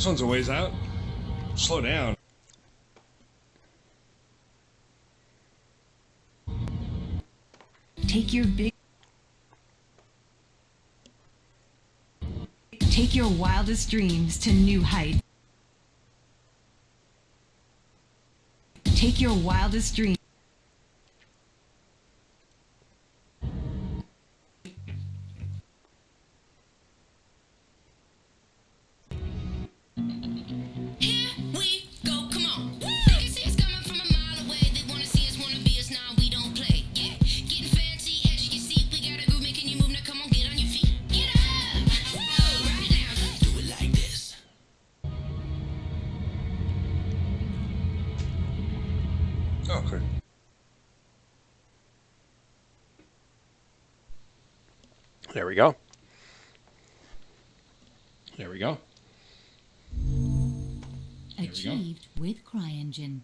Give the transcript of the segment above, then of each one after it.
This one's a ways out. Slow down. Take your wildest dreams to new heights. Take your wildest dreams. Okay. There we go. There we go. Achieved with CryEngine.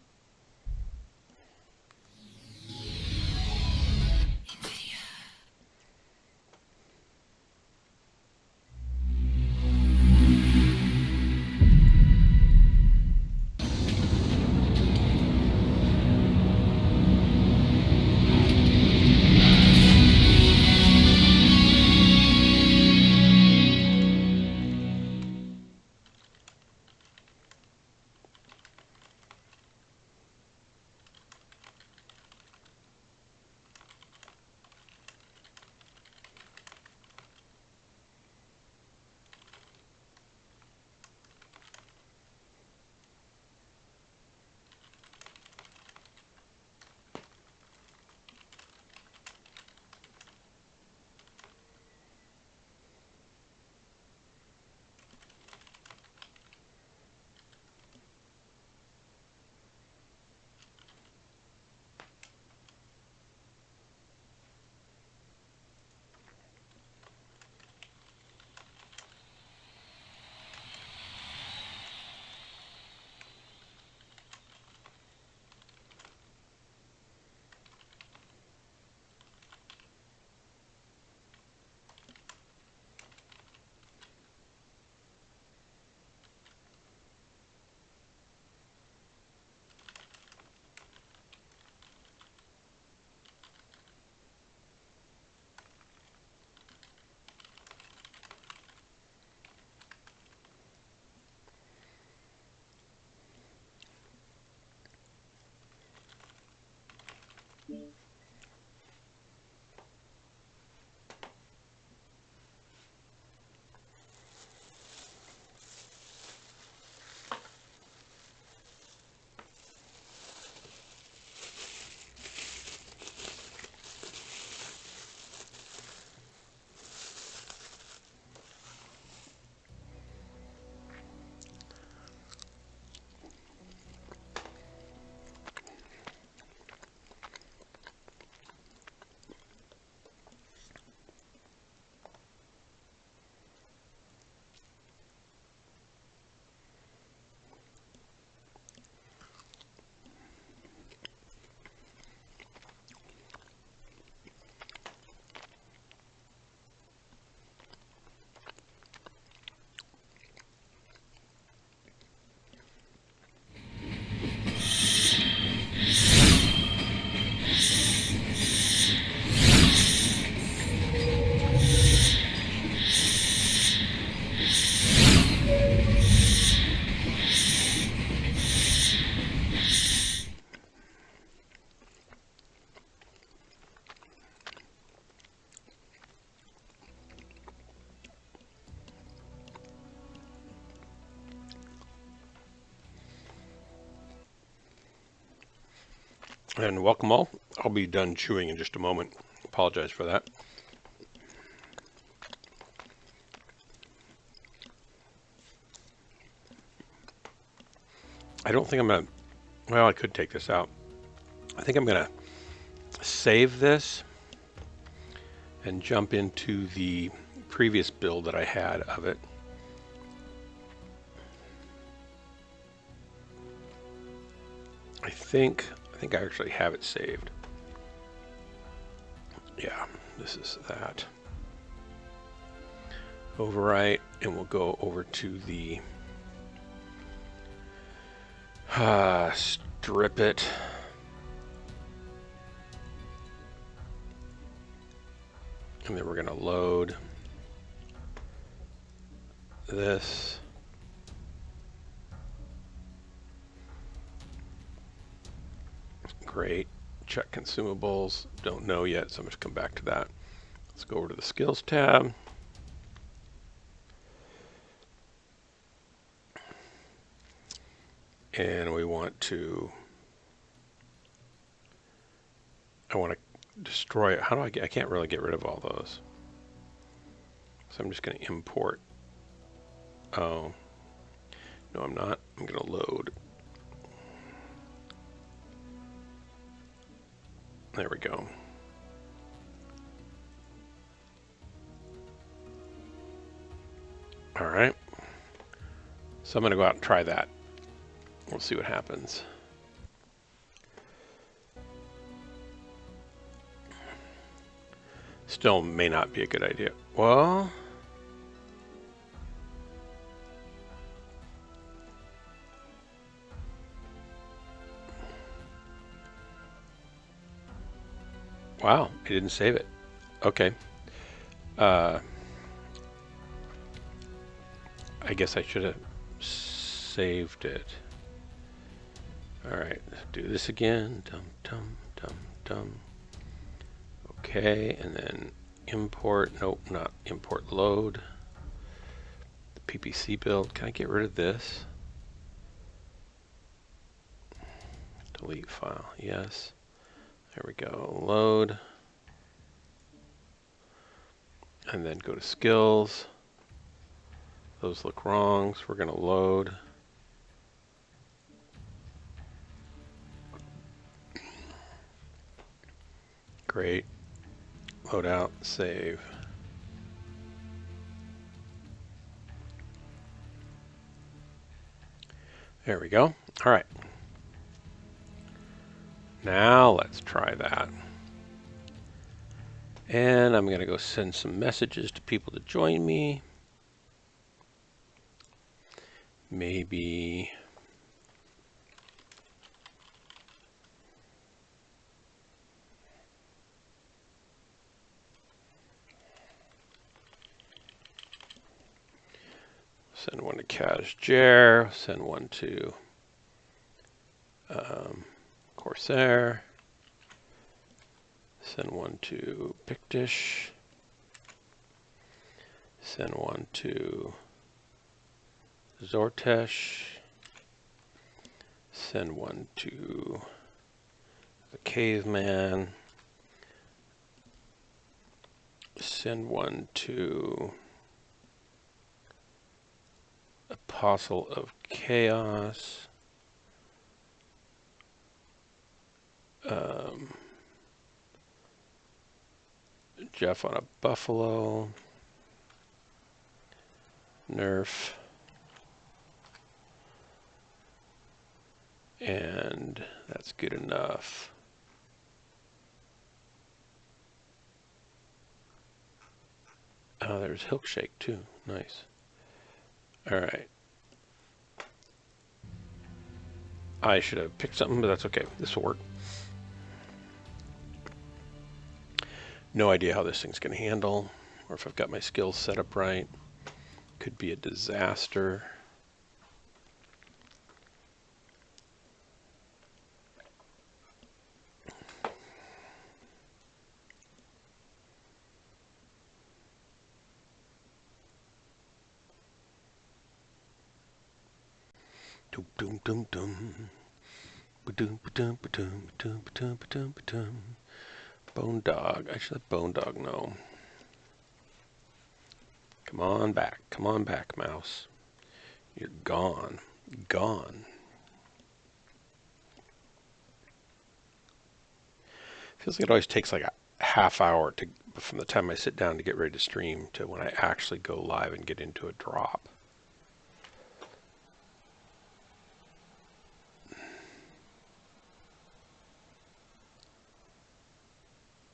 And welcome all. I'll be done chewing in just a moment. Apologize for that. I don't think I'm going to, well, I could take this out. I think I'm going to save this and jump into the previous build that I had of it. I think I actually have it saved. Yeah, this is that. Overwrite, and we'll go over to the Strip it. And then we're going to load this. Great. Check consumables. Don't know yet, so I'm just come back to that. Let's go over to the skills tab. And we want to, I want to destroy it. How do I can't really get rid of all those. So I'm just going to import. Oh, no, I'm not. I'm going to load. There we go. All right. So I'm going to go out and try that. We'll see what happens. Still may not be a good idea. Well, wow, it didn't save it. Okay. I guess I should have saved it. All right, let's do this again. Dum, dum, dum, dum. Okay, and then import. Nope, not import load. The PPC build. Can I get rid of this? Delete file. Yes. There we go. Load. And then go to skills. Those look wrong, so we're going to load. Great. Load out, save. There we go. All right. Now let's try that. And I'm going to go send some messages to people to join me. Maybe send one to Kaz Jer, send one to Corsair, send one to Pictish, send one to Zortesh, send one to the Caveman, send one to Apostle of Chaos, Jeff on a Buffalo, Nerf, and that's good enough. Oh, there's Hilkshake too. Nice. All right. I should have picked something, but that's okay. This will work. No idea how this thing's going to handle, or if I've got my skills set up right. Could be a disaster. Dum dum dum dum. Ba-dum ba-dum ba-dum ba-dum ba-dum ba-dum ba-dum. Bone Dog. I should let Bone Dog know. Come on back, mouse. You're gone. Gone. Feels like it always takes like a half hour to from the time I sit down to get ready to stream to when I actually go live and get into a drop.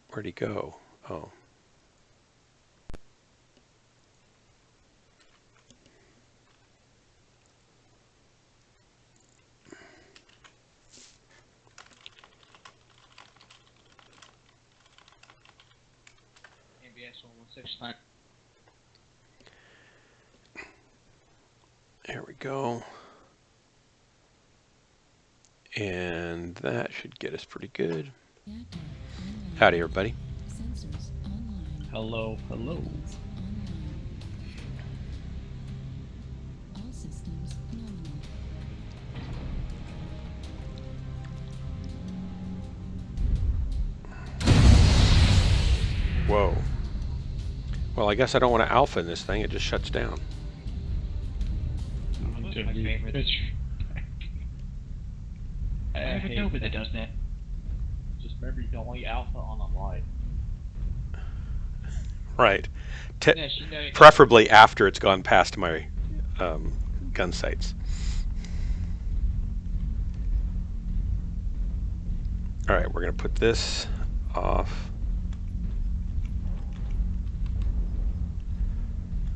Where'd he go? Oh. yes, almost 6 times. There we go. And that should get us pretty good. Howdy, everybody. Sensors online. Hello, hello. Online. All systems nominal. Whoa. Well, I guess I don't want to alpha in this thing. It just shuts down. Oh, those are my favorites. I have a Nova that does that. Just remember, you can only alpha on a light. Right. Yes, you know, Preferably after it's gone past my gun sights. All right, we're going to put this off.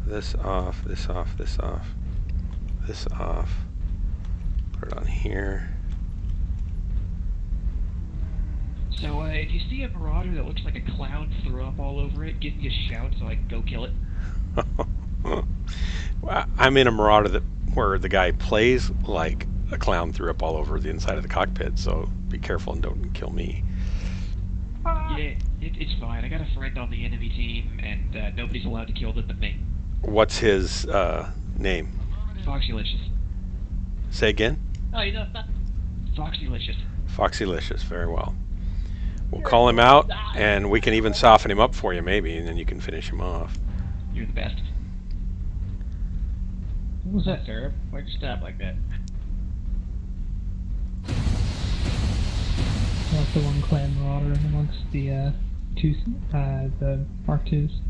This off, this off, this off, this off. Put it on here. So, if you see a Marauder that looks like a clown threw up all over it, give me a shout so I can go kill it. Well, I'm in a Marauder where the guy plays like a clown threw up all over the inside of the cockpit, so be careful and don't kill me. Yeah, it's fine. I got a friend on the enemy team, and nobody's allowed to kill them but me. What's his name? Foxylicious. Say again? Oh, you know that? Foxylicious. Foxylicious, very well. We'll call him out, and we can even soften him up for you, maybe, and then you can finish him off. You're the best. What was that, Sarah? Why'd you stab like that? That's the one clan Marauder amongst the the Mark IIs.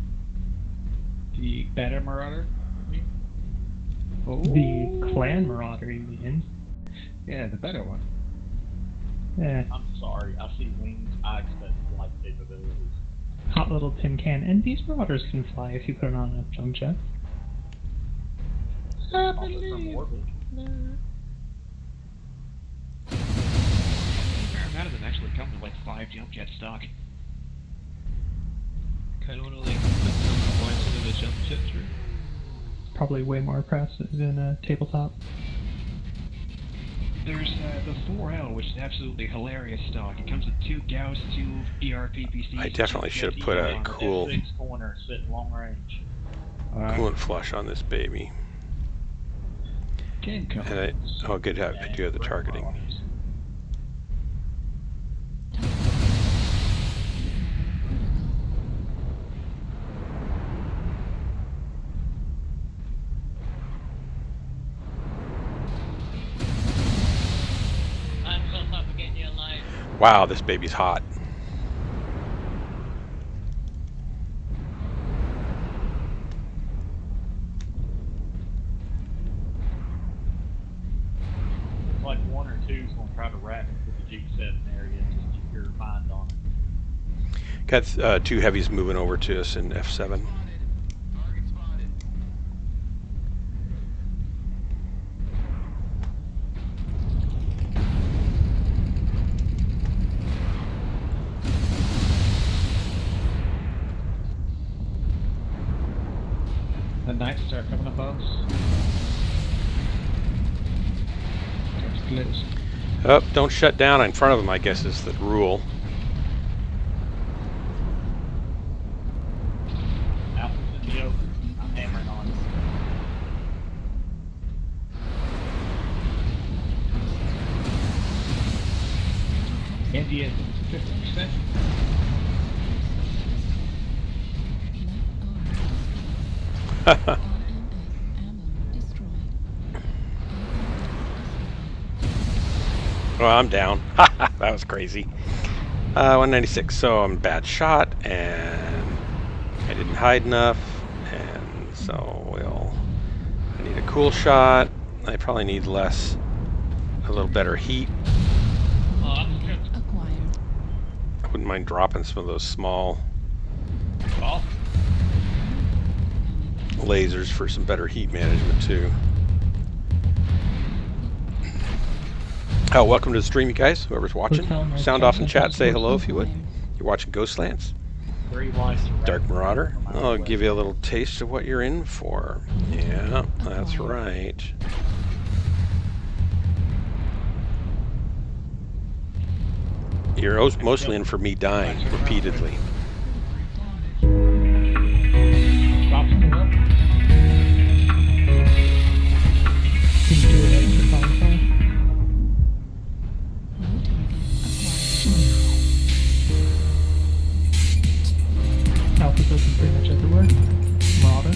The better Marauder? Oh. The clan Marauder, you mean? Yeah, the better one. Yeah, I'm sorry, I see wings, I expect flight capabilities. hot little tin can. And these Marauders can fly if you put it on enough jump jets. Also from orbit. A fair amount of them actually come with like 5 jump jet stock. Kind of want to like put some points into the jump jet through. Probably way more press than a tabletop. There's the 4L, which is absolutely hilarious stock. It comes with 2 Gauss, 2 ERPPCs. I definitely should have put a cool Six corner, sit long range. coolant flush on this baby. Can come. And oh, good, I do have the targeting. I'm so tough again, you alive. Wow, this baby's hot. Like 1 or 2's gonna try to wrap into the G7 area, just keep your mind on it. Got 2 heavies moving over to us in F7. The Knights start coming up on us. There's close. Oh, don't shut down in front of them, I guess is the rule. Alpha's in the open. I'm hammering on it. India is 50%. Ammo destroyed. Well, I'm down. That was crazy. 196, so I'm a bad shot, and I didn't hide enough, and so I need a cool shot. I probably need a little better heat. Oh, I'm good. Acquired. I wouldn't mind dropping some of those small Oh, lasers for some better heat management too. Oh, welcome to the stream, you guys. Whoever's watching, Hotel North sound off in Central chat. Say hello if you would. Acquired. You're watching Ghostlands. 3 lights are Dark rapid Marauder. from our I'll west. give you a little taste of what you're in for. Yeah, that's Acquired. right. You're mostly in for me dying repeatedly. Drops them up. Can you do it at the bonfire? New target acquired. Alpha's open pretty much everywhere. Marauder.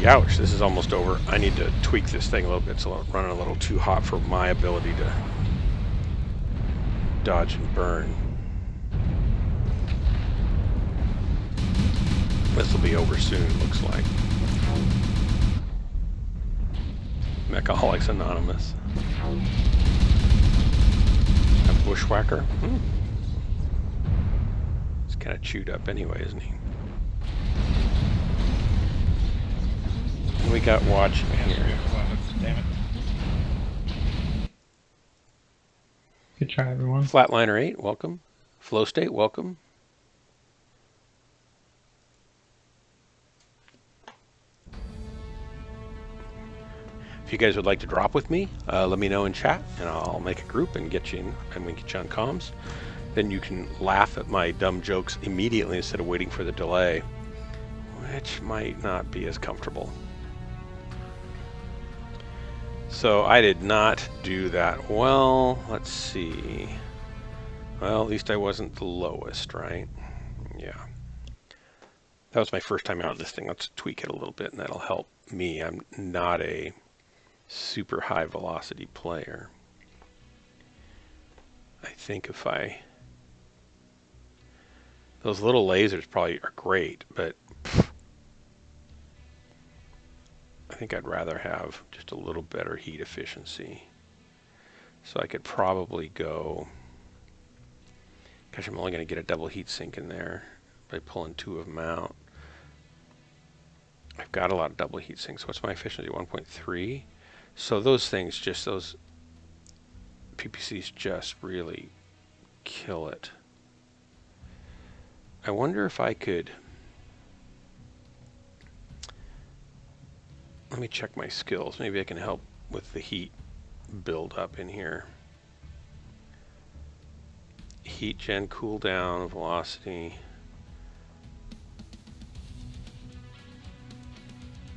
Youch, this is almost over. I need to tweak this thing a little bit. It's running a little too hot for my ability to dodge and burn. This will be over soon, looks like. Mechaholics Anonymous. A bushwhacker? He's kind of chewed up anyway, isn't he? And we got watching here. Damn it. Good try, everyone. Flatliner 8, welcome. Flow State, welcome. If you guys would like to drop with me, let me know in chat, and I'll make a group and get you in, and we can get you on comms. Then you can laugh at my dumb jokes immediately instead of waiting for the delay, which might not be as comfortable. So I did not do that well. Let's see. Well, at least I wasn't the lowest, right? Yeah. That was my first time out of this thing. Let's tweak it a little bit, and that'll help me. I'm not a super high velocity player. I think if those little lasers probably are great, but I think I'd rather have just a little better heat efficiency. So I could probably go, gosh, I'm only going to get a double heat sink in there by pulling 2 of them out. I've got a lot of double heat sinks. What's my efficiency? 1.3. So those things, just those PPCs just really kill it. I wonder if I could, let me check my skills. Maybe I can help with the heat build up in here. Heat gen, cooldown, velocity.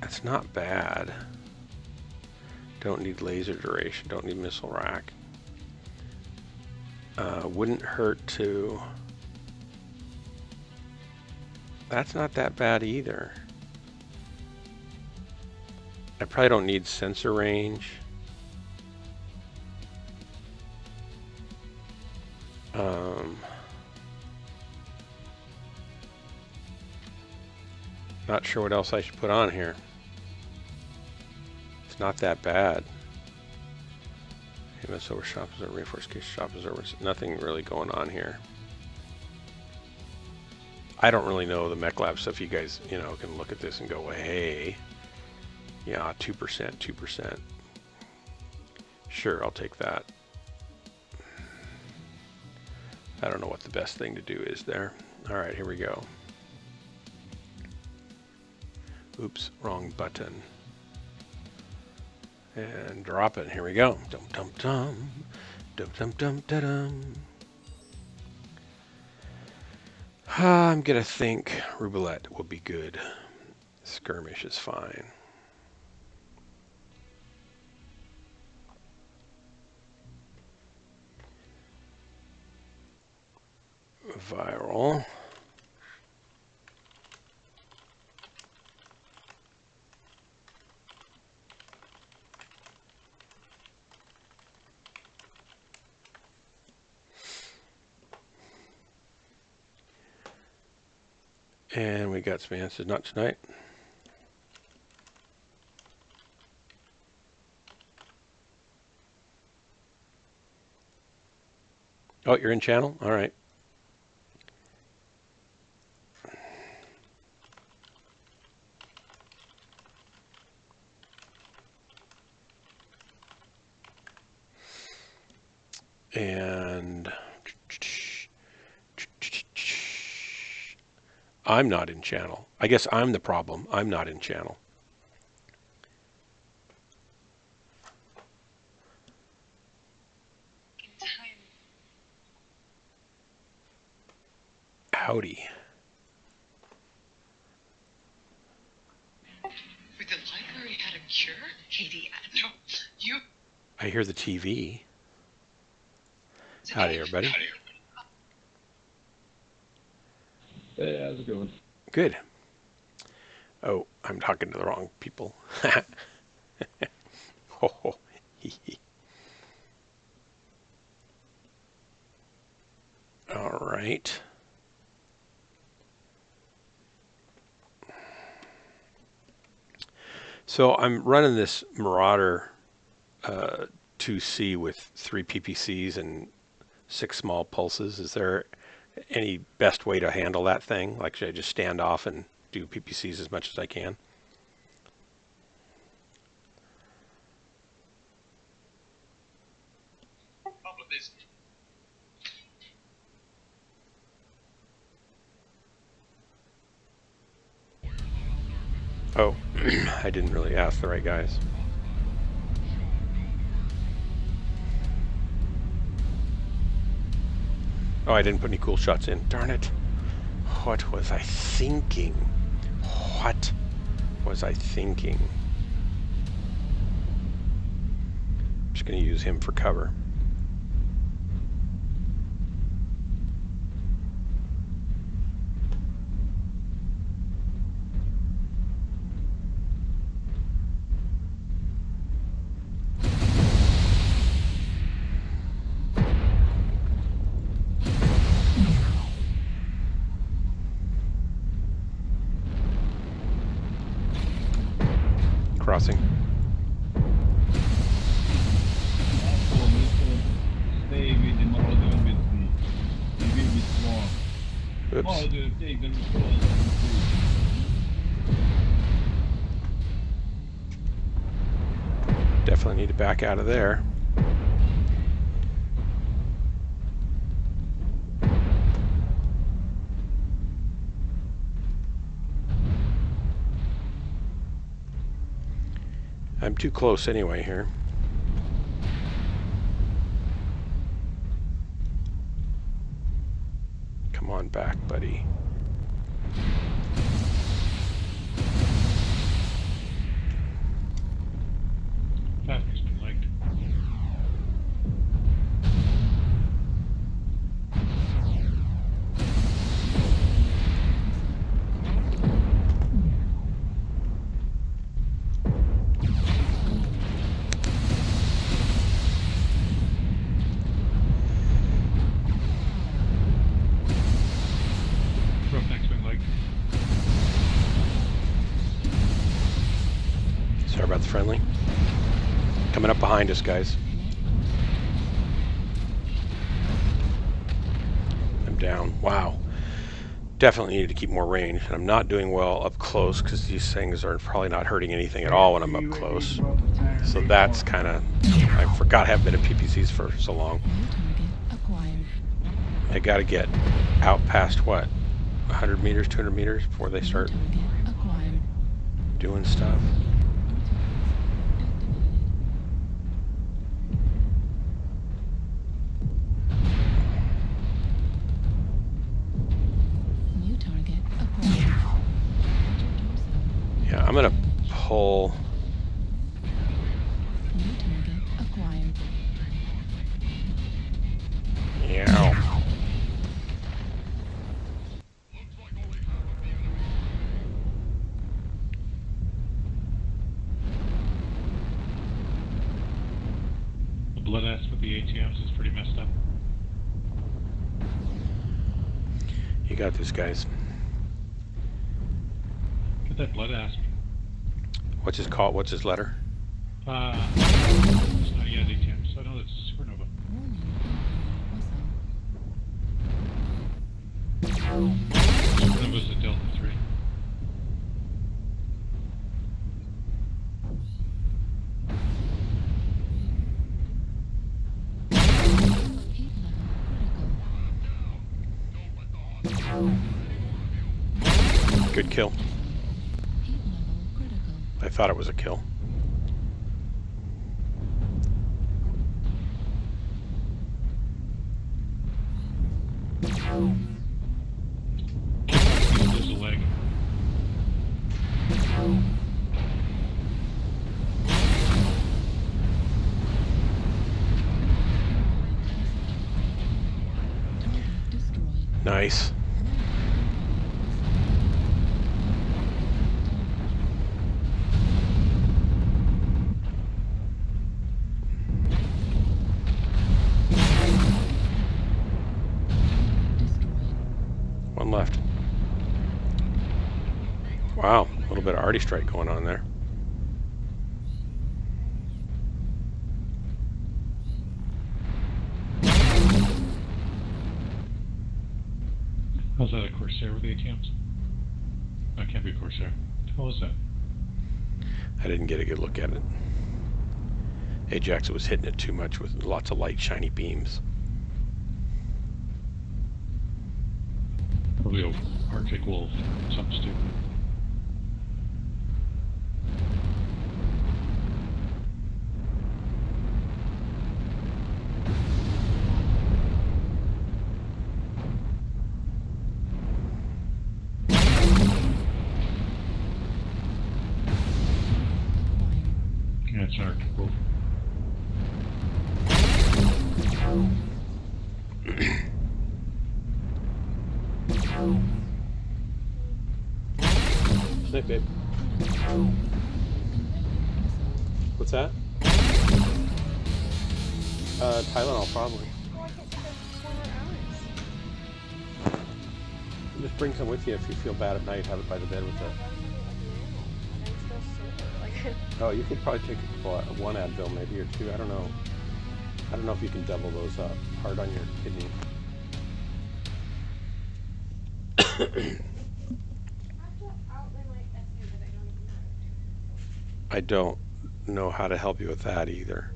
That's not bad. Don't need laser duration, don't need missile rack. Wouldn't hurt to... That's not that bad either. I probably don't need sensor range. Not sure what else I should put on here. It's not that bad. MS over shop absorber, reinforced case shop absorbers. Nothing really going on here. I don't really know the Mech Lab stuff. You guys, you know, can look at this and go, well, hey, yeah, 2%, 2%. Sure, I'll take that. I don't know what the best thing to do is there. All right, here we go. Oops, wrong button. And drop it. Here we go. Dum dum dum. Dum dum dum da dum. I'm gonna think roulette will be good. Skirmish is fine. Viral. And we got some answers. Not tonight. Oh, you're in channel? All right. And I'm not in channel. I guess I'm the problem. I'm not in channel. Howdy. Wait, the library had a cure? Katie, no, you... I hear the TV. Howdy, everybody. Hey, how's it going? Good. Oh, I'm talking to the wrong people. Oh, hee hee. All right. So I'm running this Marauder 2C with 3 PPCs and 6 small pulses. Is there any best way to handle that thing? Like, should I just stand off and do PPCs as much as I can? Problem is... Oh, I didn't really ask the right guys. Oh, I didn't put any cool shots in. Darn it. What was I thinking? What was I thinking? I'm just going to use him for cover. Crossing. Stay with the Marauder with me. He will be strong. Oops. Marauder, take them strong. Definitely need to back out of there. I'm too close anyway here. Come on back, buddy. Traffic's been liked. Roughneck's been liked. Sorry about the friendly. Coming up behind us, guys. I'm down. Wow. Definitely needed to keep more range. And I'm not doing well up close because these things are probably not hurting anything at all when I'm up close. So that's kind of... I forgot I haven't been in PPCs for so long. New target acquired. I got to get out past what? 100 meters, 200 meters before they start Target acquired. doing stuff. New target acquired. Yeah, I'm going to pull... New target acquired. Yeah. The blood ass with the ATMs is pretty messed up. You got this, guys. Get that blood ass. What's his call? What's his letter? It's not yet ATMs, so I know that's supernova. Warning, whistle. Supernova's a Delta 3. Heat Good kill. Heat level critical. I thought it was a kill. Lose a leg. Target destroyed. Nice. Destroyed. One left. Wow, a little bit of arty strike going on there. How's that, a Corsair with ATMs? That can't be a Corsair. How was that? I didn't get a good look at it. Ajax was hitting it too much with lots of light, shiny beams. Probably a Arctic Wolf. Something stupid. Acquired. Yeah, it's an Arctic Wolf. Hey, babe. What's that? Tylenol, probably. Just bring some with you if you feel bad at night. Have it by the bed with you. Oh, you could probably take one Advil maybe, or two. I don't know. I don't know if you can double those up. Hard on your kidney. I don't know how to help you with that either.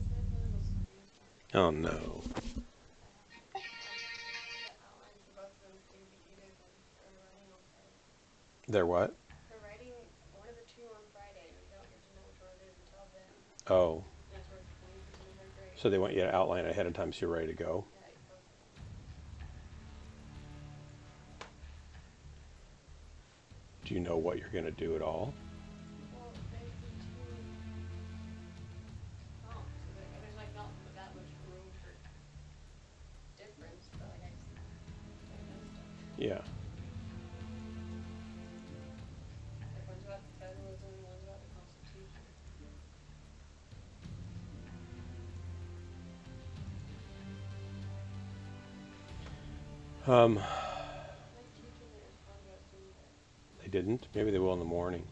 Oh no. They're what? They're writing one of the two on Friday, and we don't get to know which one it is until then. Oh. That's where 20% of their grade. So they want you to outline ahead of time so you're ready to go. Yeah, you're perfect. Do you know what you're going to do at all? Well, there's the two comps, so there's like not that much room for difference, but like I just don't know stuff. Yeah. Like one's about federalism and one's about the Constitution. Um, My teacher didn't respond to us either. they didn't? Maybe they will in the morning.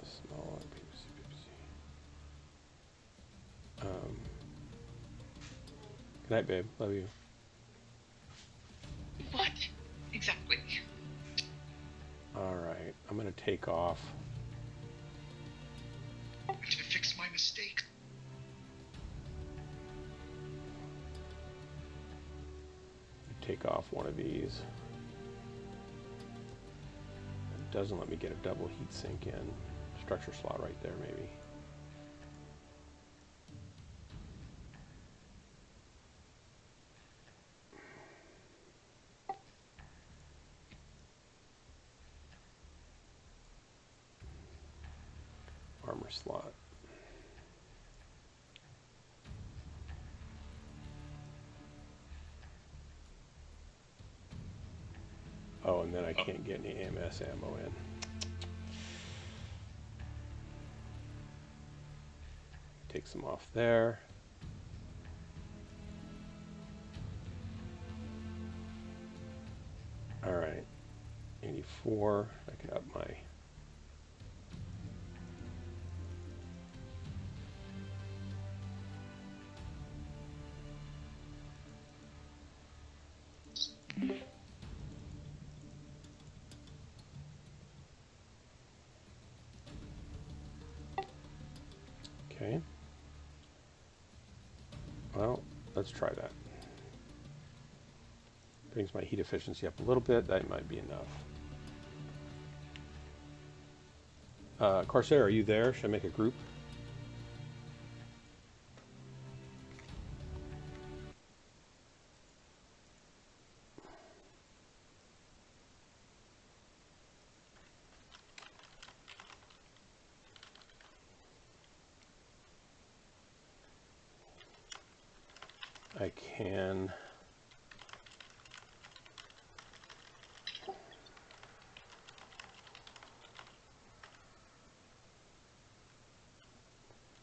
Smaller PPC. Good night, babe. Love you. What? Exactly. All right. I'm going to take off. I'm to fix my mistake. Take off one of these. It doesn't let me get a double heat sink in. Structure slot right there, maybe. Armor slot. Oh, and then I can't get any AMS ammo in. Take some off there. All right, 84. I can up my. Okay. Well, let's try that. Brings my heat efficiency up a little bit. That might be enough. Corsair, are you there? Should I make a group? I can.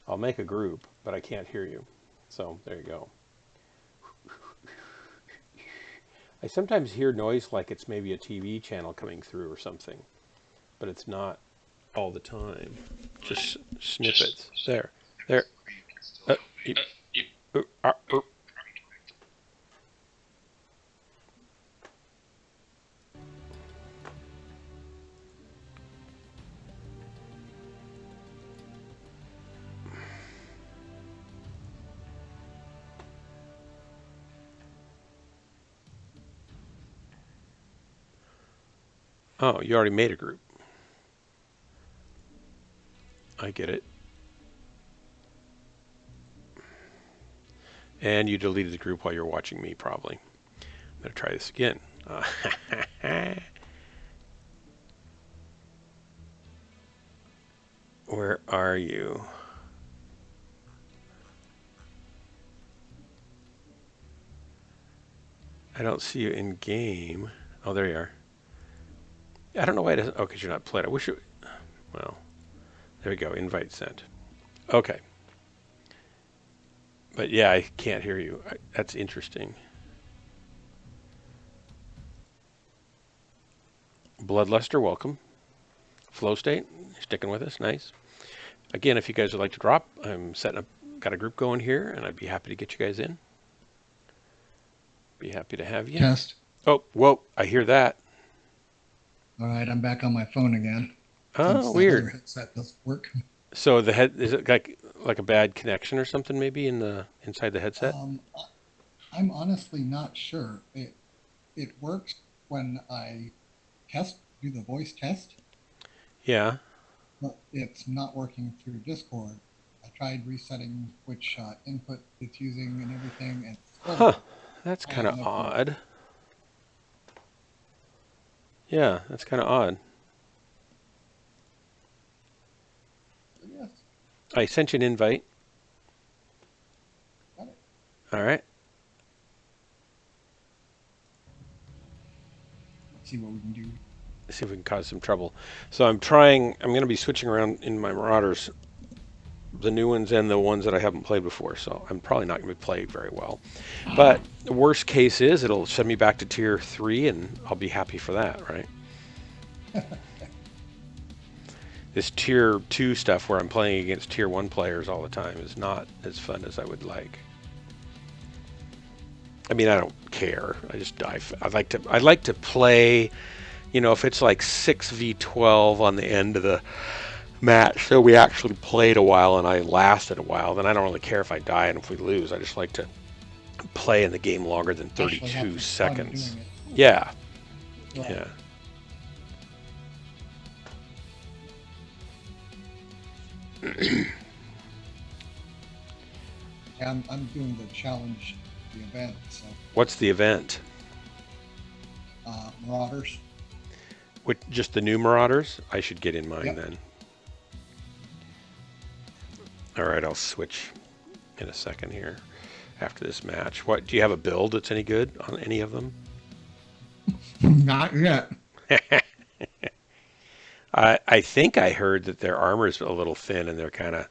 I'll make a group, but I can't hear you. So there you go. I sometimes hear noise like it's maybe a TV channel coming through or something, but it's not all the time. Just snippets. There. You- uh, uh. Oh, you already made a group. I get it. And you deleted the group while you're watching me, probably. I'm going to try this again. Where are you? I don't see you in game. Oh, there you are. I don't know why it doesn't. Oh, because you're not played. I wish it. Well, there we go. Invite sent. Okay. But yeah, I can't hear you. That's interesting. Bloodluster, welcome. Flow State, sticking with us. Nice. Again, if you guys would like to drop, I'm setting up, got a group going here, and I'd be happy to get you guys in. Be happy to have you. Test. Oh, whoa, I hear that. All right, I'm back on my phone again. Oh, weird. Other headset doesn't work. So the head, is it like a bad connection or something maybe inside the headset? I'm honestly not sure. It works when I do the voice test. Yeah. But it's not working through Discord. I tried resetting which input it's using and everything, and huh, that's kind of odd. Yeah, that's kind of odd. Yes. I sent you an invite. Got it. All right. Let's see what we can do. See if we can cause some trouble. So I'm going to be switching around in my Marauders, the new ones and the ones that I haven't played before. So I'm probably not going to play very well. But the worst case is it'll send me back to tier 3 and I'll be happy for that, right? This tier 2 stuff where I'm playing against tier 1 players all the time is not as fun as I would like. I mean, I don't care. I'd like to play, you know, if it's like 6v12 on the end of the match, so we actually played a while and I lasted a while, then I don't really care if I die and if we lose. I just like to play in the game longer than 32 seconds. Yeah. Right. Yeah. I'm doing the challenge, the event. So. What's the event? Marauders. Just the new Marauders? I should get in mine then. All right, I'll switch in a second here after this match. What, do you have a build that's any good on any of them? Not yet. I think I heard that their armor's a little thin and they're kind of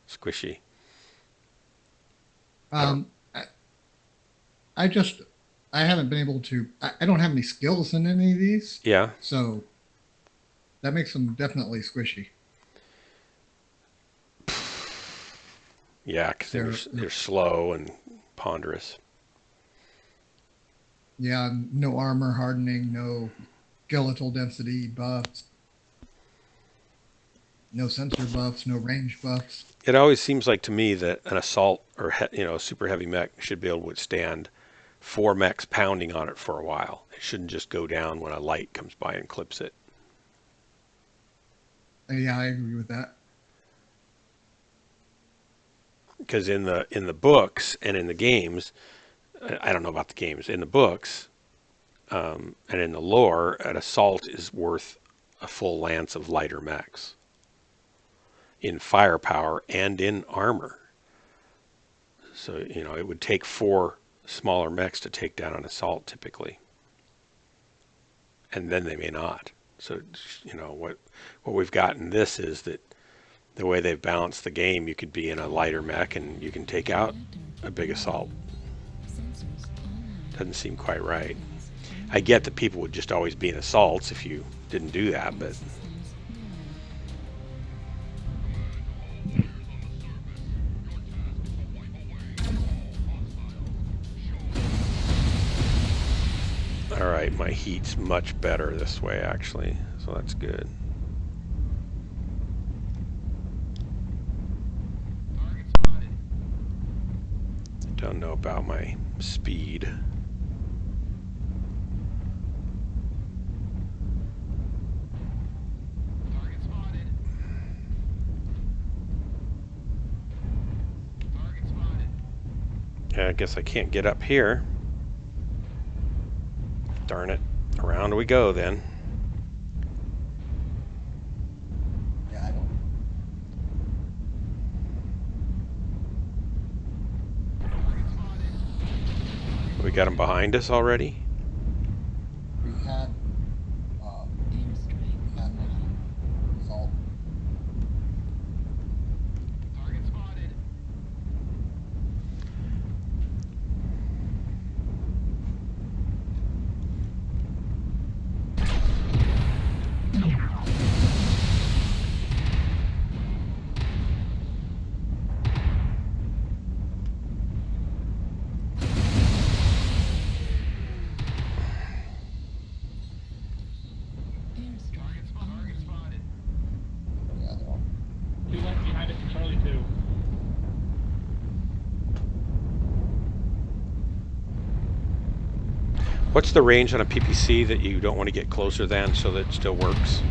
squishy. I haven't been able to. I don't have any skills in any of these. Yeah. So that makes them definitely squishy. Yeah, because they're slow and ponderous. Yeah, no armor hardening, no skeletal density buffs. No sensor buffs, no range buffs. It always seems like to me that an assault or a super heavy mech should be able to withstand 4 mechs pounding on it for a while. It shouldn't just go down when a light comes by and clips it. Yeah, I agree with that. Because in the books and in the games, I don't know about the games. In the books and in the lore, an assault is worth a full lance of lighter mechs in firepower and in armor. So, it would take 4 smaller mechs to take down an assault typically. And then they may not. So, what we've got in this is that the way they've balanced the game, you could be in a lighter mech and you can take out a big assault. Sensors online. Doesn't seem quite right. I get that people would just always be in assaults if you didn't do that, but Systems all right, my heat's much better this way actually, so that's good. Don't know about my speed. I guess I can't get up here. Darn it. Around we go then. Yeah, I don't. We got them behind us already? We had airstrike online. assault. Airstrike online. Yeah, they're all. 2 left behind it from Charlie 2. What's the range on a PPC that you don't want to get closer than so that it still works?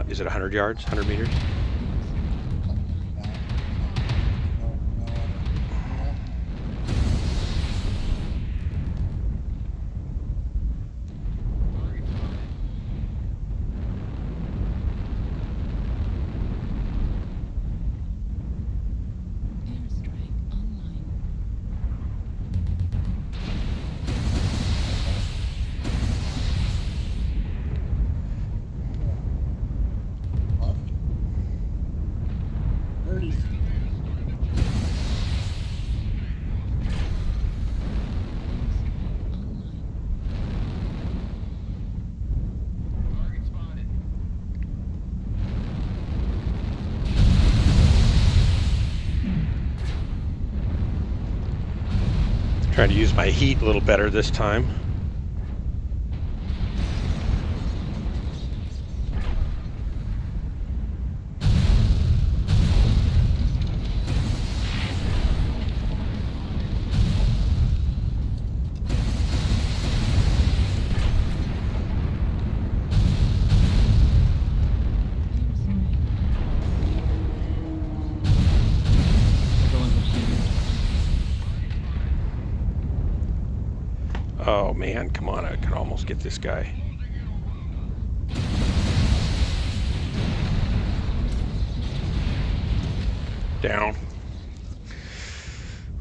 Is it 100 yards, 100 meters? Airstrike online. No other. Airstrike online. Left. 30. Airstrike online. Trying to use my heat a little better this time. Oh man, come on, I can almost get this guy. Down.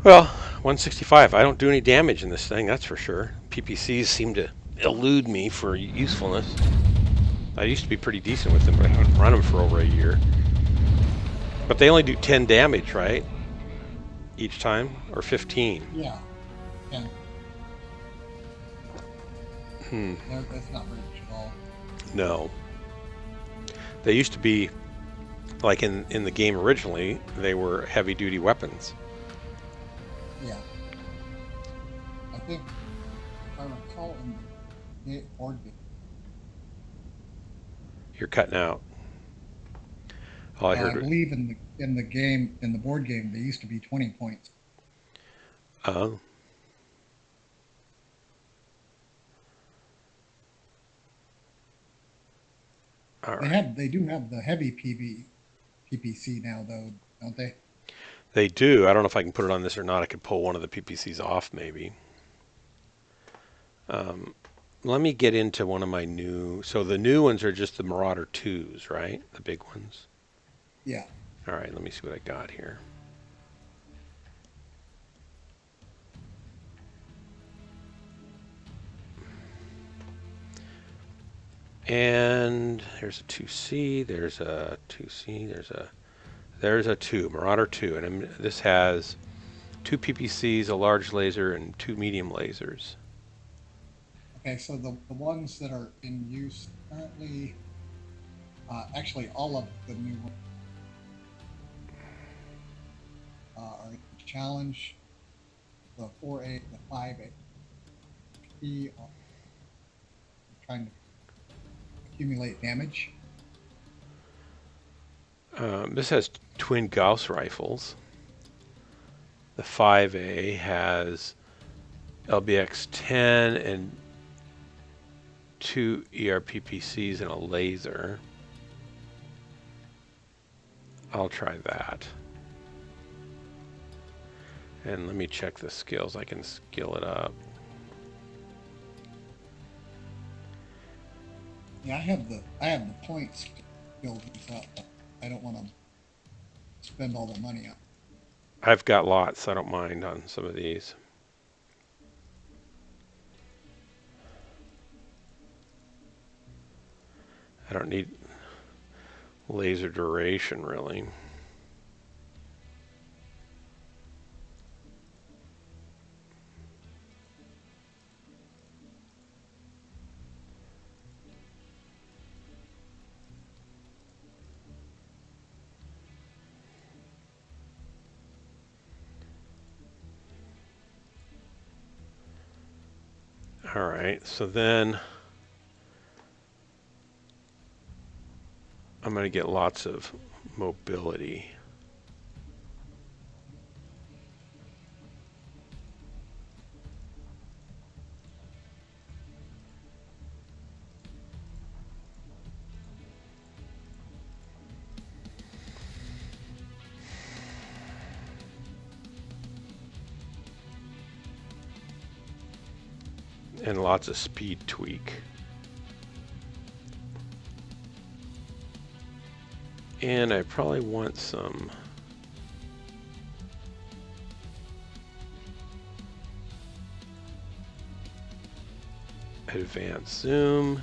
Well, 165. I don't do any damage in this thing, that's for sure. PPCs seem to elude me for usefulness. I used to be pretty decent with them, but I haven't run them for over a year. But they only do 10 damage, right? Each time? Or 15? Yeah. And Hmm. no, that's not very much at all. No. They used to be, like in the game originally, they were heavy-duty weapons. Yeah. I think, if I recall, in the board game, You're cutting out. All I I heard. believe in the board game, they used to be 20 points. Oh. All right. They do have the heavy PPC now though, don't they? They do. I don't know if I can put it on this or not. I could pull one of the PPCs off maybe. Let me get into one of my new. So the new ones are just the Marauder 2s, right? The big ones. Yeah. All right. Let me see what I got here. And there's a 2C. There's a 2C. There's a 2 Marauder 2, and this has 2 PPCs, a large laser, and 2 medium lasers. Okay, so the ones that are in use currently, actually all of the new ones are in challenge. The 4A, the 5A, are trying to accumulate damage. This has twin Gauss rifles. The 5A has LBX 10 and 2 ERPPCs and a laser. I'll try that. And let me check the skills. I can skill it up. Yeah, I have the points to build these up, but I don't want to spend all the money on. I've got lots. I don't mind on some of these. I don't need laser duration really. All right, so then I'm going to get lots of mobility. And lots of speed tweak. And I probably want some advanced zoom.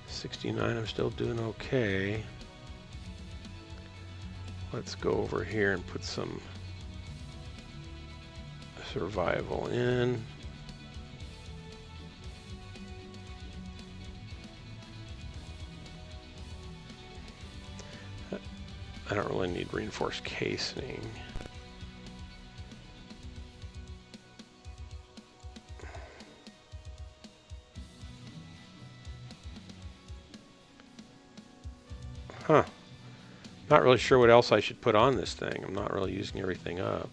69, I'm still doing okay. Let's go over here and put some survival in. I don't really need reinforced casing. Huh. Not really sure what else I should put on this thing. I'm not really using everything up.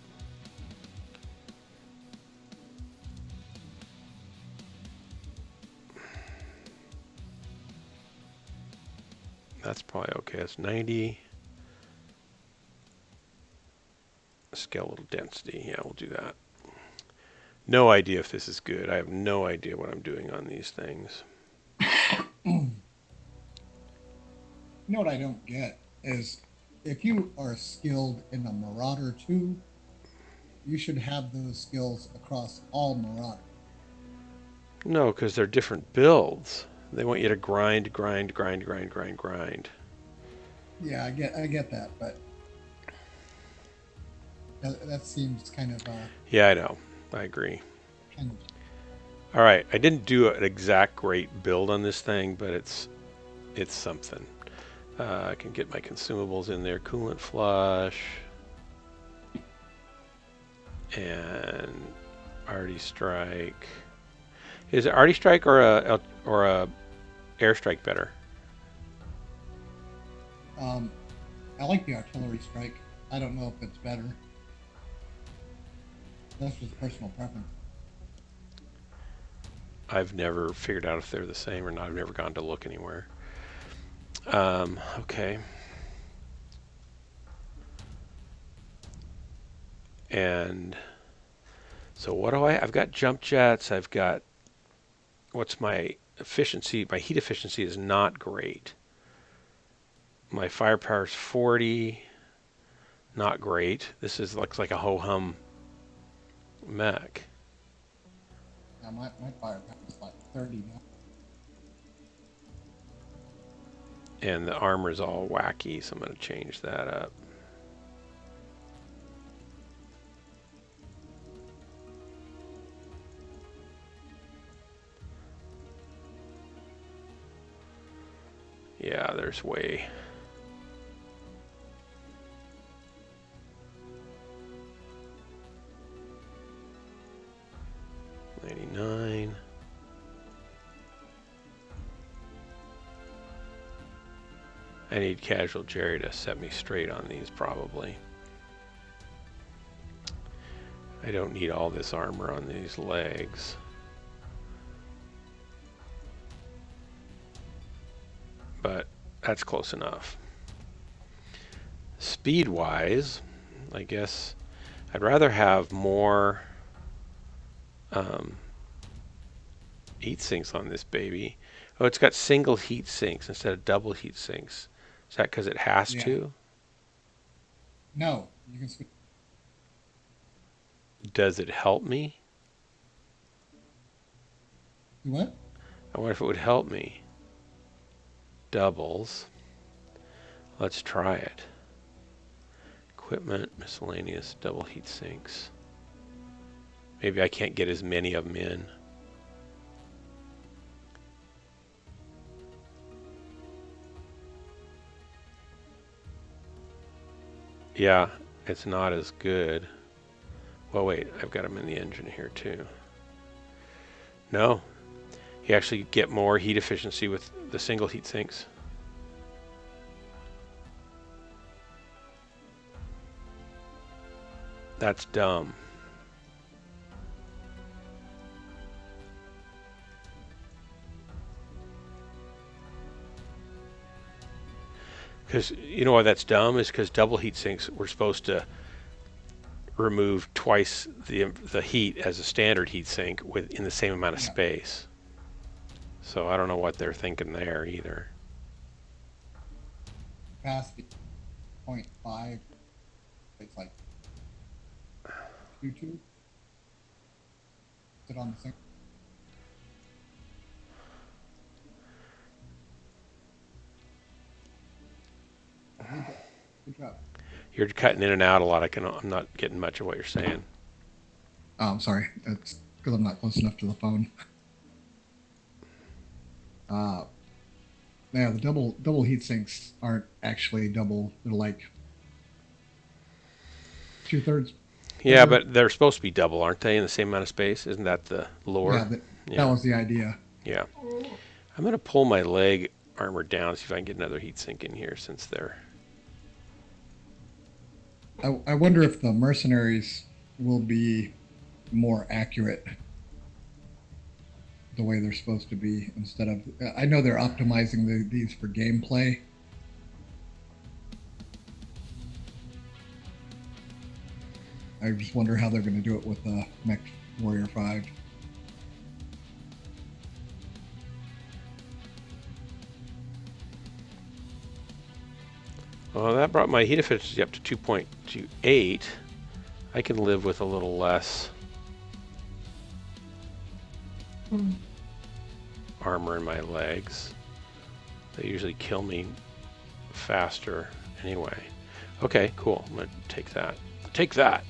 That's probably okay. That's 90. Skeletal density. Yeah, we'll do that. No idea if this is good. I have no idea what I'm doing on these things. You know what I don't get is if you are skilled in a Marauder 2, you should have those skills across all Marauder. No, because they're different builds. They want you to grind. Yeah, I get that, but that seems kind of Yeah, I know. I agree. kind of. All right, I didn't do an exact great build on this thing, but it's something. I can get my consumables in there. Coolant flush and Arty Strike. Is it Arty Strike or a Airstrike better? I like the artillery strike. I don't know if it's better. That's just personal preference. I've never figured out if they're the same or not. I've never gone to look anywhere. Okay. And so what do I've got jump jets. I've got, what's my efficiency? My heat efficiency is not great. My firepower is 40. Not great. This looks like a ho-hum mech. Now my firepower is like 30 now. And the armor's all wacky, so I'm going to change that up. Yeah, there's way. $99. I need Casual Jerry to set me straight on these, probably. I don't need all this armor on these legs. But that's close enough. Speed-wise, I guess I'd rather have more heat sinks on this baby. Oh, it's got single heat sinks instead of double heat sinks. Is that because it has to? No, you can switch. Does it help me? What? I wonder if it would help me. Doubles. Let's try it. Equipment, miscellaneous, double heat sinks. Maybe I can't get as many of them in. Yeah, it's not as good. Well, wait, I've got them in the engine here too. No, you actually get more heat efficiency with the single heat sinks. That's dumb. Because you know why that's dumb is because double heat sinks were supposed to remove twice the heat as a standard heat sink in the same amount of space. So I don't know what they're thinking there either. Capacity 0.5. It's like 2.2. Sit on the sink. Good job. You're cutting in and out a lot. I'm not getting much of what you're saying. Oh, I'm sorry. It's because I'm not close enough to the phone. Yeah, the double heat sinks aren't actually double. They're like 2/3. Yeah, but they're supposed to be double, aren't they? In the same amount of space? Isn't that the lore? Yeah, that was the idea. Yeah. I'm going to pull my leg armor down, see if I can get another heat sink in here since they're... I wonder if the mercenaries will be more accurate the way they're supposed to be instead of... I know they're optimizing these for gameplay. I just wonder how they're going to do it with the Mech Warrior 5. Well, that brought my heat efficiency up to 2.28. I can live with a little less armor in my legs. They usually kill me faster anyway. Okay, cool. I'm going to take that. Take that!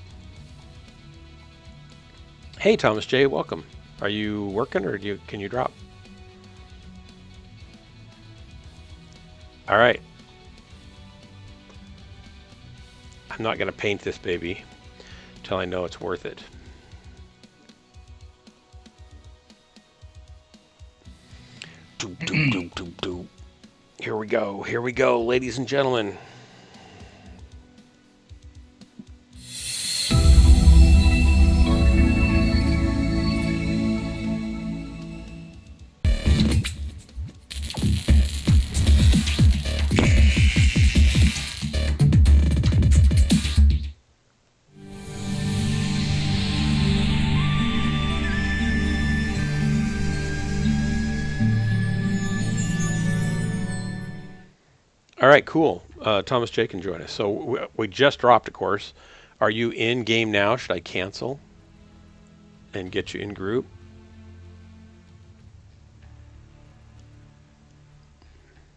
Hey, Thomas J., welcome. Are you working or can you drop? All right. I'm not going to paint this baby until I know it's worth it. Doop, doop, doop, doop, doop. Here we go, ladies and gentlemen. All right, cool. Thomas J can join us. So we just dropped a course. Are you in game now? Should I cancel and get you in group?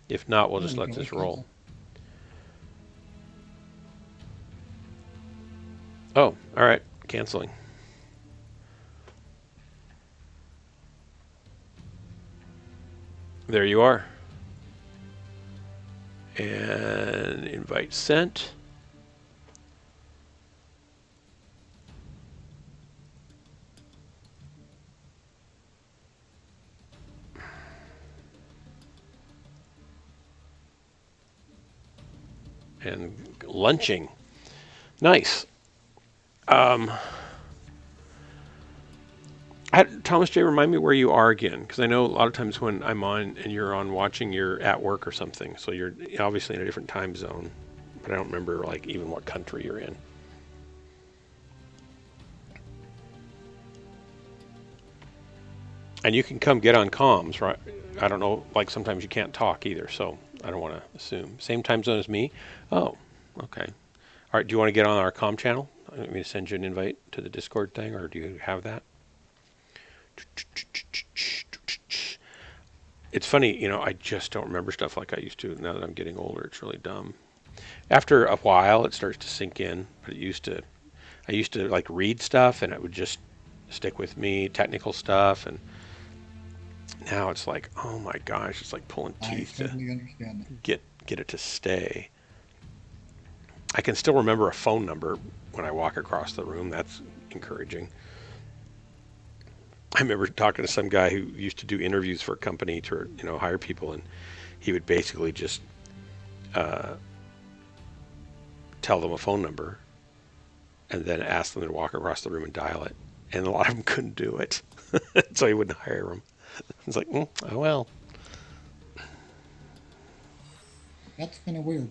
If not, we'll Yeah, just we let can this always roll. cancel. Oh, all right. Canceling. There you are. And invite sent. And lunching. Nice. Thomas J, remind me where you are again, because I know a lot of times when I'm on and you're on watching, you're at work or something, so you're obviously in a different time zone, but I don't remember like even what country you're in. And you can come get on comms, right? I don't know, like sometimes you can't talk either, so I don't want to assume. Same time zone as me? Oh, okay. All right, do you want to get on our comm channel? I want me to send you an invite to the Discord thing, or do you have that? It's funny, you know, I just don't remember stuff like I used to. Now that I'm getting older, it's really dumb. After a while, it starts to sink in, but I used to like read stuff and it would just stick with me, technical stuff, and now it's like, oh my gosh, it's like pulling I teeth totally understand that. to get it to stay. I can still remember a phone number when I walk across the room. That's encouraging. I remember talking to some guy who used to do interviews for a company to, you know, hire people, and he would basically just tell them a phone number and then ask them to walk across the room and dial it. And a lot of them couldn't do it, so he wouldn't hire them. It's like, oh well. That's kind of weird.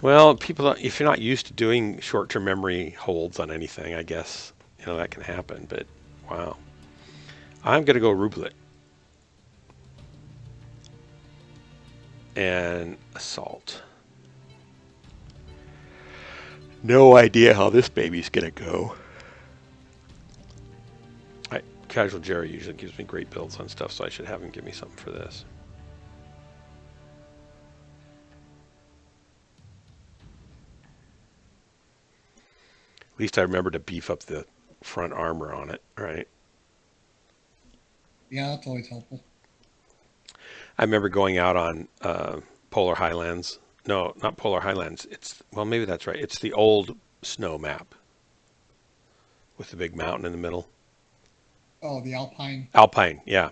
Well, people, if you're not used to doing short-term memory holds on anything, I guess, you know, that can happen. But wow, I'm gonna go roublet and assault. No idea how this baby's gonna go. Casual Jerry usually gives me great builds on stuff, so I should have him give me something for this. At least I remember to beef up the front armor on it, right? Yeah, that's always helpful. I remember going out on Polar Highlands. No, not Polar Highlands. Well, maybe that's right. It's the old snow map with the big mountain in the middle. Oh, the Alpine. Alpine, yeah.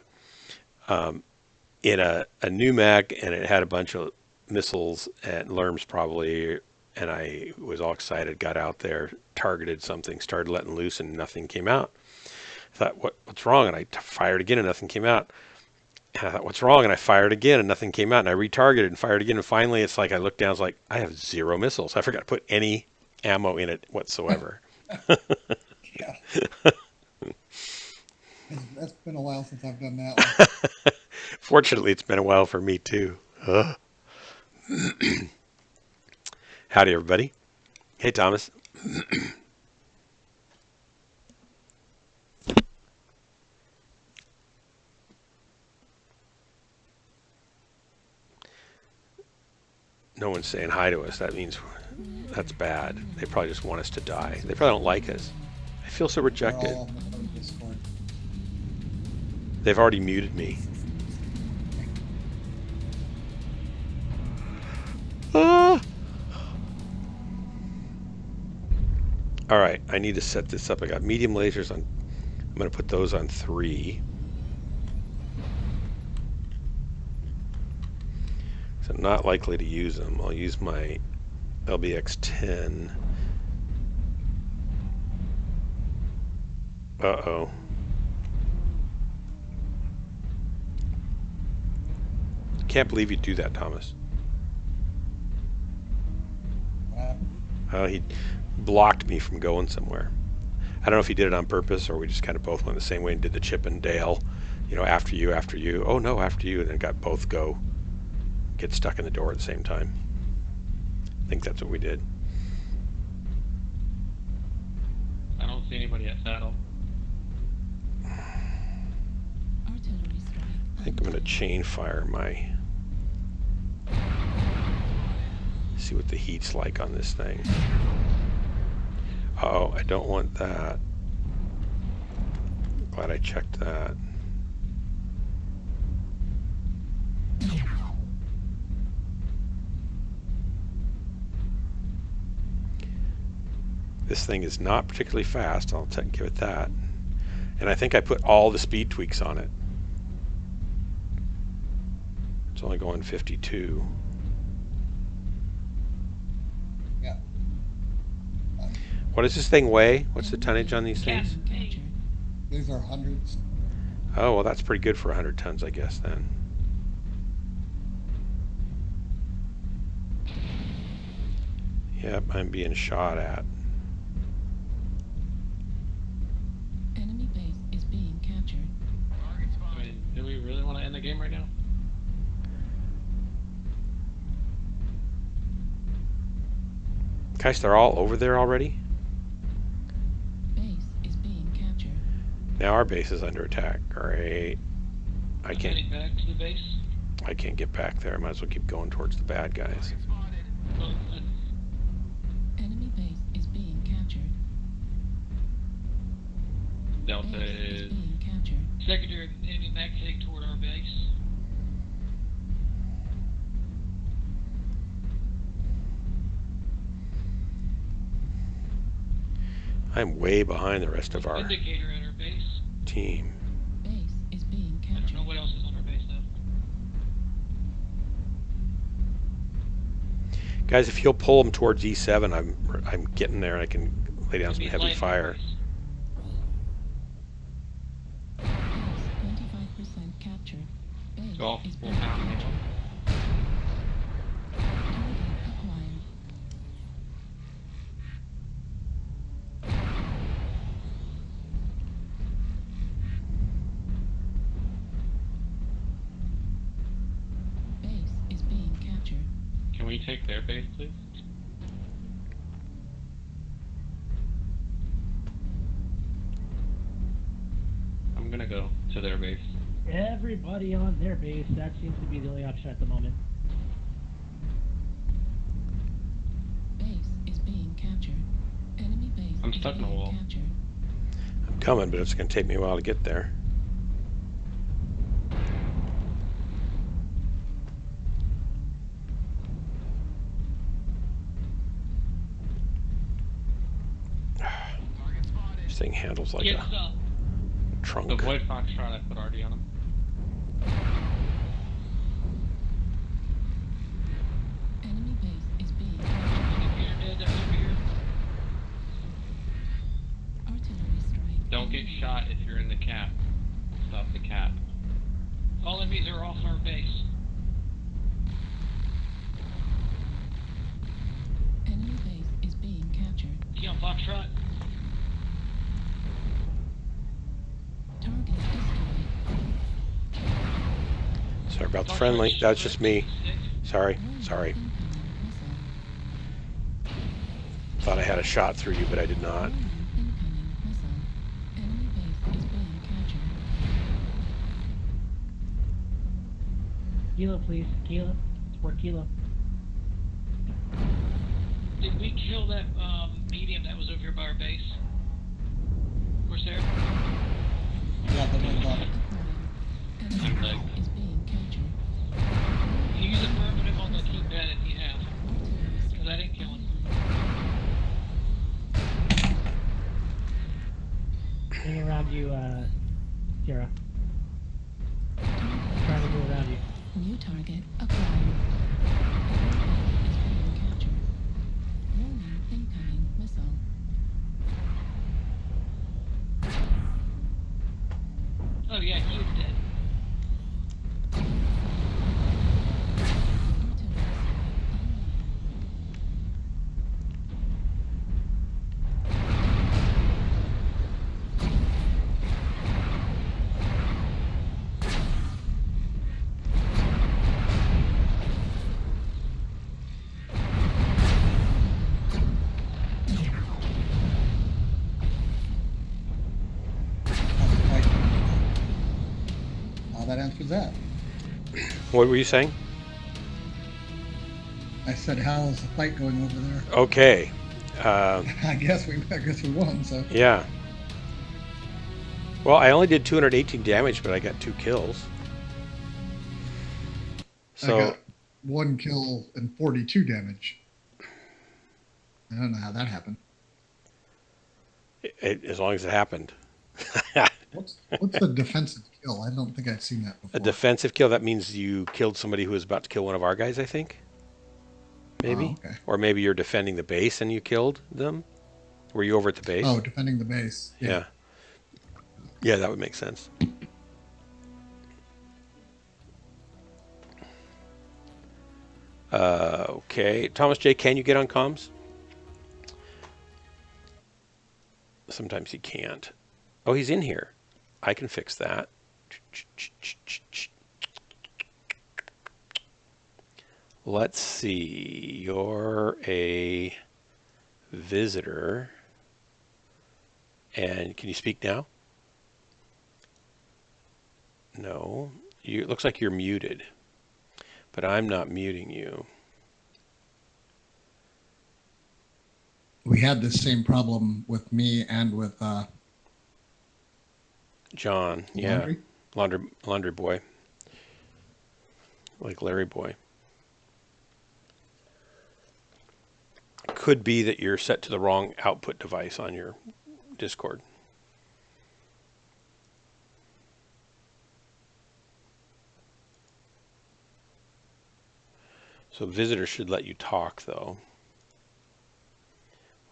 In a new mech, and it had a bunch of missiles and LRMs probably, and I was all excited, got out there, targeted something, started letting loose, and nothing came out. I thought, what's wrong? And I fired again, and nothing came out. And I thought, what's wrong? And I fired again, and nothing came out. And I retargeted and fired again, and finally it's like I looked down, it's like, I have 0 missiles. I forgot to put any ammo in it whatsoever. Yeah. That's been a while since I've done that one. Fortunately, it's been a while for me too. Howdy, everybody. Hey, Thomas. No one's saying hi to us. That means that's bad. They probably just want us to die. They probably don't like us. I feel so They're rejected. all on the phone Discord. They've already muted me. Ah. All right, I need to set this up. I got medium lasers on. I'm going to put those on 3. So I'm not likely to use them. I'll use my LBX-10. Uh-oh. Can't believe you do that, Thomas. He blocked me from going somewhere. I don't know if he did it on purpose or we just kind of both went the same way and did the Chip and Dale, you know, after you, oh no, after you, and then got both go. get stuck in the door at the same time. I think that's what we did. I don't see anybody at saddle. Artillery strike. I think I'm going to chain fire my... See what the heat's like on this thing. Oh, I don't want that. Glad I checked that. This thing is not particularly fast, I'll give it that. And I think I put all the speed tweaks on it. It's only going 52. Yeah. What does this thing weigh? What's the tonnage on these things? Captured. These are hundreds. Oh, well, that's pretty good for 100 tons, I guess, then. Yep, I'm being shot at. Enemy base is being captured. I mean, do we really want to end the game right now? Guys, they're all over there already? Base is being captured. Now our base is under attack. Great. I I'm can't heading back to the base. get back there. I might as well keep going towards the bad guys. Well, Enemy base is being captured. Delta Base is is being captured. secondary enemy mech heading toward our base. I'm way behind the rest of our Indicator at our base. team. Base is being I don't captured. know what else is on our base though. Guys, if you'll pull them towards E7, I'm getting there and I can lay down some Enemy heavy light fire. base. Base 25% captured. Base Go off is full being pound. captured. Target acquired. Base is being captured. Can we take their base, please? I'm gonna go to their base. Everybody on their base, that seems to be the only option at the moment. Base is being captured. Enemy base I'm is stuck in a being wall. captured. I'm coming, but it's going to take me a while to get there. This thing handles like Yes, a trunk. the Void Foxtrot I put RD on him. Enemy base is being captured. Indicator dead, that's over here. Artillery strike. Don't get shot if you're in the cap. Stop the cap. All enemies are off our base. Enemy base is being captured. See on Foxtrot? Target destroyed. Sorry about the friendly. That's just me. Sorry. Sorry. Incoming missile. Thought I had a shot through you, but I did not. Incoming missile. Enemy base is being captured. Kilo, please. Kilo. Support Kilo. Did we kill that medium that was over here by our base? Corsair? Yeah, the one on it. Enemy I'm base like- is being captured. Use affirmative on the team bed if you have. Artillery Because I didn't kill him. Hang around you, Kira. Trying to go around you. New target acquired. Enemy base is being captured. Warning, incoming missile. Oh yeah, he is dead. Artillery that answers that. What were you saying? I said, how's the fight going over there? Okay. I guess we won. So Yeah. Well, I only did 218 damage, but I got 2 kills. So I got 1 kill and 42 damage. I don't know how that happened. as long as it happened. What's the defensive kill? I don't think I've seen that before. A defensive kill, that means you killed somebody who was about to kill one of our guys, I think. Maybe. Oh, okay. Or maybe you're defending the base and you killed them. Were you over at the base? Oh, defending the base. Yeah. Yeah, that would make sense. Okay. Thomas J., can you get on comms? Sometimes he can't. Oh, he's in here. I can fix that. Let's see. You're a visitor. And can you speak now? No. It looks like you're muted. But I'm not muting you. We had this same problem with me and with John. Laundry. Yeah. Laundry boy. Like Larry boy. Could be that you're set to the wrong output device on your Discord. So visitors should let you talk, though.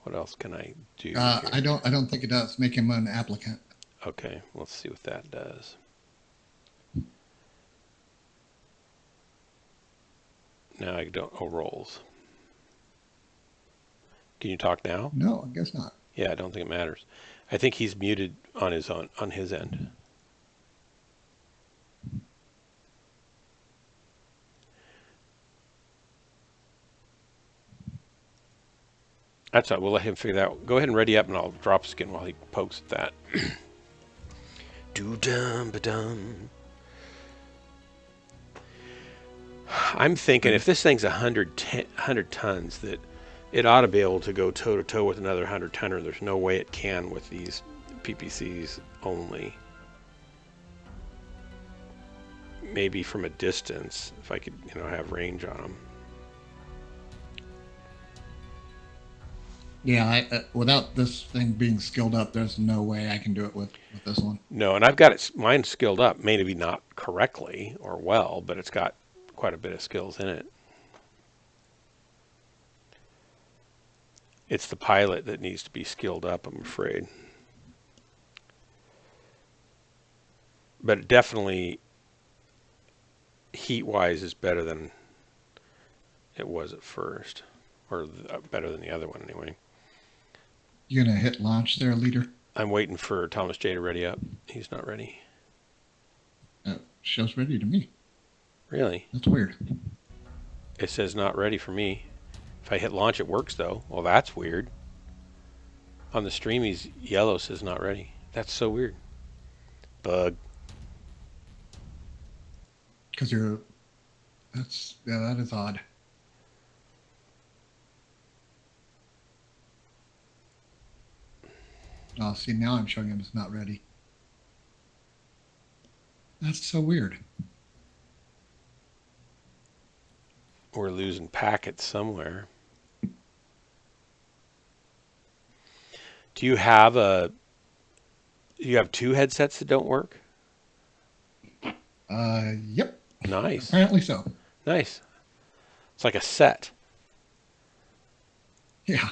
What else can I do? Here? I don't think it does. Make him an applicant. Okay, let's see what that does. Now I don't. Oh, roles. Can you talk now? No, I guess not. Yeah, I don't think it matters. I think he's muted on his end. That's all. We'll let him figure that out. Go ahead and ready up, and I'll drop skin while he pokes at that. Do-dum-ba-dum. I'm thinking if this thing's 100 tons, that it ought to be able to go toe-to-toe with another 100-tonner. There's no way it can with these PPCs only. Maybe from a distance, if I could, have range on them. Yeah, without this thing being skilled up, there's no way I can do it with this one. No, and I've got mine skilled up, maybe not correctly or well, but it's got quite a bit of skills in it. It's the pilot that needs to be skilled up, I'm afraid. But it definitely, heat-wise, is better than it was at first. Or better than the other one, anyway. You gonna hit launch there, leader? I'm waiting for Thomas J to ready up. He's not ready. Show's ready to me. Really? That's weird. It says not ready for me. If I hit launch, it works, though. Well, that's weird. On the stream, he's yellow, says not ready. That's so weird. Bug. Because that is odd. Oh, see, now I'm showing him it's not ready. That's so weird. We're losing packets somewhere. Do you have two headsets that don't work? Yep. Nice. Apparently so. Nice. It's like a set. Yeah.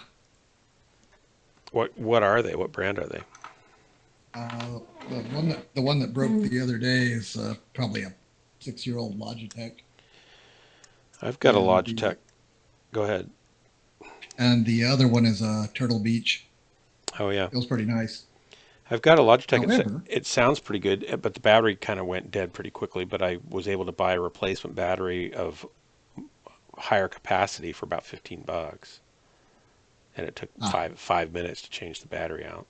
What are they? What brand are they? The one that broke the other day is probably a 6-year-old Logitech. I've got a Logitech. Go ahead. And the other one is a Turtle Beach. Oh yeah. Feels pretty nice. I've got a Logitech. However, it sounds pretty good, but the battery kind of went dead pretty quickly. But I was able to buy a replacement battery of higher capacity for about $15. And it took 5 minutes to change the battery out.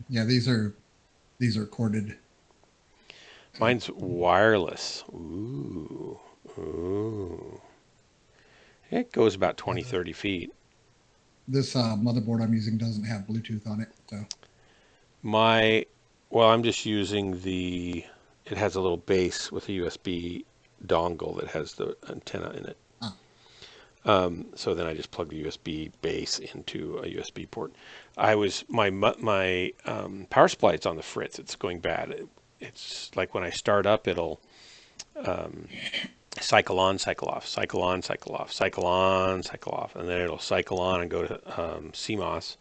Yeah, these are corded. Mine's wireless. Ooh. Ooh. It goes about 20, 30 feet. This motherboard I'm using doesn't have Bluetooth on it, so Well, I'm just using it has a little base with a USB dongle that has the antenna in it. So then I just plug the USB base into a USB port. My power supply is on the fritz. It's going bad. It's like when I start up, it'll cycle on, cycle off, cycle on, cycle off, cycle on, cycle off, and then it'll cycle on and go to CMOS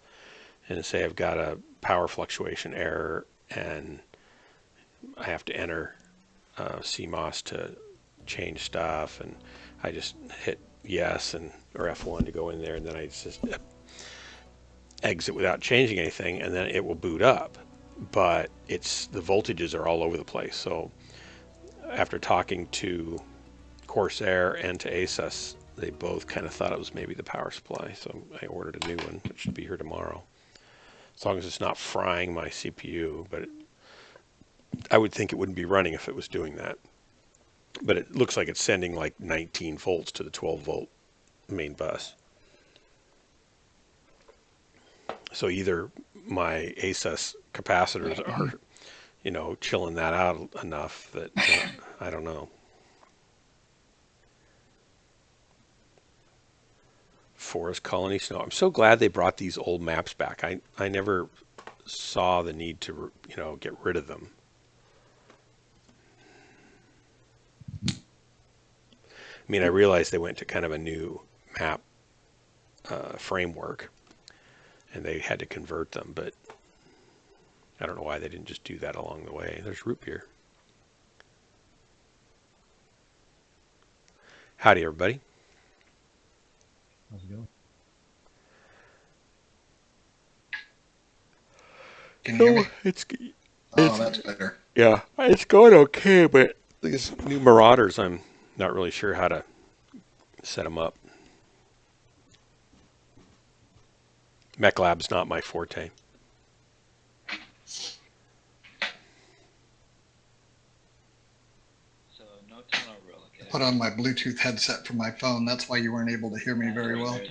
and say I've got a power fluctuation error and I have to enter CMOS to change stuff, and I just hit yes or F1 to go in there, and then I just exit without changing anything, and then it will boot up. But the voltages are all over the place. So after talking to Corsair and to Asus, they both kind of thought it was maybe the power supply. So I ordered a new one, which should be here tomorrow. As long as it's not frying my CPU, but I would think it wouldn't be running if it was doing that. But it looks like it's sending like 19 volts to the 12 volt main bus. So either my Asus capacitors are, chilling that out enough that I don't know. Forest colony snow. I'm so glad they brought these old maps back. I never saw the need to, get rid of them. I mean, I realized they went to kind of a new map framework, and they had to convert them, but I don't know why they didn't just do that along the way. There's root beer. Howdy, everybody. How's it going? can you hear me? Oh, That's better. Yeah, it's going okay, but these new Marauders, I'm not really sure how to set them up. Mech Lab's not my forte. So no tunnel rule, okay? Put on my Bluetooth headset from my phone. That's why you weren't able to hear me very well.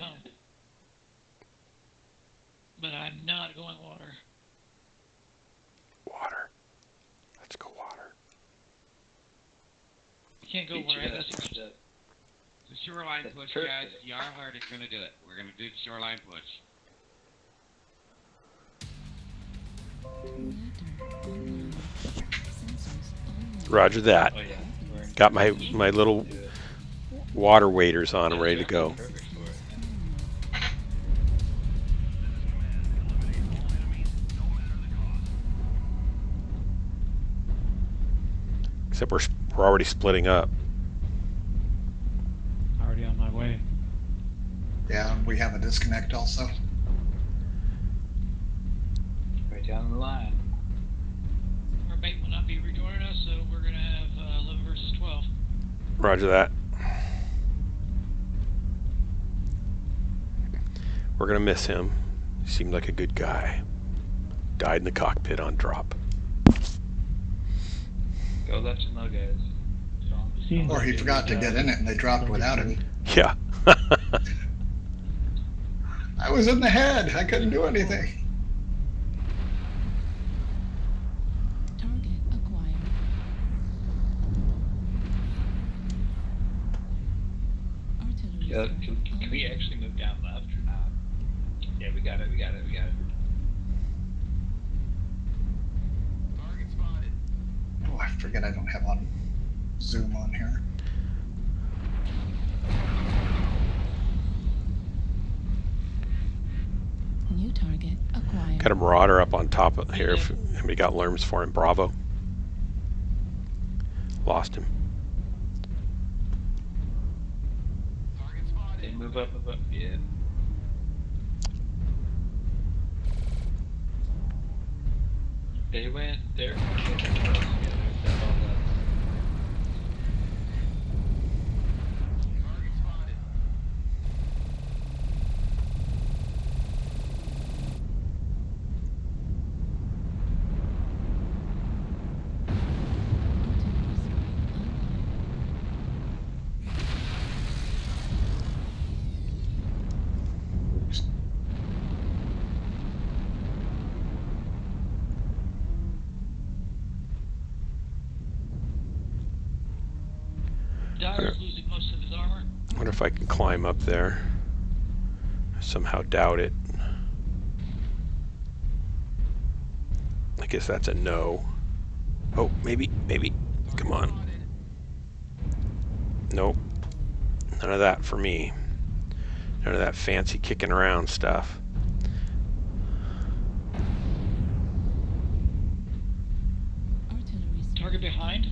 But I'm not going water. Water. Let's go water. You can't go water. That's The shoreline push, guys. Yarhart is going to do it. We're going to do the shoreline push. Roger that. Oh, yeah. Got my little water waders on and ready to go. Perfect for it. Except we're already splitting up. Already on my way. Yeah, we have a disconnect also. Right down the line. Our mate will not be rejoining us, so we're going to have 11 versus 12. Roger that. We're going to miss him. He seemed like a good guy. Died in the cockpit on drop. Go let you know, guys. Or he forgot to get in it and they dropped without him. Yeah. I was in the head. I couldn't do anything. Target acquired. Artillery. Yeah, can we actually move down left or not? Yeah, we got it. Oh, I forget I don't have on Zoom on here. New target acquired. Got a Marauder up on top of here. If anybody got alarms for him, Bravo. Lost him. They move up, yeah. They went there. Dyer's losing most of his armor. I wonder if I can climb up there. I somehow doubt it. I guess that's a no. Oh, maybe. Come on. Nope. None of that for me. None of that fancy kicking around stuff. Target behind.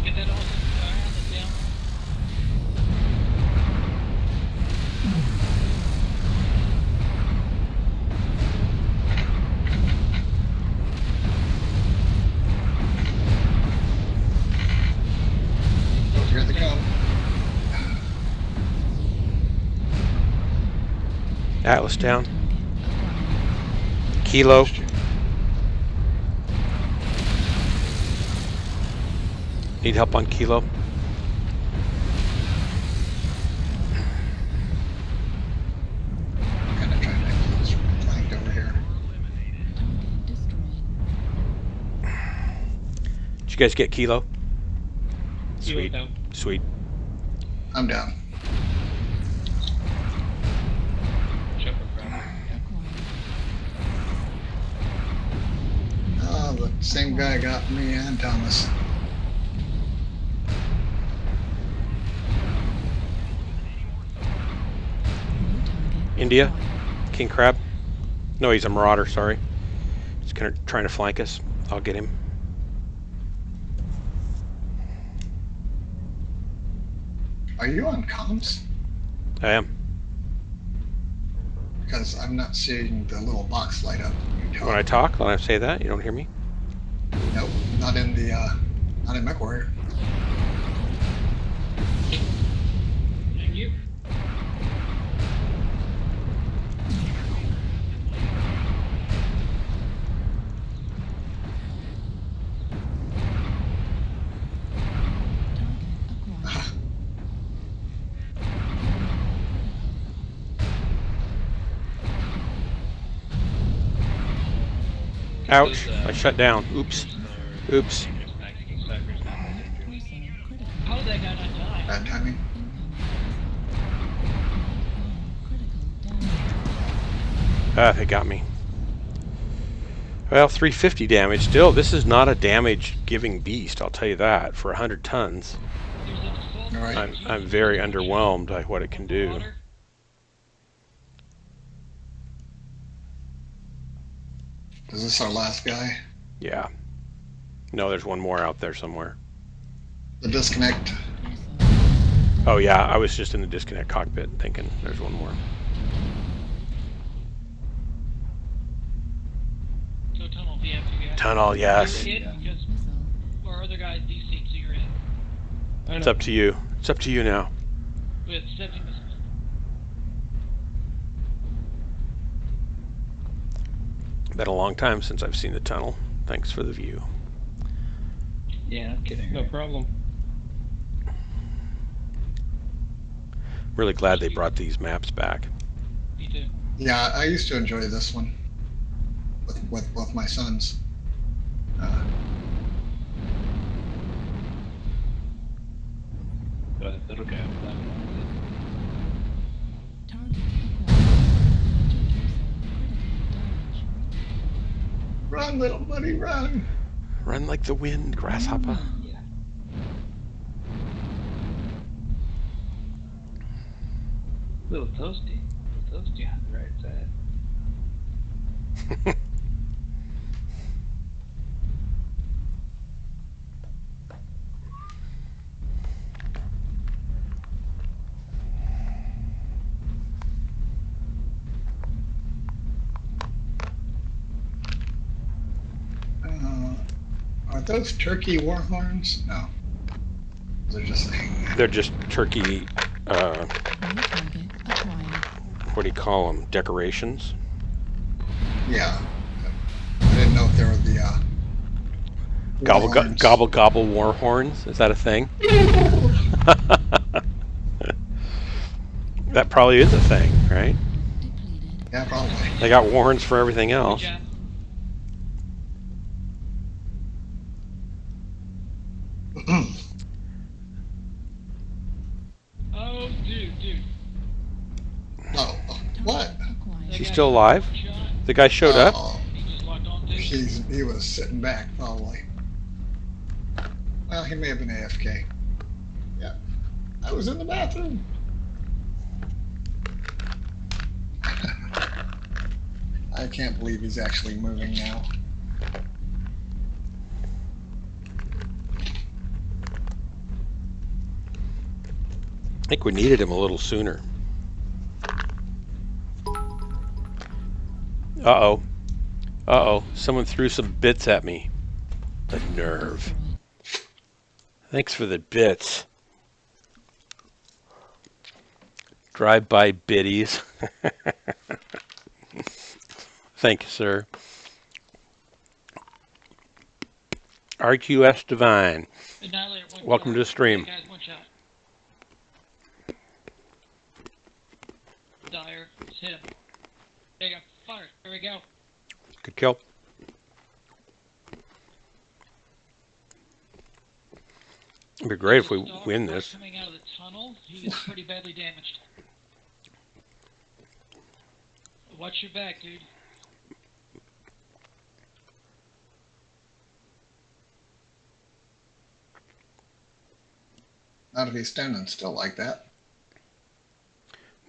Get that all down. Oh, here they come. Atlas down. Kilo. Need help on Kilo? Kind of trying to keep this flanked over here. Did you guys get Kilo? Kilo Sweet. down. Sweet. I'm down. Oh, the same guy got me and Thomas. India? King Crab? No, he's a Marauder, sorry. He's kind of trying to flank us. I'll get him. Are you on comms? I am. Because I'm not seeing the little box light up. When I talk, when I say that, you don't hear me? Nope, not in the, not in MechWarrior. Thank you. Ouch, I shut down. Oops. Oops. How did that guy not die? Bad timing. Ah, they got me. Well, 350 damage. Still, this is not a damage-giving beast, I'll tell you that, for 100 tons. Alright. I'm very underwhelmed by what it can do. Is this our last guy? Yeah. No, there's one more out there somewhere. The disconnect. Oh yeah, I was just in the disconnect cockpit thinking there's one more. So tunnel, yeah, you guys. Tunnel, yes. You're in, because our other guy's DC, so you're in. It's up to you. It's up to you now. With 70 missiles. Been a long time since I've seen the tunnel. Thanks for the view. Yeah, I'm kidding. No problem. Really glad they brought these maps back. Me too. Yeah, I used to enjoy this one with both my sons. Run, little buddy, run! Run like the wind, grasshopper. Yeah. Little toasty. Little toasty on the right side. Are those turkey war horns? No. They're just They're just turkey, what do you call them? Decorations? yeah. I didn't know if they were the Gobble, war horns. gobble, gobble war horns? Is that a thing? That probably is a thing, right? Depleted. Yeah, probably. They got warrants for everything Good else. job. Oh, dude. Oh, what? Acquired. She's still alive? The guy showed up? Oh, He just locked on to. he was sitting back, probably. Well, he may have been AFK. Yeah. I was in the bathroom. I can't believe he's actually moving now. I think we needed him a little sooner. Uh-oh. Uh-oh. Someone threw some bits at me. The nerve. Thanks for the bits. Drive-by biddies. Thank you, sir. RQS Divine. Annihilator, one Welcome shot. to the stream. Guys, one shot. Dyer, just hit him. There you go. Fire. There we go. Good kill. It'd be great if we Dog win was this. coming out of the tunnel. He was pretty badly damaged. Watch your back, dude. Not to be standing still like that.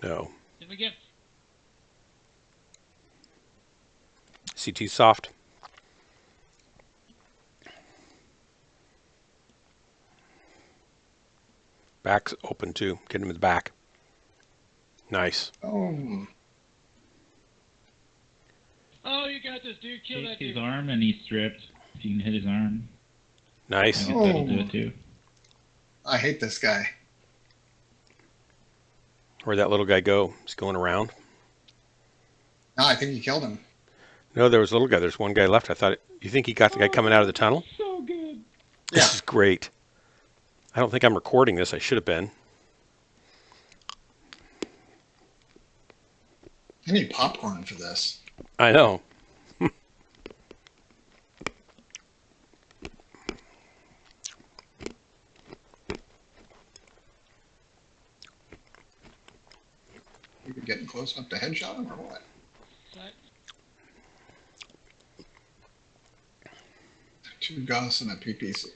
No. Then we get. CT soft. Back's open too. Get him in the back. Nice. Oh, Oh, you got this, dude. Kill that Take his dude. arm and he's stripped. If you can hit his arm, I Nice. guess that'll do it too. I hate this guy. Where'd that little guy go? He's going around. No, I think he killed him. No, there was a little guy. There's one guy left. I thought, you think he got the guy coming out of the tunnel? So good. This Yeah. is great. I don't think I'm recording this. I should have been. I need popcorn for this. I know. You getting close enough to headshot him or what? Right. 2 Gus and a PPC.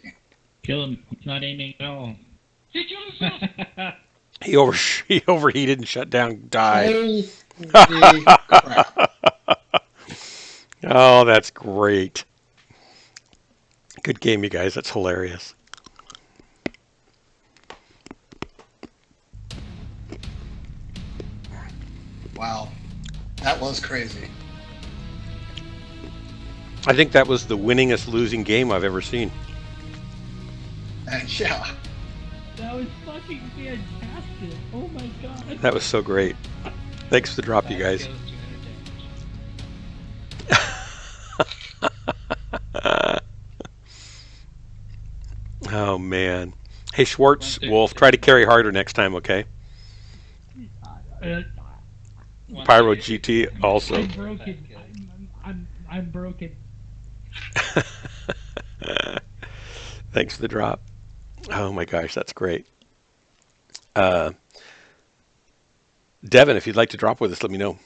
Kill him. He's not aiming at all. He killed himself. He overheated and shut down, died. Holy crap. Oh, that's great. Good game, you guys. That's hilarious. Wow. That was crazy. I think that was the winningest losing game I've ever seen. And yeah. That was fucking fantastic. Oh my god. That was so great. Thanks for the drop, you guys. Oh, man. Hey, Schwartz, Wolf, try to carry harder next time, okay? Pyro GT also. I'm broken. I'm broken. Thanks for the drop. Oh my gosh, that's great. Devin, if you'd like to drop with us, let me know.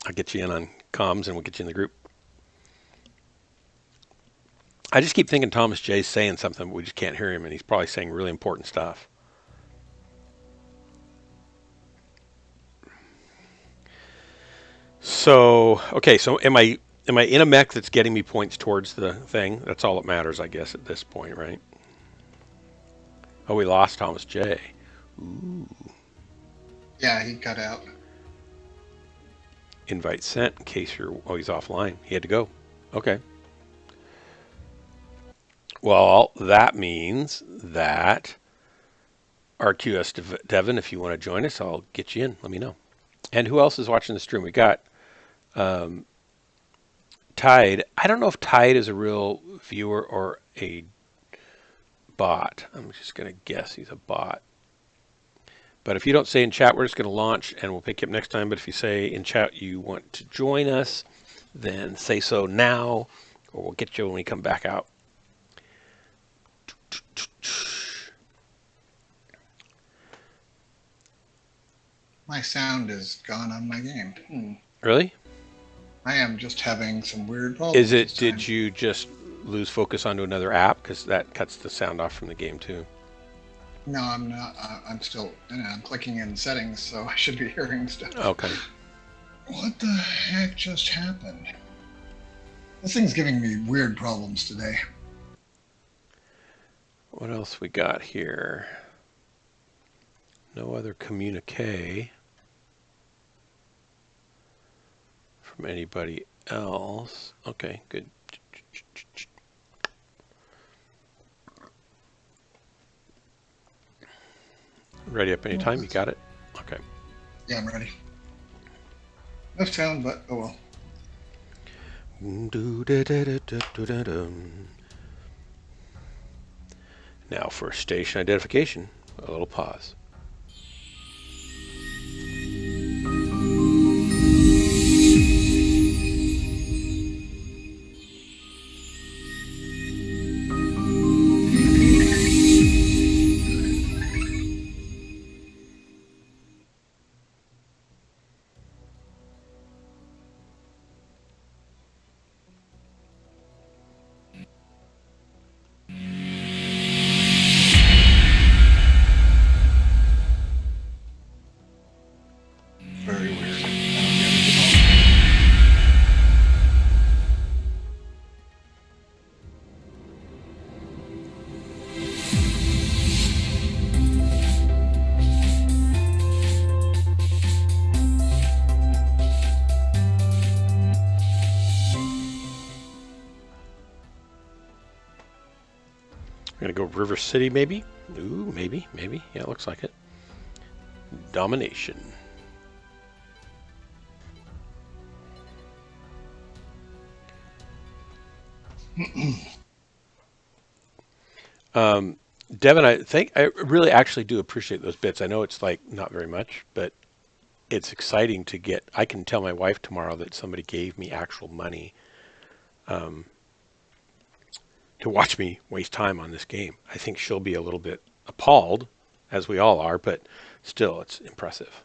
I'll get you in on comms and we'll get you in the group. I just keep thinking Thomas J's saying something, but we just can't hear him, and he's probably saying really important stuff. So, okay, so am I in a mech that's getting me points towards the thing? That's all that matters, I guess, at this point, right? Oh, we lost Thomas J. Ooh. Yeah, he cut out. Invite sent in case you're... Oh, he's offline. He had to go. Okay. Well, that means that RQS Devin, if you want to join us, I'll get you in. Let me know. And who else is watching the stream? We got Tide. I don't know if Tide is a real viewer or a bot. I'm just going to guess he's a bot. But if you don't say in chat, we're just going to launch and we'll pick you up next time. But if you say in chat you want to join us, then say so now, or we'll get you when we come back out. My sound is gone on my game. Really? I am just having some weird problems. Did you just lose focus onto another app? Because that cuts the sound off from the game too. No, I'm not. I'm still. I'm clicking in settings, so I should be hearing stuff. Okay. What the heck just happened? This thing's giving me weird problems today. What else we got here? No other communique from anybody else. Okay, good. Ready up anytime? You got it? Okay. Yeah, I'm ready. No sound, but oh well. Now for station identification, a little pause. Very weird. We're gonna go River City, maybe? Ooh, maybe. Yeah, it looks like it. Domination. Devin, I really actually do appreciate those bits. I know it's like not very much, but it's exciting to get. I can tell my wife tomorrow that somebody gave me actual money to watch me waste time on this game. I think she'll be a little bit appalled, as we all are, but still, it's impressive.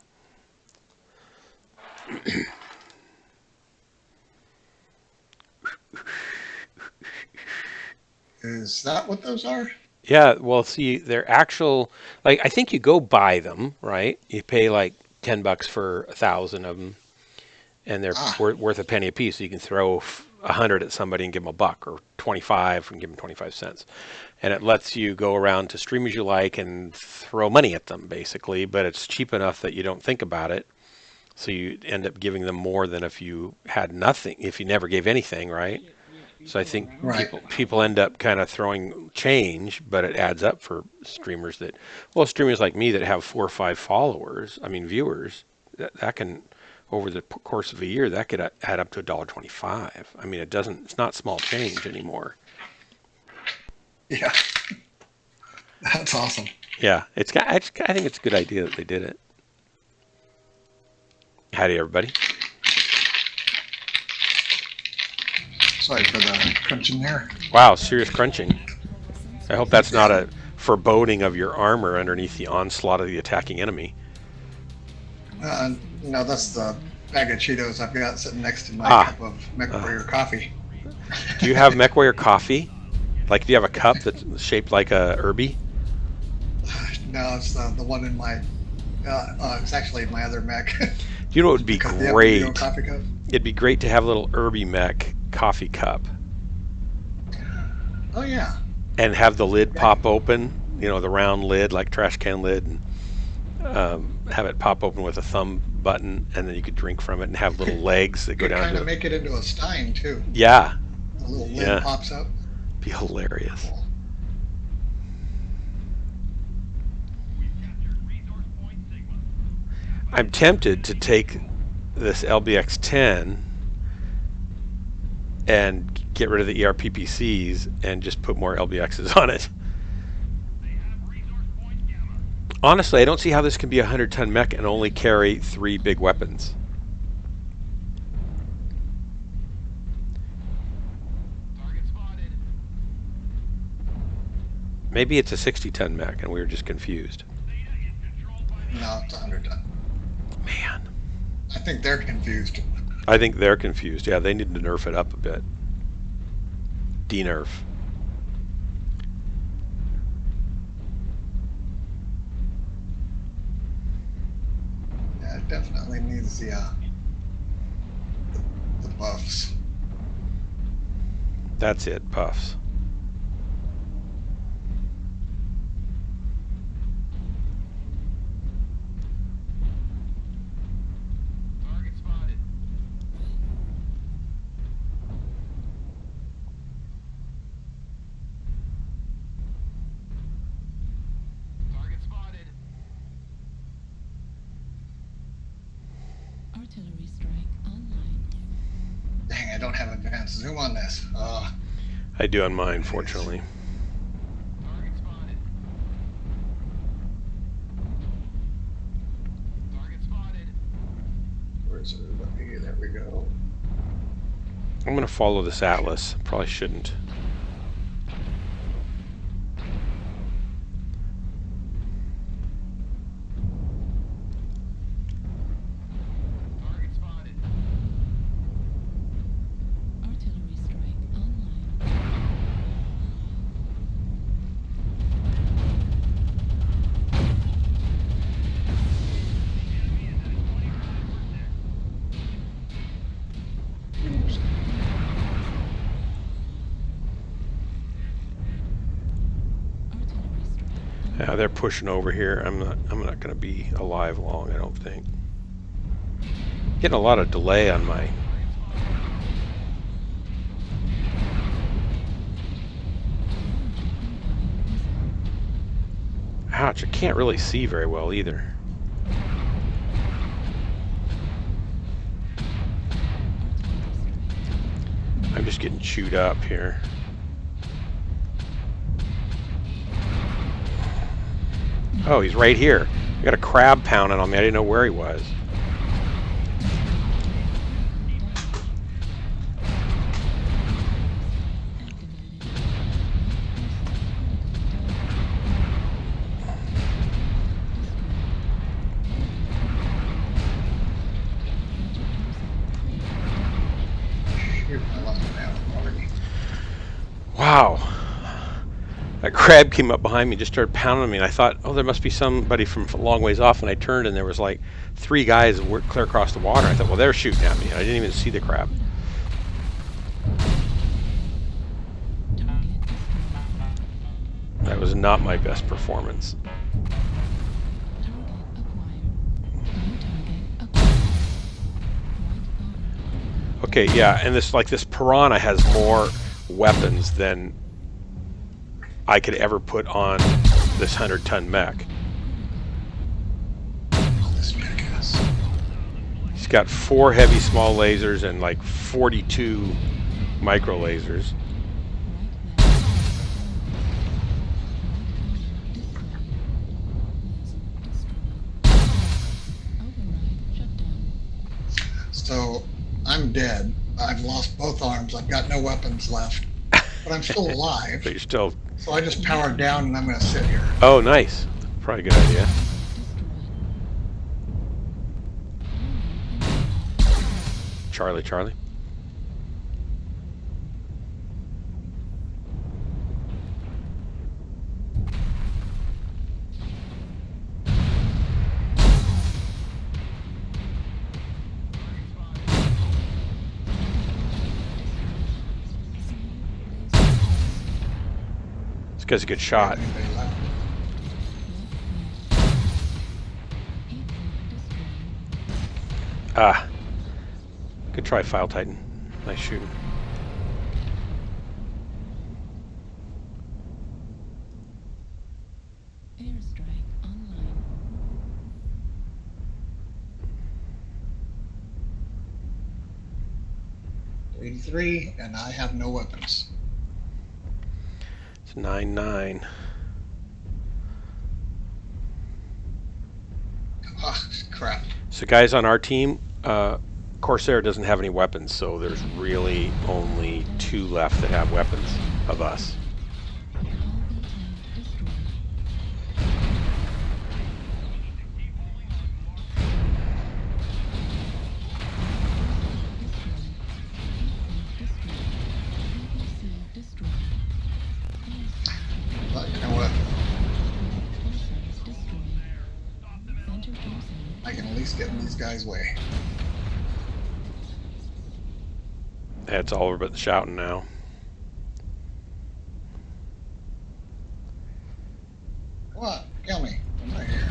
Is that what those are? Yeah, well, see, they're actual, like, I think you go buy them, right? You pay like $10 for 1,000 of them, and they're worth a penny a piece. So you can throw 100 at somebody and give them $1, or 25 and give them 25 cents. And it lets you go around to streamers you like and throw money at them, basically, but it's cheap enough that you don't think about it. So you end up giving them more than if you had nothing, if you never gave anything, right? So I think people end up kind of throwing change, but it adds up for streamers streamers like me that have 4 or 5 viewers, that can, over the course of a year, that could add up to $1.25. I mean, it's not small change anymore. Yeah. That's awesome. Yeah, I think it's a good idea that they did it. Howdy, everybody. Sorry for the crunching there. Wow, serious crunching. I hope that's not a foreboding of your armor underneath the onslaught of the attacking enemy. No, that's the bag of Cheetos I've got sitting next to my cup of MWOrline coffee. Do you have MWOrline coffee? Like, do you have a cup that's shaped like a Irby? No, it's the one in my. It's actually my other mech. You know what would be great? Coffee cup. It'd be great to have a little Irby Mech coffee cup. Oh yeah. And have the lid pop open, the round lid, like trash can lid, and have it pop open with a thumb button, and then you could drink from it, and have little legs that go down. Kind of make it into a stein too. Yeah. A little lid pops up. Be hilarious. Cool. I'm tempted to take this LBX-10 and get rid of the ERPPCs and just put more LBXs on it. Honestly, I don't see how this can be a 100-ton mech and only carry 3 big weapons. Maybe it's a 60-ton mech and we were just confused. No, it's 100 ton. Man. I think they're confused. I think they're confused. Yeah, they need to nerf it up a bit. De-nerf. Yeah, it definitely needs the buffs. That's it, buffs. Artillery strike online. Dang, I don't have advanced zoom on this. I do on mine, fortunately. Where's everybody? There we go. I'm going to follow this Atlas. Probably shouldn't. Artillery strike online. Artillery strike. Yeah, they're pushing over here. I'm not going to be alive long, I don't think. Getting a lot of delay on my... Ouch, I can't really see very well either. I'm just getting chewed up here. Oh, he's right here. I got a crab pounding on me. I didn't know where he was. Shoot, I lost an ammo already. Wow. That crab came up behind me, just started pounding me, and I thought, oh, there must be somebody from a long ways off, and I turned, and there was like 3 guys that were clear across the water. I thought, well, they're shooting at me, and I didn't even see the crab. That was not my best performance. Okay, yeah, and this piranha has more weapons than I could ever put on this 100-ton mech. This jackass. He's got 4 heavy small lasers and like 42 micro lasers. So I'm dead. I've lost both arms. I've got no weapons left, but I'm still alive. But you're still... So I just powered down and I'm going to sit here. Oh, nice. Probably a good idea. Charlie, Charlie. This guy's a good shot. Anybody left? Ah. Good try, File Titan. Nice shooting. Airstrike online. 83, and I have no weapons. It's 9-9. Oh, crap. So guys on our team, Corsair doesn't have any weapons, so there's really only 2 left that have weapons of us. But you know what? I can at least get in these guys' way. It's all over but the shouting now. Come on, kill me. I'm right here.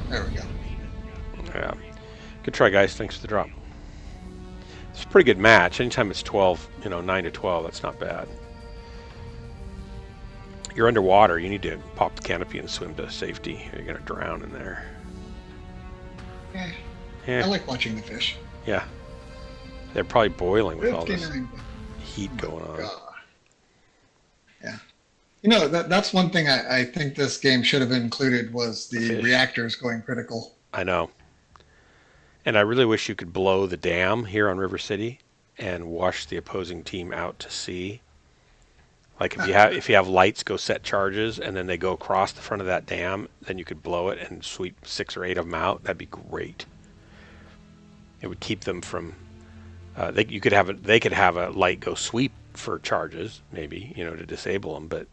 There we go. Yeah. Good try, guys. Thanks for the drop. It's a pretty good match. Anytime it's 12, 9 to 12, that's not bad. You're underwater. You need to pop the canopy and swim to safety. You're going to drown in there. I like watching the fish. Yeah. They're probably boiling with all this 59. heat going on. God. Yeah. You know, that's one thing I think this game should have included was the reactors going critical. I know. And I really wish you could blow the dam here on River City and wash the opposing team out to sea. Like if you have lights go set charges and then they go across the front of that dam, then you could blow it and sweep 6 or 8 of them out. That'd be great. It would keep them from. They could have a light go sweep for charges, maybe to disable them, but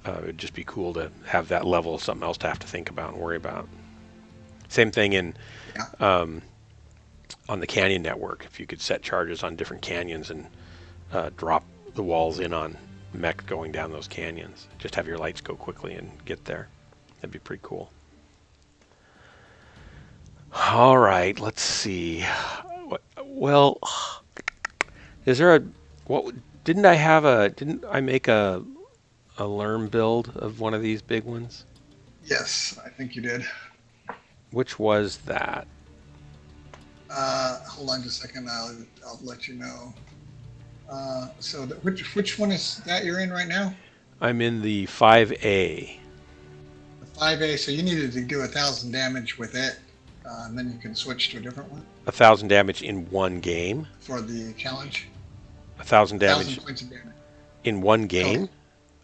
it would just be cool to have that level of something else to have to think about and worry about. Same thing in on the canyon network. If you could set charges on different canyons and drop the walls in on mech going down those canyons, just have your lights go quickly and get there. That'd be pretty cool. All right, let's see. Well, is there didn't I make a Lerm build of one of these big ones? Yes, I think you did. Which was that? Hold on just a second. I'll let you know. So which one is that you're in right now? I'm in the 5A. The 5A. So you needed to do 1,000 damage with it, and then you can switch to a different one. 1,000 damage in one game. For the challenge. 1,000 damage. 1,000 points of damage. In one game. Total.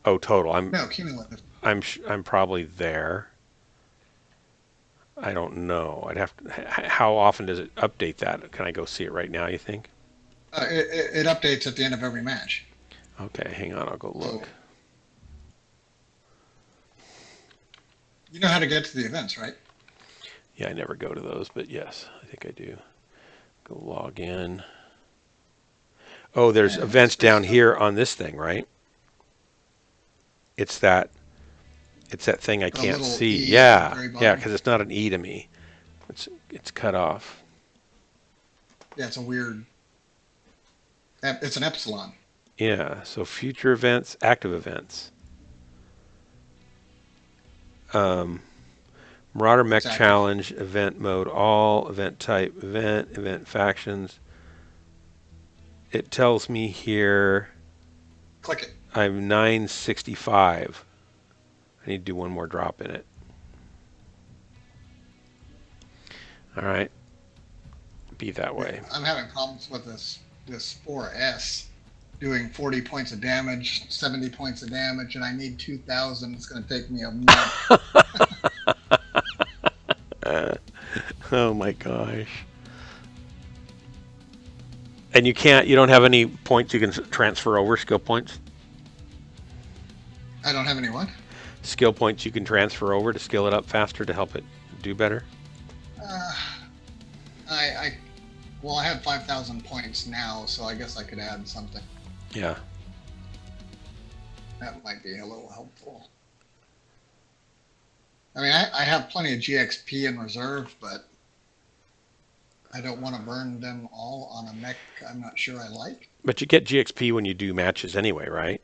Oh, total. No, cumulative. I'm probably there. I don't know. I'd have to. How often does it update that? Can I go see it right now, you think? It updates at the end of every match. Okay, hang on. I'll go look. You know how to get to the events, right? Yeah, I never go to those, but yes, I think I do. Go log in. Oh, there's events down here on this thing, right? It's that thing I can't see. Yeah, because it's not an E to me. It's cut off. Yeah, it's a weird. It's an epsilon. Yeah. So future events, active events. Marauder Mech Challenge, event mode, all, event type, event factions. It tells me here. Click it. I'm 965. I need to do one more drop in it. All right. Be that way. I'm having problems with this 4S doing 40 points of damage, 70 points of damage, and I need 2,000. It's going to take me a month. Oh my gosh. And you don't have any points you can transfer over, skill points? I don't have any what? Skill points you can transfer over to skill it up faster to help it do better? I have 5,000 points now, so I guess I could add something. Yeah. That might be a little helpful. I mean, I have plenty of GXP in reserve, but I don't want to burn them all on a mech I'm not sure I like. But you get GXP when you do matches anyway, right?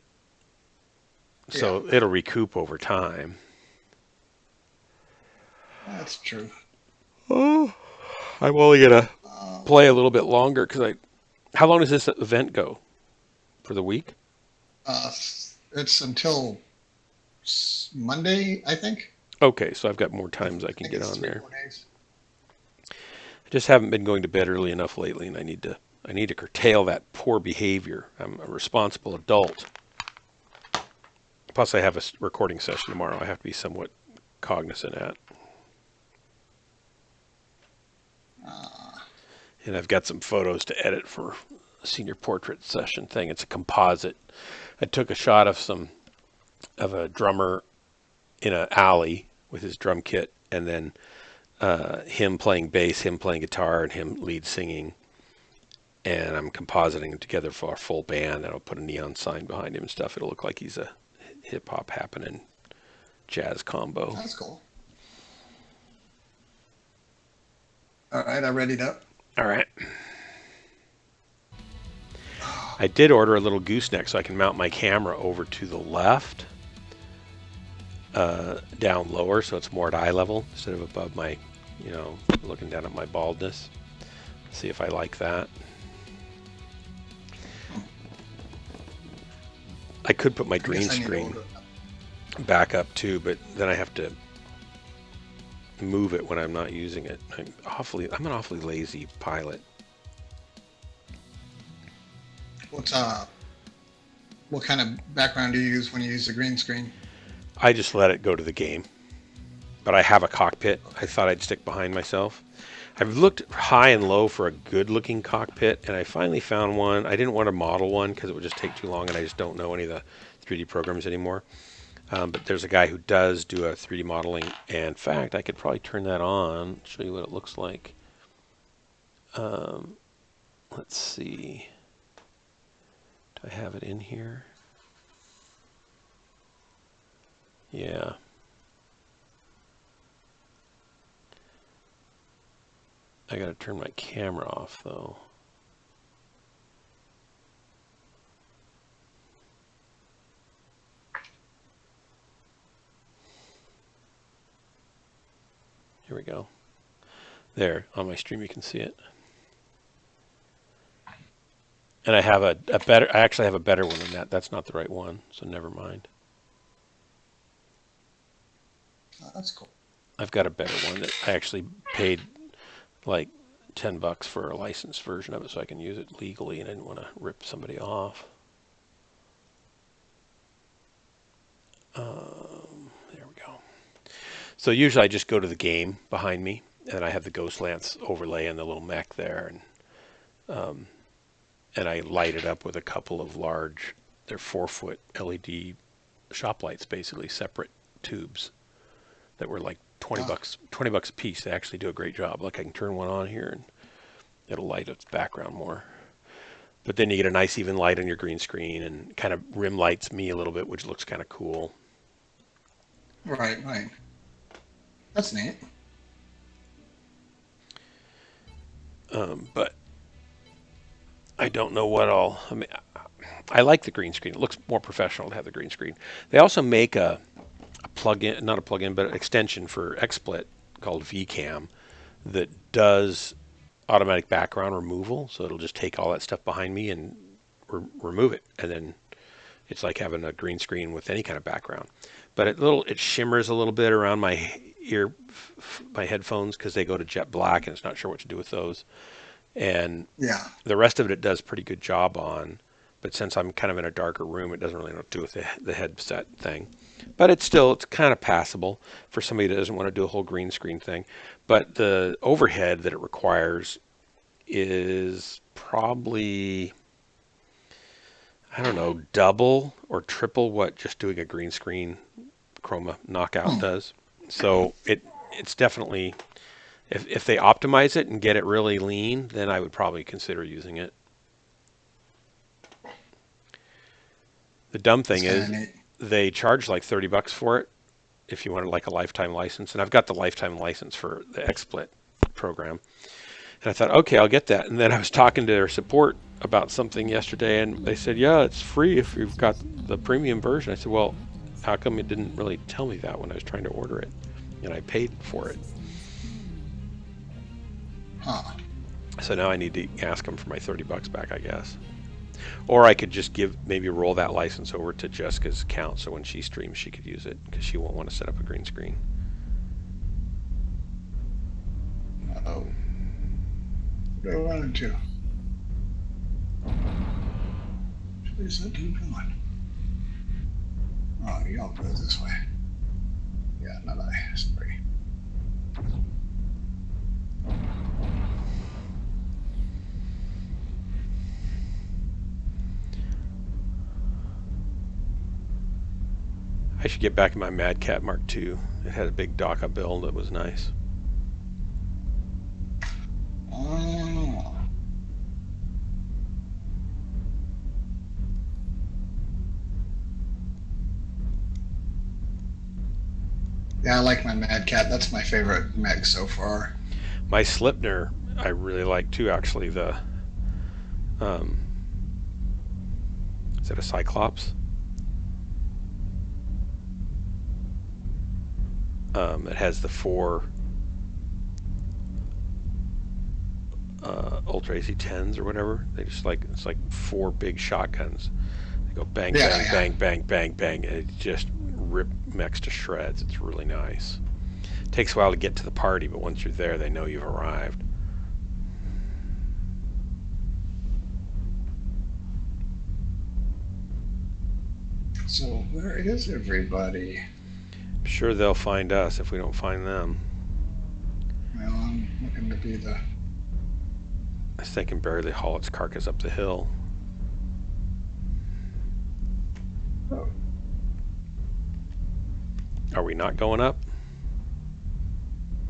So yeah. It'll recoup over time. That's true. Oh, I'm only gonna play a little bit longer because How long does this event go? For the week? It's until Monday, I think. Okay, so I've got more times I can get on there. I just haven't been going to bed early enough lately, and I need to curtail that poor behavior. I'm a responsible adult. Plus, I have a recording session tomorrow I have to be somewhat cognizant at. And I've got some photos to edit for a senior portrait session thing. It's a composite. I took a shot of a drummer in an alley with his drum kit, and then him playing bass, him playing guitar, and him lead singing. And I'm compositing them together for a full band, and I'll put a neon sign behind him and stuff. It'll look like he's a hip-hop happening jazz combo. That's cool. All right, I readied up. All right. I did order a little gooseneck so I can mount my camera over to the left, down lower, so it's more at eye level instead of above my, looking down at my baldness. See if I like that. I could put my green screen back up too, but then I have to move it when I'm not using it. I'm an awfully lazy pilot. What kind of background do you use when you use the green screen? I just let it go to the game. But I have a cockpit. I thought I'd stick behind myself. I've looked high and low for a good-looking cockpit, and I finally found one. I didn't want to model one because it would just take too long, and I just don't know any of the 3D programs anymore. But there's a guy who does do a 3D modeling, and in fact, I could probably turn that on, show you what it looks like. Let's see. Do I have it in here? Yeah. I gotta turn my camera off though. Here we go. There, on my stream you can see it. And I have I actually have a better one than that. That's not the right one, so never mind. Oh, that's cool. I've got a better one that I actually paid like $10 for a licensed version of it so I can use it legally, and I didn't want to rip somebody off. There we go. So usually I just go to the game behind me, and I have the Ghost Lance overlay and the little mech there, and I light it up with a couple of large, they're 4-foot LED shop lights, basically separate tubes that were like $20 a piece. They actually do a great job. Look, I can turn one on here and it'll light up the background more. But then you get a nice even light on your green screen and kind of rim lights me a little bit, which looks kind of cool. Right. That's neat. But I don't know what I like the green screen. It looks more professional to have the green screen. They also make a plug-in, not a plug-in, but an extension for XSplit called VCam that does automatic background removal. So it'll just take all that stuff behind me and remove it. And then it's like having a green screen with any kind of background. But it shimmers a little bit around my headphones because they go to jet black and it's not sure what to do with those. And yeah, the rest of it does a pretty good job on. But since I'm kind of in a darker room, it doesn't really know what to do with the headset thing. But it's kind of passable for somebody that doesn't want to do a whole green screen thing. But the overhead that it requires is probably, I don't know, double or triple what just doing a green screen chroma knockout does. So it's definitely, if they optimize it and get it really lean, then I would probably consider using it. The dumb thing is they charge like $30 for it if you wanted like a lifetime license. And I've got the lifetime license for the XSplit program. And I thought, okay, I'll get that. And then I was talking to their support about something yesterday, and they said, yeah, it's free if you've got the premium version. I said, well, how come it didn't really tell me that when I was trying to order it? And I paid for it. Huh. So now I need to ask them for my $30 back, I guess. Or I could just maybe roll that license over to Jessica's account so when she streams she could use it because she won't want to set up a green screen. Uh-oh. What do I run into? What is that dude doing? Oh, y'all go this way. Yeah, not I. Sorry. I should get back in my Mad Cat Mark II. It had a big DACA build that was nice. Oh. Yeah, I like my Mad Cat. That's my favorite mech so far. My Slipner, I really like too, actually. The is it a Cyclops? It has the 4 Ultra AC-10s or whatever. They just like, it's like 4 big shotguns. They go bang, bang, bang, bang, bang, and it just rip mechs to shreds. It's really nice. It takes a while to get to the party, but once you're there, they know you've arrived. So where is everybody? I'm sure they'll find us if we don't find them. Well, I'm looking to be the... I think they can barely haul its carcass up the hill. Oh. Are we not going up?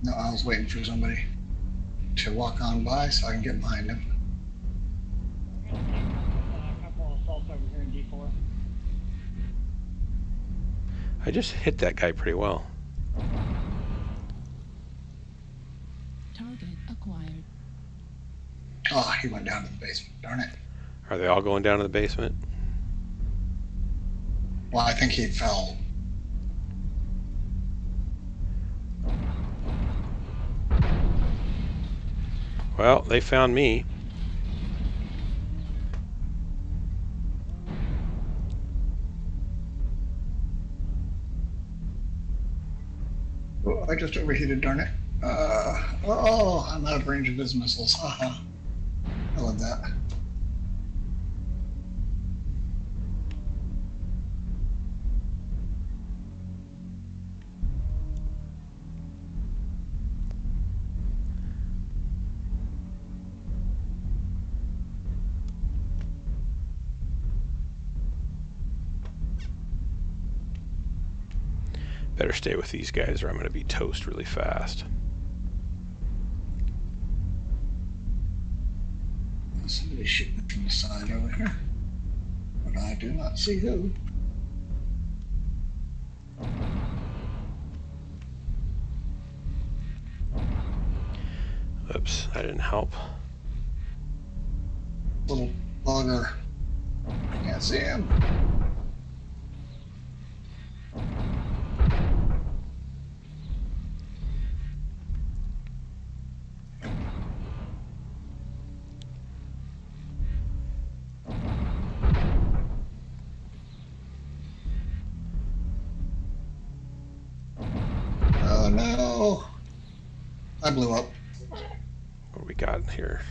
No, I was waiting for somebody to walk on by so I can get behind him. A couple of assaults over here in D4. I just hit that guy pretty well. Target acquired. Oh, he went down to the basement. Darn it. Are they all going down to the basement? Well, I think he fell. Well, they found me. Oh, I just overheated, darn it. Oh, I'm out of range of his missiles. Haha. I love that. Better stay with these guys or I'm going to be toast really fast. Somebody's shooting from the side over here, but I do not see who. Oops, that didn't help. Little bugger. I can't see him. Oh no! I blew up. What do we got here?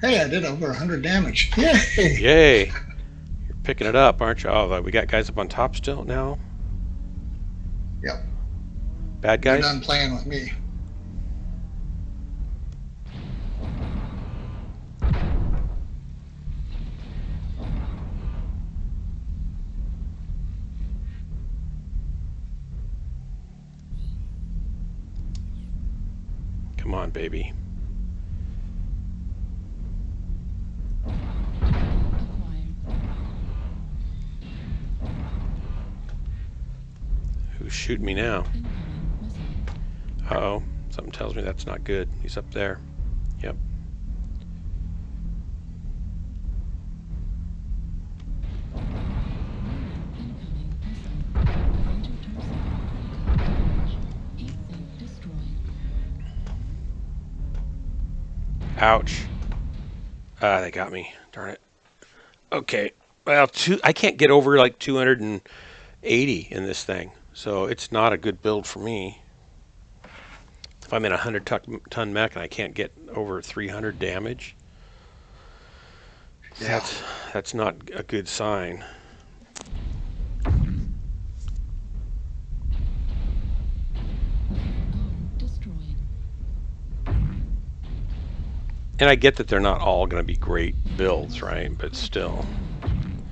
Hey, I did over 100 damage. Yay! Yay! You're picking it up, aren't you? Oh, we got guys up on top still now? Yep. Bad You're guys? done playing with me. Come on, baby. Who's shooting me now? Uh-oh. Something tells me that's not good. He's up there. Yep. Ouch. They got me. Darn it. Okay. Well, I can't get over like 280 in this thing, so it's not a good build for me. If I'm in a 100-ton mech and I can't get over 300 damage, Yeah. that's not a good sign. Destroyed. And I get that they're not all going to be great builds, right? But still.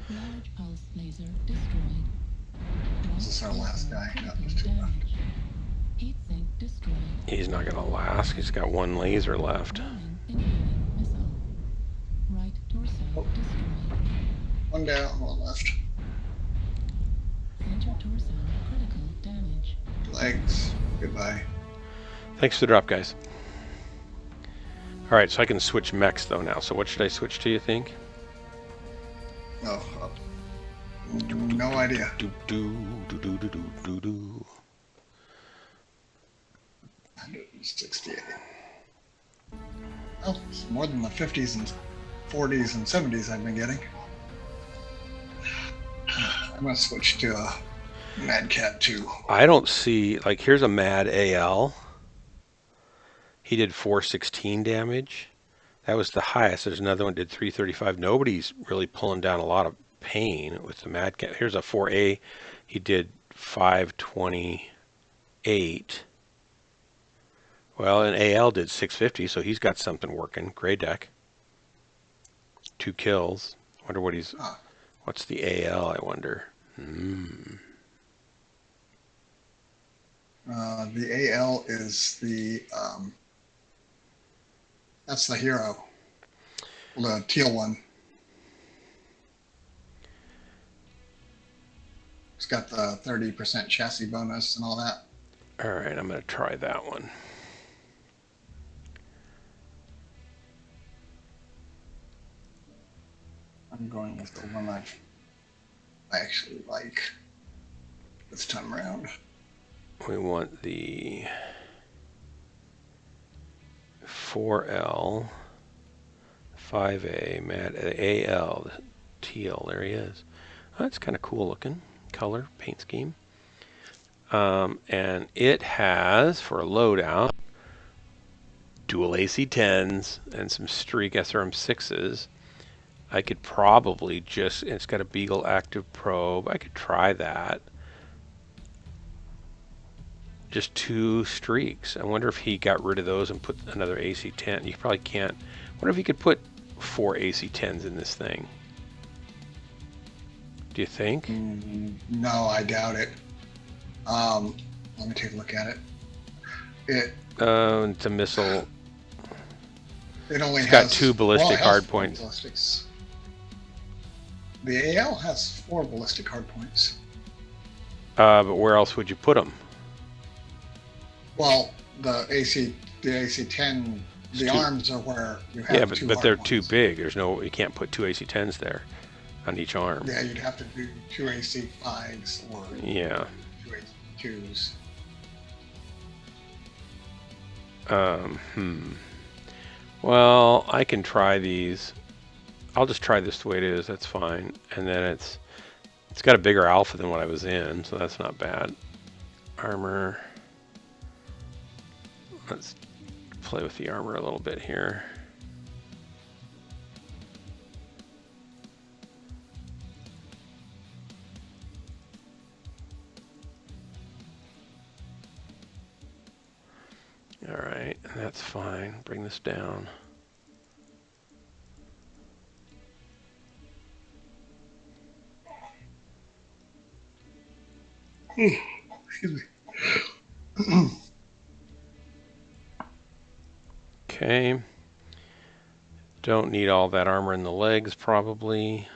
Large pulse laser destroyed. This is our last guy. No, there's two left. Heat sink destroyed. He's not going to last. He's got one laser left. Warning, incoming missile. Right torso destroyed. One down, one left. Center torso critical damage. Legs. Goodbye. Thanks for the drop, guys. All right, so I can switch mechs though now. So what should I switch to, you think? Oh, no idea. Do do do do do do do. 168. Oh, it's more than the 50s and 40s and 70s I've been getting. I'm gonna switch to a Mad Cat 2. I don't see, like, here's a Mad AL. He did 416 damage. That was the highest. There's another one did 335. Nobody's really pulling down a lot of pain with the Mad Cat. Here's a 4A. He did 528. Well, an AL did 650, so he's got something working. Gray deck. 2 kills. Wonder what he's... What's the AL, I wonder? The AL is the... that's the hero. The teal one. It's got the 30% chassis bonus and all that. All right, I'm going to try that one. I'm going with the one I actually like this time around. We want the 4L, 5A, Mad AL, teal. There he is. Oh, that's kind of cool looking color, paint scheme. And it has, for a loadout, dual AC-10s and some Streak SRM-6s. I could probably just, it's got a Beagle active probe. I could try that. Just 2 Streaks. I wonder if he got rid of those and put another AC-10. You probably can't. I wonder if he could put 4 AC-10s in this thing. Do you think? No, I doubt it. Let me take a look at it. It's a missile. It only it's has... got 2 ballistic hard points. Ballistics. The AL has 4 ballistic hard points. But where else would you put them? Well, the AC-10, the arms are where you have. Yeah, but they're too big. There's no, you can't put 2 AC-10s there on each arm. Yeah, you'd have to do 2 AC-5s or 2 AC-2s. Well, I can try these. I'll just try this the way it is. That's fine. And then it's got a bigger alpha than what I was in, so that's not bad. Armor. Let's play with the armor a little bit here. All right, that's fine. Bring this down. Excuse me. Okay. Don't need all that armor in the legs probably,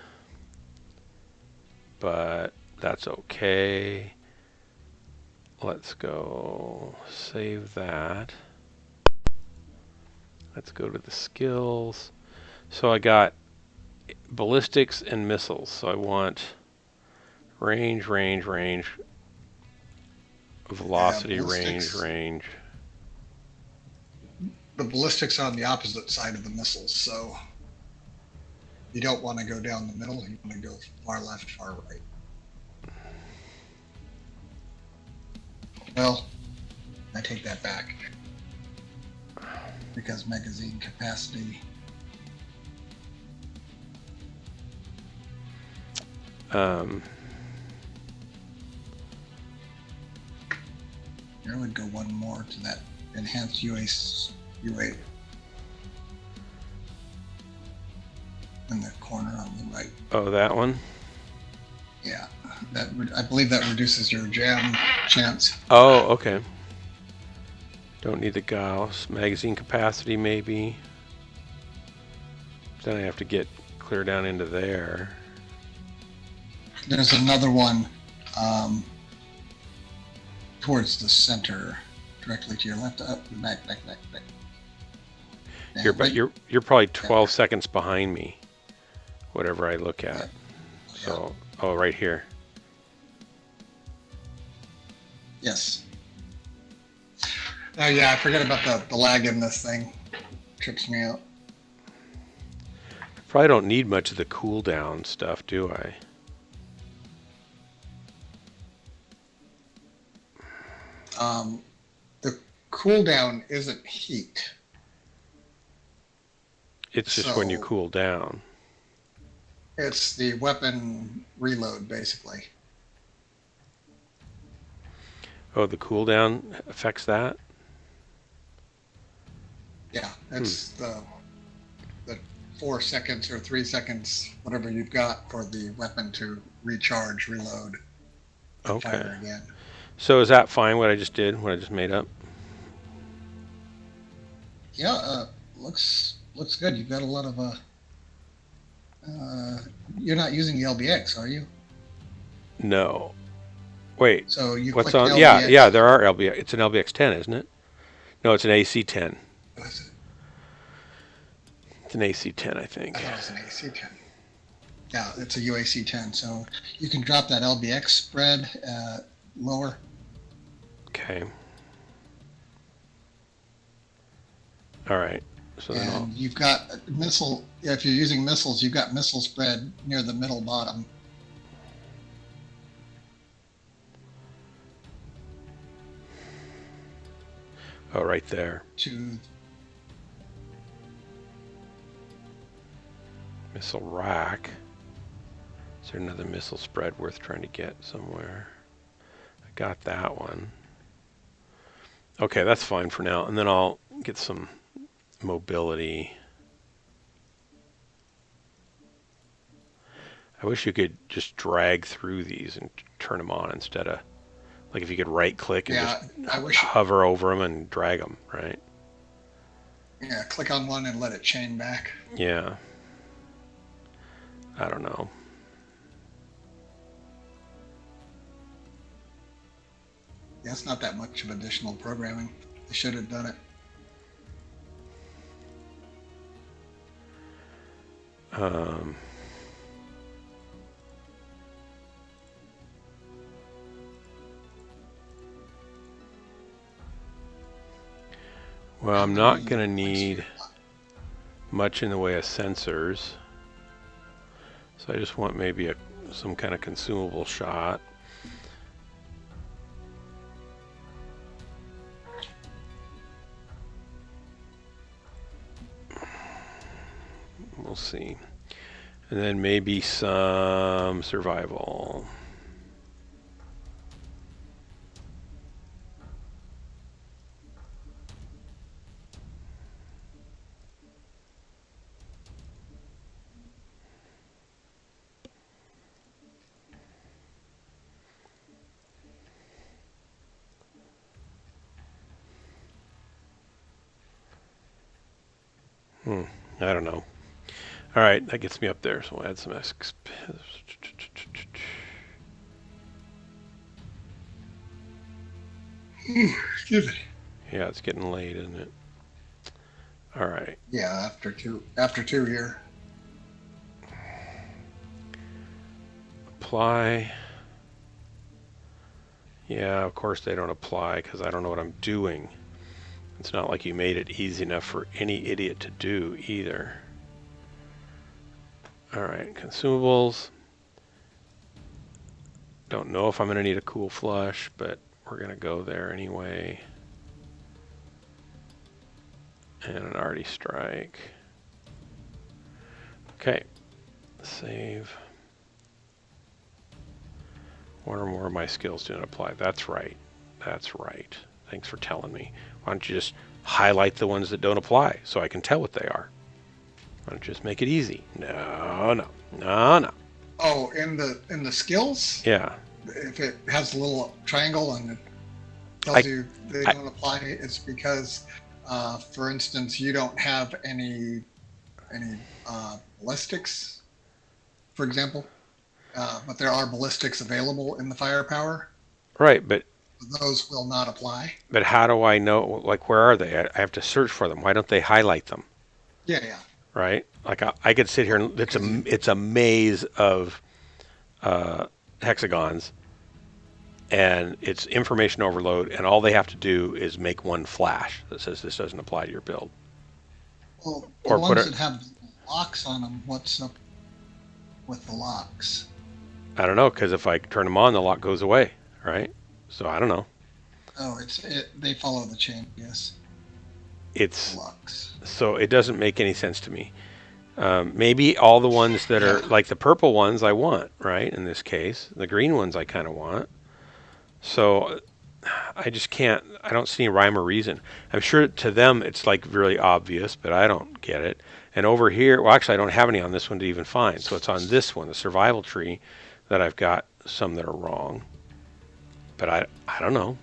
but that's okay. Let's go save that. Let's go to the skills. So I got ballistics and missiles. So I want range, velocity, range. the ballistics are on the opposite side of the missiles, so you don't want to go down the middle. You want to go far left, far right. Well, I take that back because magazine capacity. Here I would go one more to that enhanced UA in the corner on the right. Oh, that one? Yeah, that would, I believe that reduces your jam chance. Oh, okay. Don't need the Gauss. Magazine capacity, maybe. Then I have to get clear down into there. There's another one towards the center, directly to your left, up, back. You're probably 12 seconds behind me, whatever I look at. Yeah. So, oh, right here. Yes. Oh yeah, I forget about the lag in this thing. Trips me out. Probably don't need much of the cooldown stuff, do I? The cooldown isn't heat. It's just when you cool down. It's the weapon reload, basically. Oh, the cooldown affects that? Yeah, it's the 4 seconds or 3 seconds, whatever you've got for the weapon to recharge, reload, and fire again. So is that fine, what I just did, what I just made up? Yeah, looks good. You've got a lot of you're not using the LBX, are you? No. Wait. So you what's click on? LBX. Yeah, there are LBX. It's an LBX 10, isn't it? No, it's an AC 10. Was it? It's an AC 10, I think. I thought it was an AC 10. Yeah, it's a UAC 10. So you can drop that LBX spread lower. Okay. All right. So then And you've got missile. Yeah, if you're using missiles, you've got missile spread near the middle bottom. Oh, right there. To missile rack. Is there another missile spread worth trying to get somewhere? I got that one. Okay, that's fine for now. And then I'll get some mobility. I wish you could just drag through these and turn them on instead of, like if you could right click and just hover over them and drag them, right? Yeah, click on one and let it chain back. Yeah. I don't know. Yeah, it's not that much of additional programming. They should have done it. Well, I'm not going to need much in the way of sensors. So I just want maybe some kind of consumable shot. We'll see. And then maybe some survival. I don't know. All right, that gets me up there, so we'll add some XP. Excuse me. Yeah, it's getting late, isn't it? All right. Yeah, after two here. Apply. Yeah, of course they don't apply because I don't know what I'm doing. It's not like you made it easy enough for any idiot to do either. All right, consumables. Don't know if I'm going to need a cool flush, but we're going to go there anyway. And an arty strike. Okay, save. One or more of my skills didn't apply. That's right. That's right. Thanks for telling me. Why don't you just highlight the ones that don't apply so I can tell what they are? Why don't you just make it easy? No. Oh, in the skills? Yeah. If it has a little triangle and it tells you they don't apply, it's because, for instance, you don't have any ballistics, for example. But there are ballistics available in the firepower. Right, but those will not apply. But how do I know, like, where are they? I have to search for them. Why don't they highlight them? Yeah. Right? Like, I could sit here and it's a maze of hexagons, and it's information overload, and all they have to do is make one flash that says this doesn't apply to your build. Well, the ones that have locks on them, what's up with the locks? I don't know, because if I turn them on, the lock goes away, right? So I don't know. Oh, they follow the chain, yes. It's locks. So it doesn't make any sense to me. Maybe all the ones that are like the purple ones I want, right? In this case, the green ones I kind of want. So I just can't. I don't see any rhyme or reason. I'm sure to them it's like really obvious, but I don't get it. And over here, well, actually, I don't have any on this one to even find. So it's on this one, the survival tree, that I've got some that are wrong. But I don't know.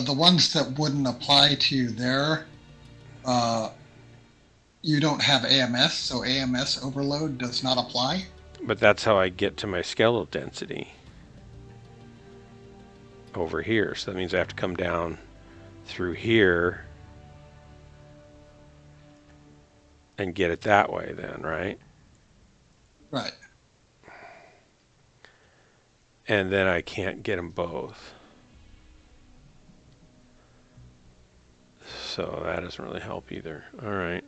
The ones that wouldn't apply to you there, you don't have AMS, so AMS overload does not apply. But that's how I get to my skeletal density over here. So that means I have to come down through here and get it that way then, right? Right. And then I can't get them both. So that doesn't really help either. All right.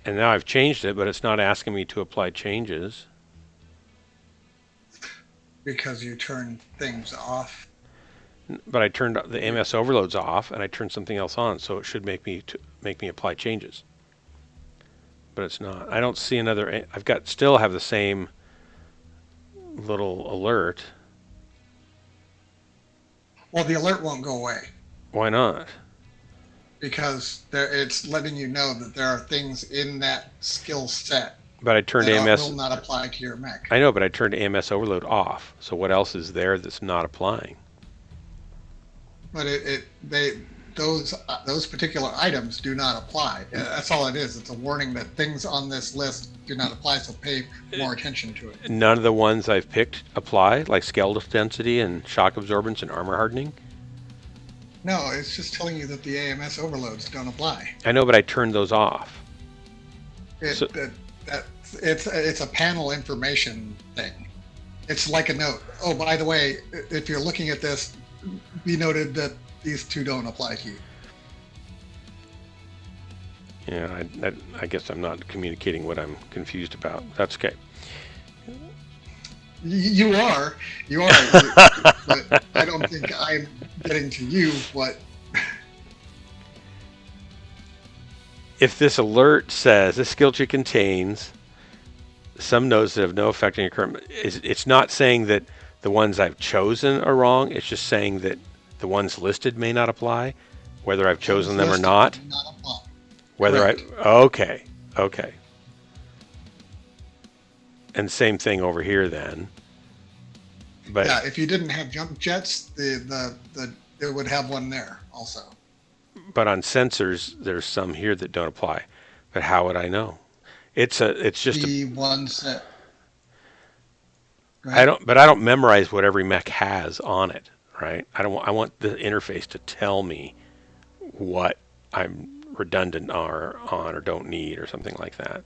And now I've changed it, but it's not asking me to apply changes. Because you turn things off. But I turned the MS overloads off, and I turned something else on, so it should make me apply changes. But it's not. I don't see another. Still have the same little alert. Well, the alert won't go away. Why not? Because it's letting you know that there are things in that skill set. But I turned that AMS. Will not apply to your mech. I know, but I turned AMS overload off. So what else is there that's not applying? But those particular items do not apply. That's all it is. It's a warning that things on this list do not apply. So pay more attention to it. None of the ones I've picked apply, like skeletal density and shock absorbance and armor hardening. No, it's just telling you that the AMS overloads don't apply. I know, but I turned those off. It's a panel information thing. It's like a note. Oh, by the way, if you're looking at this, be noted that these two don't apply to you. Yeah, I guess I'm not communicating what I'm confused about. That's okay. You are, but I don't think I'm getting to you what. If this alert says this skill tree contains some nodes that have no effect on your current, it's not saying that the ones I've chosen are wrong. It's just saying that the ones listed may not apply, whether I've chosen them or not. Whether okay. And same thing over here then. But yeah, if you didn't have jump jets, it would have one there also. But on sensors, there's some here that don't apply. But how would I know? It's just the ones that. I don't memorize what every mech has on it, right? I want the interface to tell me what I'm redundant on or don't need or something like that.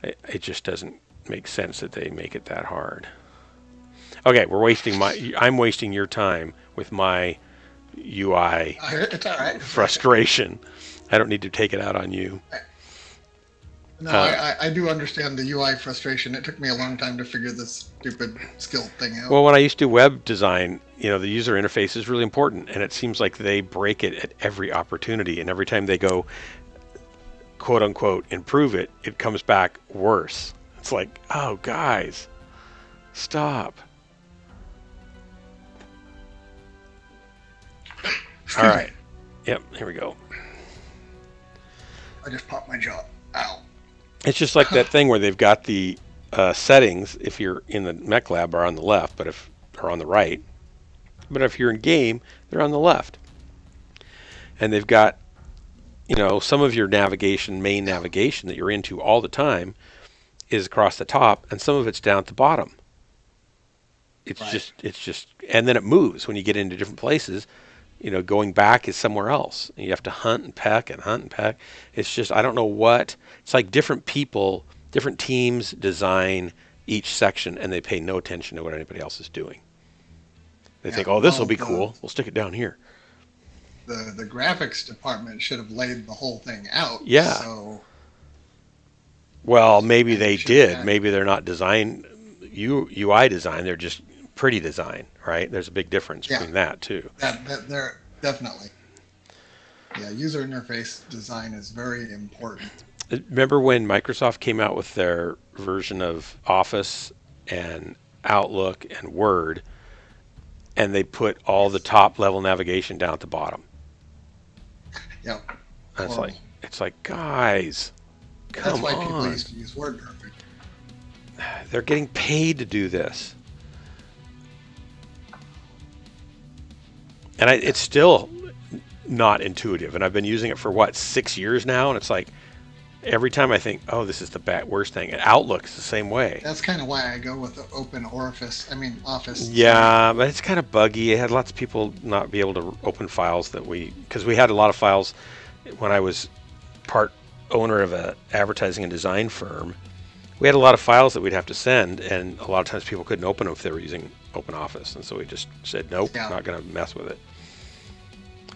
It just doesn't make sense that they make it that hard. Okay, I'm wasting your time with my UI It's all right. frustration. I don't need to take it out on you. No, I do understand the UI frustration. It took me a long time to figure this stupid skill thing out. Well, when I used to do web design, the user interface is really important, and it seems like they break it at every opportunity. And every time they go, quote unquote, improve it, it comes back worse. It's like, oh, guys, stop. All right. Yep, here we go. I just popped my jaw. Ow. It's just like that thing where they've got the settings, if you're in the Mech Lab, are on the left, or on the right. But if you're in game, they're on the left. And they've got, some of your main navigation that you're into all the time is across the top, and some of it's down at the bottom. It's just, and then it moves when you get into different places. Going back is somewhere else. You have to hunt and peck and hunt and peck. It's just, I don't know what. It's like different people, different teams design each section, and they pay no attention to what anybody else is doing. They think, oh, this will be cool. We'll stick it down here. The graphics department should have laid the whole thing out. Yeah. So. Well, maybe they did. Maybe they're not UI design. They're just pretty design, right? There's a big difference between that too. They're definitely. Yeah, user interface design is very important. Remember when Microsoft came out with their version of Office and Outlook and Word, and they put all the top level navigation down at the bottom? Yep. It's like, guys, come on. That's why people used to use WordPerfect. They're getting paid to do this. And it's still not intuitive. And I've been using it for 6 years now. And it's like every time I think, oh, this is the worst thing. And Outlook's the same way. That's kind of why I go with the Office. Yeah, but it's kind of buggy. I had lots of people not be able to open files because we had a lot of files when I was part owner of an advertising and design firm. We had a lot of files that we'd have to send, and a lot of times people couldn't open them if they were using OpenOffice, and so we just said, nope, not going to mess with it.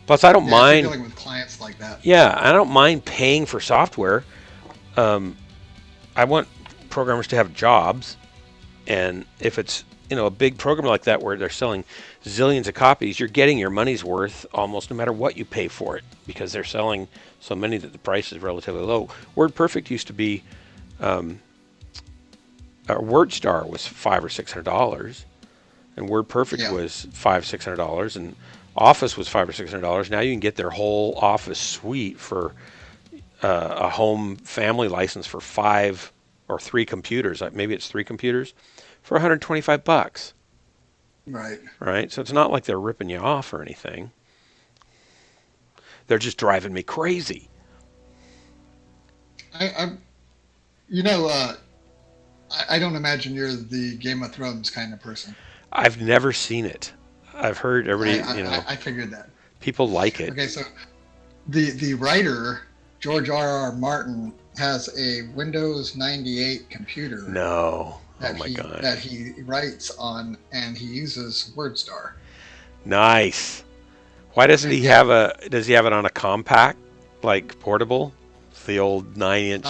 Plus, I don't mind dealing with clients like that. Yeah, I don't mind paying for software. I want programmers to have jobs, and if it's a big program like that where they're selling zillions of copies, you're getting your money's worth almost no matter what you pay for it, because they're selling so many that the price is relatively low. WordPerfect used to be. WordStar was $500 or $600, and WordPerfect was $500-$600, and Office was $500 or $600. Now you can get their whole Office suite for a home family license for 5 or 3 computers. Maybe it's 3 computers for $125. Right. So it's not like they're ripping you off or anything. They're just driving me crazy. I don't imagine you're the Game of Thrones kind of person. I've never seen it. I've heard everybody, I figured that. People like it. Okay, so the writer, George R.R. Martin, has a Windows 98 computer. No. Oh my God. That he writes on, and he uses WordStar. Nice. Why doesn't he have does he have it on a compact, like portable? It's the old 9-inch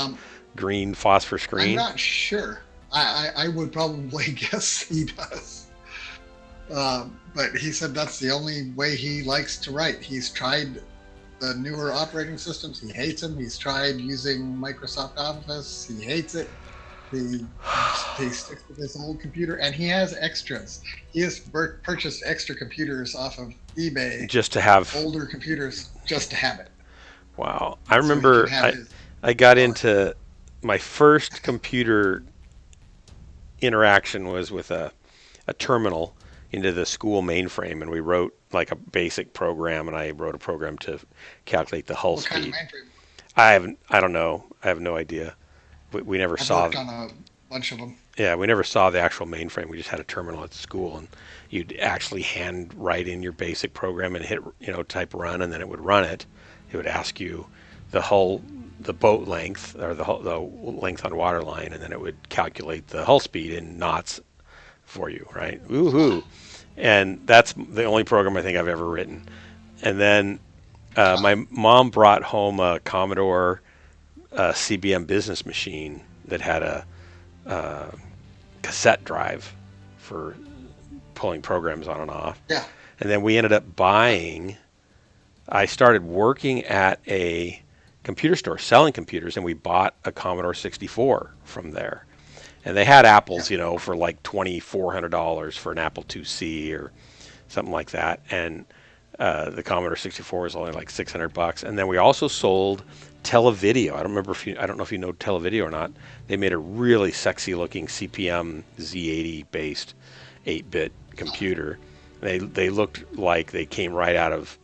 green phosphor screen? I'm not sure. I would probably guess he does. But he said that's the only way he likes to write. He's tried the newer operating systems. He hates them. He's tried using Microsoft Office. He hates it. He sticks with his old computer, and he has extras. He has purchased extra computers off of eBay. Just to have older computers, just to have it. Wow. I remember I got into my first computer interaction was with a terminal into the school mainframe, and we wrote like a basic program, and I wrote a program to calculate the hull speed. What kind of mainframe? I don't know. I have no idea. We never saw. I've worked on a bunch of them. Yeah, we never saw the actual mainframe. We just had a terminal at school, and you'd actually hand write in your basic program and hit, type run, and then it would run it. It would ask you the boat length, or the length on waterline, and then it would calculate the hull speed in knots for you, right? Woohoo! And that's the only program I think I've ever written. And then my mom brought home a Commodore CBM business machine that had a cassette drive for pulling programs on and off. Yeah. And then we ended up buying. I started working at a computer store selling computers, and we bought a Commodore 64 from there. And they had Apples, for like $2,400 for an Apple IIc or something like that. And the Commodore 64 was only like $600. And then we also sold Televideo. I don't know if you know Televideo or not. They made a really sexy looking CPM Z80 based 8-bit computer. They looked like they came right out of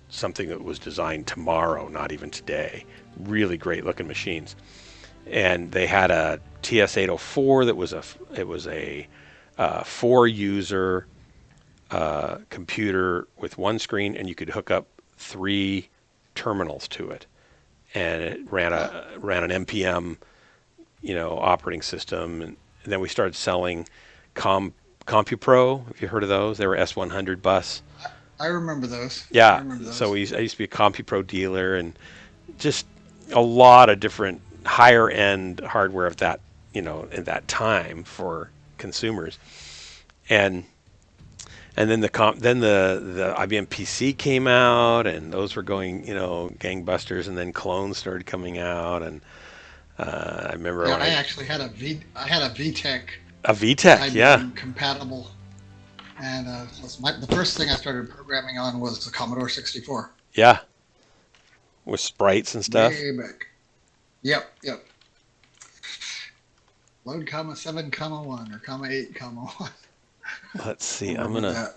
something that was designed tomorrow, not even today. Really great looking machines. And they had a TS-804 that was a 4-user computer with one screen, and you could hook up 3 terminals to it, and it ran an NPM operating system. And then we started selling CompuPro. Have you heard of those? They were S100 bus. I remember those. Yeah. I remember those. So I used to be a CompuPro dealer, and just a lot of different higher end hardware of that, in that time for consumers. And then the IBM PC came out, and those were going, gangbusters. And then clones started coming out, and I remember. Yeah, I actually had a VTech. A VTech, yeah. Compatible, and the first thing I started programming on was the Commodore 64. Yeah. With sprites and stuff. Way back. Yep. Load, 7, 1 or 8, 1. Let's see. I'm gonna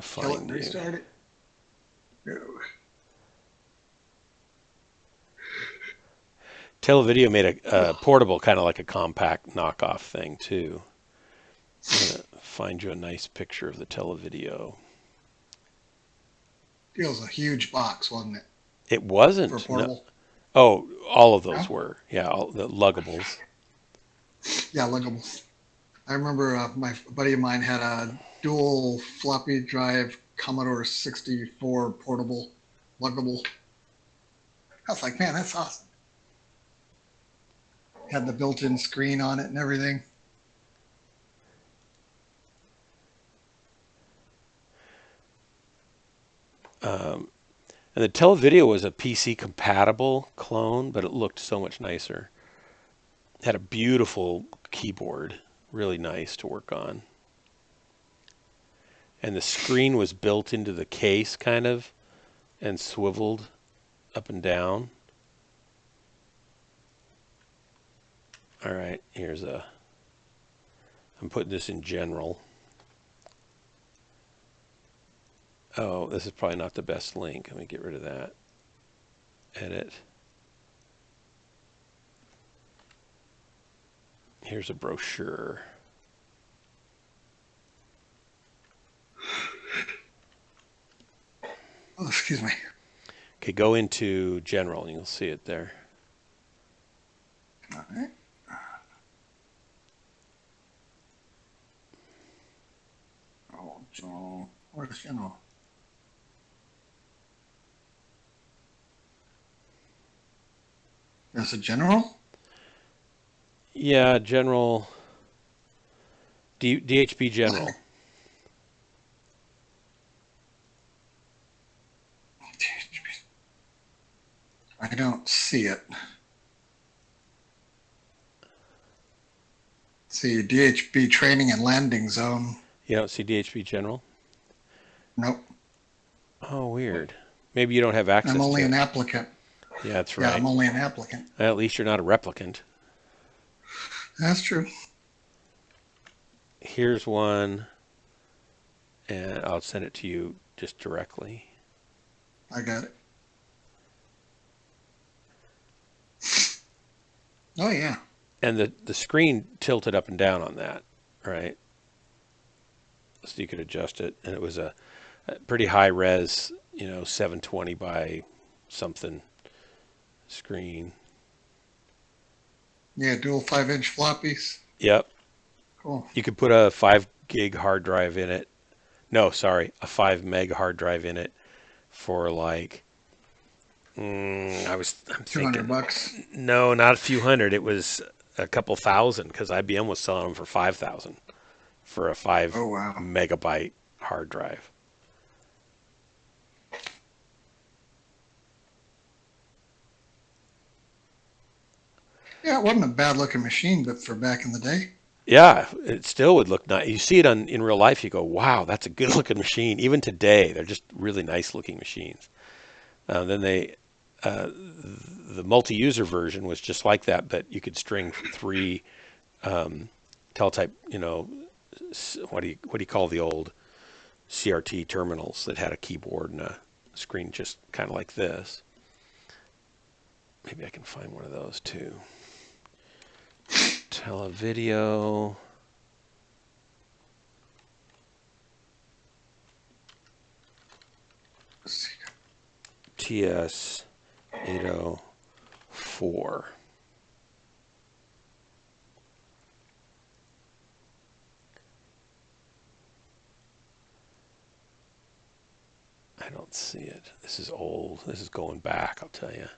find it. Restart it. Go. Televideo made a portable, kind of like a compact knockoff thing too. I'm gonna find you a nice picture of the Televideo. It was a huge box, wasn't it? It wasn't. For portable. No. Oh, all of those were. Yeah, all the luggables. Yeah, luggables. I remember my buddy of mine had a dual floppy drive Commodore 64 portable luggable. I was like, man, that's awesome. Had the built-in screen on it and everything. And the Televideo was a PC compatible clone, but it looked so much nicer. It had a beautiful keyboard, really nice to work on. And the screen was built into the case kind of and swiveled up and down. All right, I'm putting this in general. Oh, this is probably not the best link. Let me get rid of that. Edit. Here's a brochure. Oh, excuse me. Okay, go into general and you'll see it there. All right. Oh, general. Where's general? There's a general? Yeah, general. DHB general. I don't see it. See, DHB training and landing zone. You don't see DHB general? Nope. Oh, weird. Maybe you don't have access to it. I'm only an applicant. Yeah, that's right. Yeah, I'm only an applicant. At least you're not a replicant. That's true. Here's one, and I'll send it to you just directly. I got it. Oh, yeah. And the screen tilted up and down on that, right? So you could adjust it, and it was a pretty high res, 720 by something screen. Yeah, dual 5-inch floppies. Yep. Cool. You could put a 5 gig hard drive in it. No, sorry, a 5 meg hard drive in it for like, I'm thinking, $200. no, not a few hundred. It was a couple thousand because IBM was selling them for 5,000 for a 5 Oh, wow. megabyte hard drive. Yeah, it wasn't a bad looking machine, but for back in the day. Yeah, it still would look nice. You see it in real life, you go, wow, that's a good looking machine. Even today, they're just really nice looking machines. Then the multi-user version was just like that, but you could string 3 teletype, what do you call the old CRT terminals that had a keyboard and a screen just kind of like this. Maybe I can find one of those too. Televideo. TS 804. I don't see it. This is old. This is going back, I'll tell you.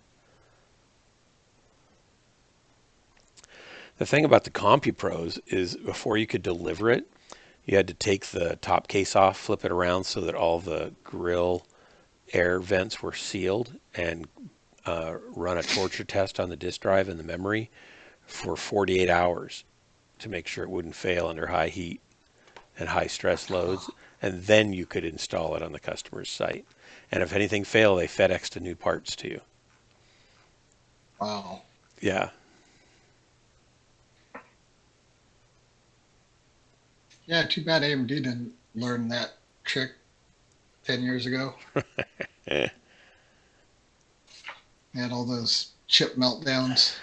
The thing about the CompuPros is before you could deliver it, you had to take the top case off, flip it around so that all the grill air vents were sealed, and run a torture test on the disk drive and the memory for 48 hours to make sure it wouldn't fail under high heat and high stress loads. And then you could install it on the customer's site. And if anything failed, they FedExed new parts to you. Wow. Yeah. Yeah, too bad AMD didn't learn that trick 10 years ago. They had all those chip meltdowns.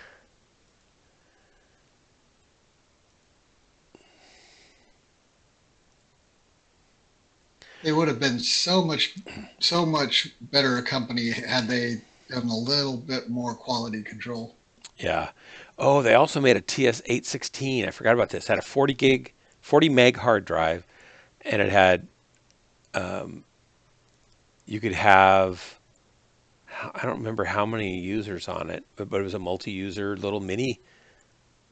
They would have been so much better a company had they done a little bit more quality control. Yeah. Oh, they also made a TS-816. I forgot about this. It had a 40 meg hard drive, and it had, you could have, I don't remember how many users on it, but it was a multi-user little mini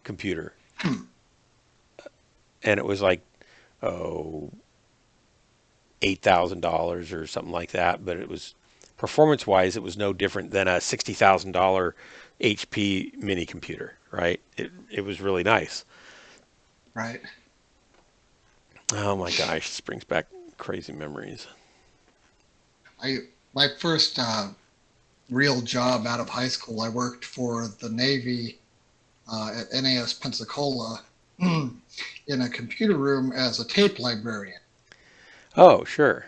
computer. And it was like, $8,000 or something like that. But it was, performance-wise, it was no different than a $60,000 HP mini computer, right? It was really nice. Right. Oh my gosh, this brings back crazy memories. My first real job out of high school, I worked for the Navy at NAS Pensacola in a computer room as a tape librarian. Oh, sure.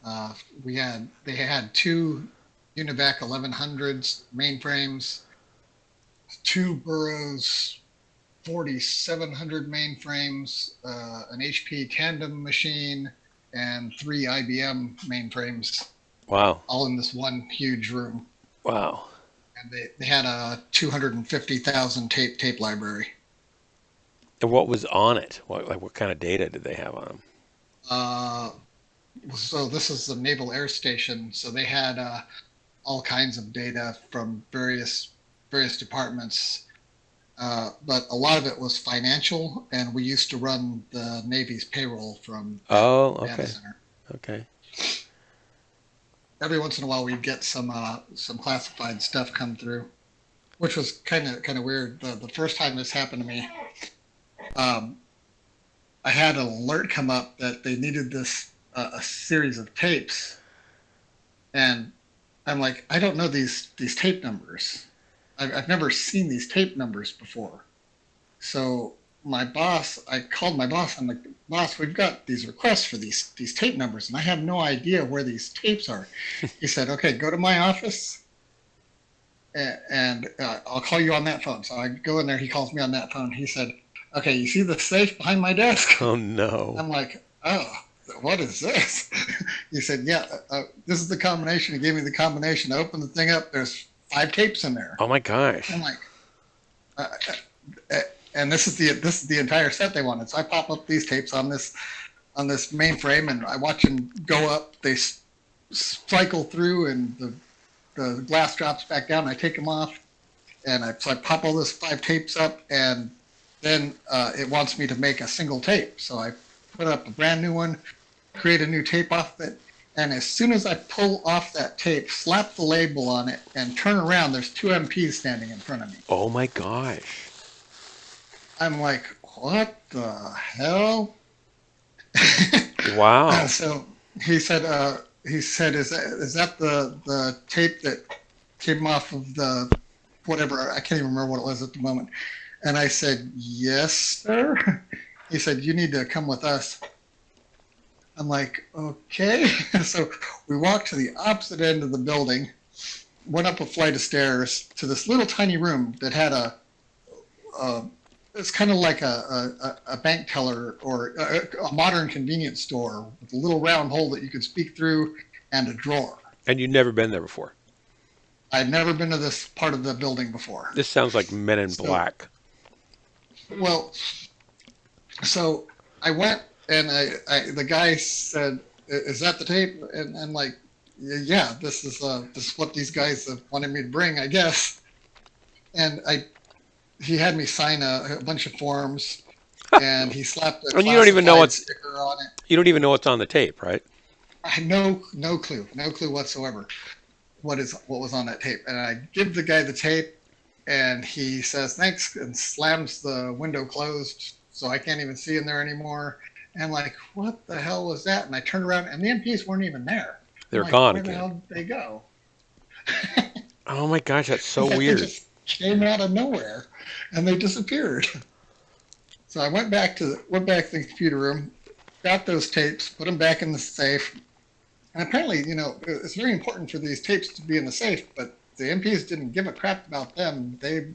They had 2 Univac 1100s mainframes, 2 Burroughs 4700 mainframes, an HP Tandem machine, and 3 IBM mainframes. Wow. All in this one huge room. Wow. And they had a 250,000 tape library. And what was on it? What kind of data did they have on them? So this is the Naval Air Station. So they had all kinds of data from various departments. But a lot of it was financial, and we used to run the Navy's payroll from data center. Okay. Every once in a while, we'd get some classified stuff come through, which was kind of weird. The first time this happened to me, I had an alert come up that they needed this a series of tapes, and I'm like, I don't know these tape numbers. I've never seen these tape numbers before. So I called my boss. I'm like, boss, we've got these requests for these tape numbers, and I have no idea where these tapes are. He said, okay, go to my office, and I'll call you on that phone. So I go in there. He calls me on that phone. He said, okay, you see the safe behind my desk? Oh, no. I'm like, oh, what is this? He said, yeah, this is the combination. He gave me the combination. I opened the thing up. There's 5 tapes in there. Oh, my gosh. I'm like, and this is the entire set they wanted. So I pop up these tapes on this mainframe, and I watch them go up. They cycle through, and the glass drops back down. I take them off, and so I pop all those 5 tapes up, and then it wants me to make a single tape. So I put up a brand new one, create a new tape off it, and as soon as I pull off that tape, slap the label on it, and turn around, there's 2 MPs standing in front of me. Oh my gosh. I'm like, what the hell? Wow. So he said, is that the tape that came off of the whatever? I can't even remember what it was at the moment. And I said, yes, sir. He said, you need to come with us. I'm like, okay. So we walked to the opposite end of the building, went up a flight of stairs to this little tiny room that had it's kind of like a bank teller or a modern convenience store with a little round hole that you could speak through and a drawer. And you'd never been there before? I'd never been to this part of the building before. This sounds like Men in Black. Well, so I went, and the guy said, "Is that the tape?" And I'm like, "Yeah, this is what these guys wanted me to bring, I guess." And he had me sign a bunch of forms, and he slapped a and you don't even know sticker on it. You don't even know what's on the tape, right? I had no clue whatsoever what was on that tape. And I give the guy the tape, and he says thanks and slams the window closed, so I can't even see in there anymore. And I'm like, what the hell was that? And I turned around, and the MPs weren't even there. They're gone again. Where the hell did they go? Oh my gosh, that's so weird. They just came out of nowhere, and they disappeared. So I went back to the computer room, got those tapes, put them back in the safe. And apparently, it's very important for these tapes to be in the safe, but the MPs didn't give a crap about them. They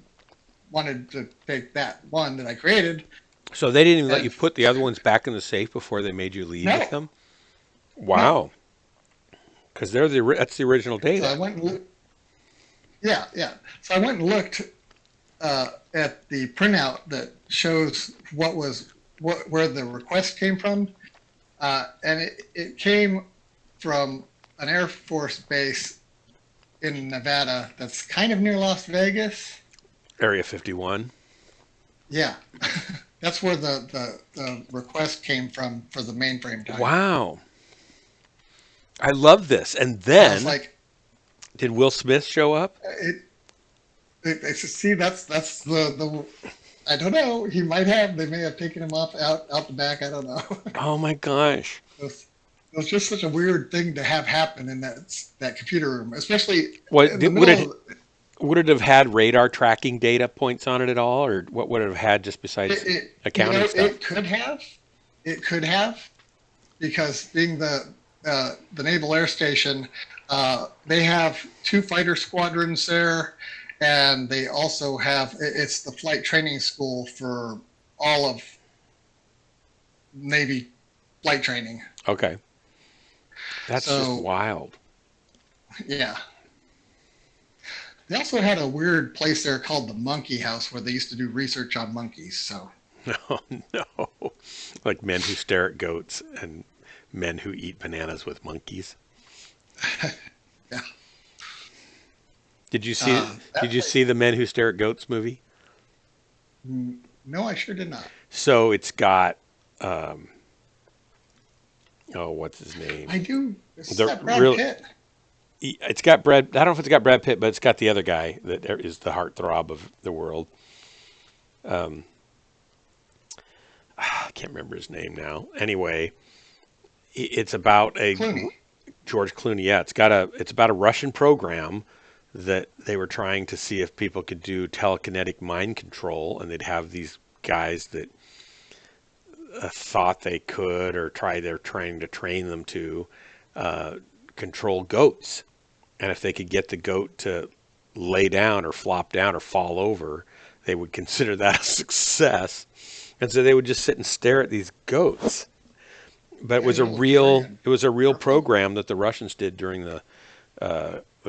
wanted to take that one that I created. So they didn't even let you put the other ones back in the safe before they made you leave with them? Wow. Because that's the original data. So I went and So I went and looked at the printout that shows where the request came from, and it came from an Air Force base in Nevada that's kind of near Las Vegas. Area 51. Yeah. That's where the request came from for the mainframe time. Wow. I love this. And then, did Will Smith show up? See, that's the I don't know. He might have. They may have taken him out the back. I don't know. Oh my gosh. It was just such a weird thing to have happen in that computer room, especially. Would it have had radar tracking data points on it at all, or what would it have had just besides accounting stuff? It could have, because being the Naval Air Station, they have 2 fighter squadrons there, and they also have it's the flight training school for all of Navy flight training. Okay. That's just wild. Yeah. They also had a weird place there called the Monkey House where they used to do research on monkeys. So. Oh, no. Like men who stare at goats and men who eat bananas with monkeys. Yeah. Did you see the Men Who Stare at Goats movie? No, I sure did not. So it's got what's his name? I do. It's got Brad Pitt. It's got Brad. I don't know if it's got Brad Pitt, but it's got the other guy that is the heartthrob of the world. I can't remember his name now. Anyway, it's about George Clooney. Yeah, it's about a Russian program that they were trying to see if people could do telekinetic mind control, and they'd have these guys that thought they could, or they're trying to train them to control goats. And if they could get the goat to lay down or flop down or fall over, they would consider that a success. And so they would just sit and stare at these goats. But it was a real program that the Russians did during the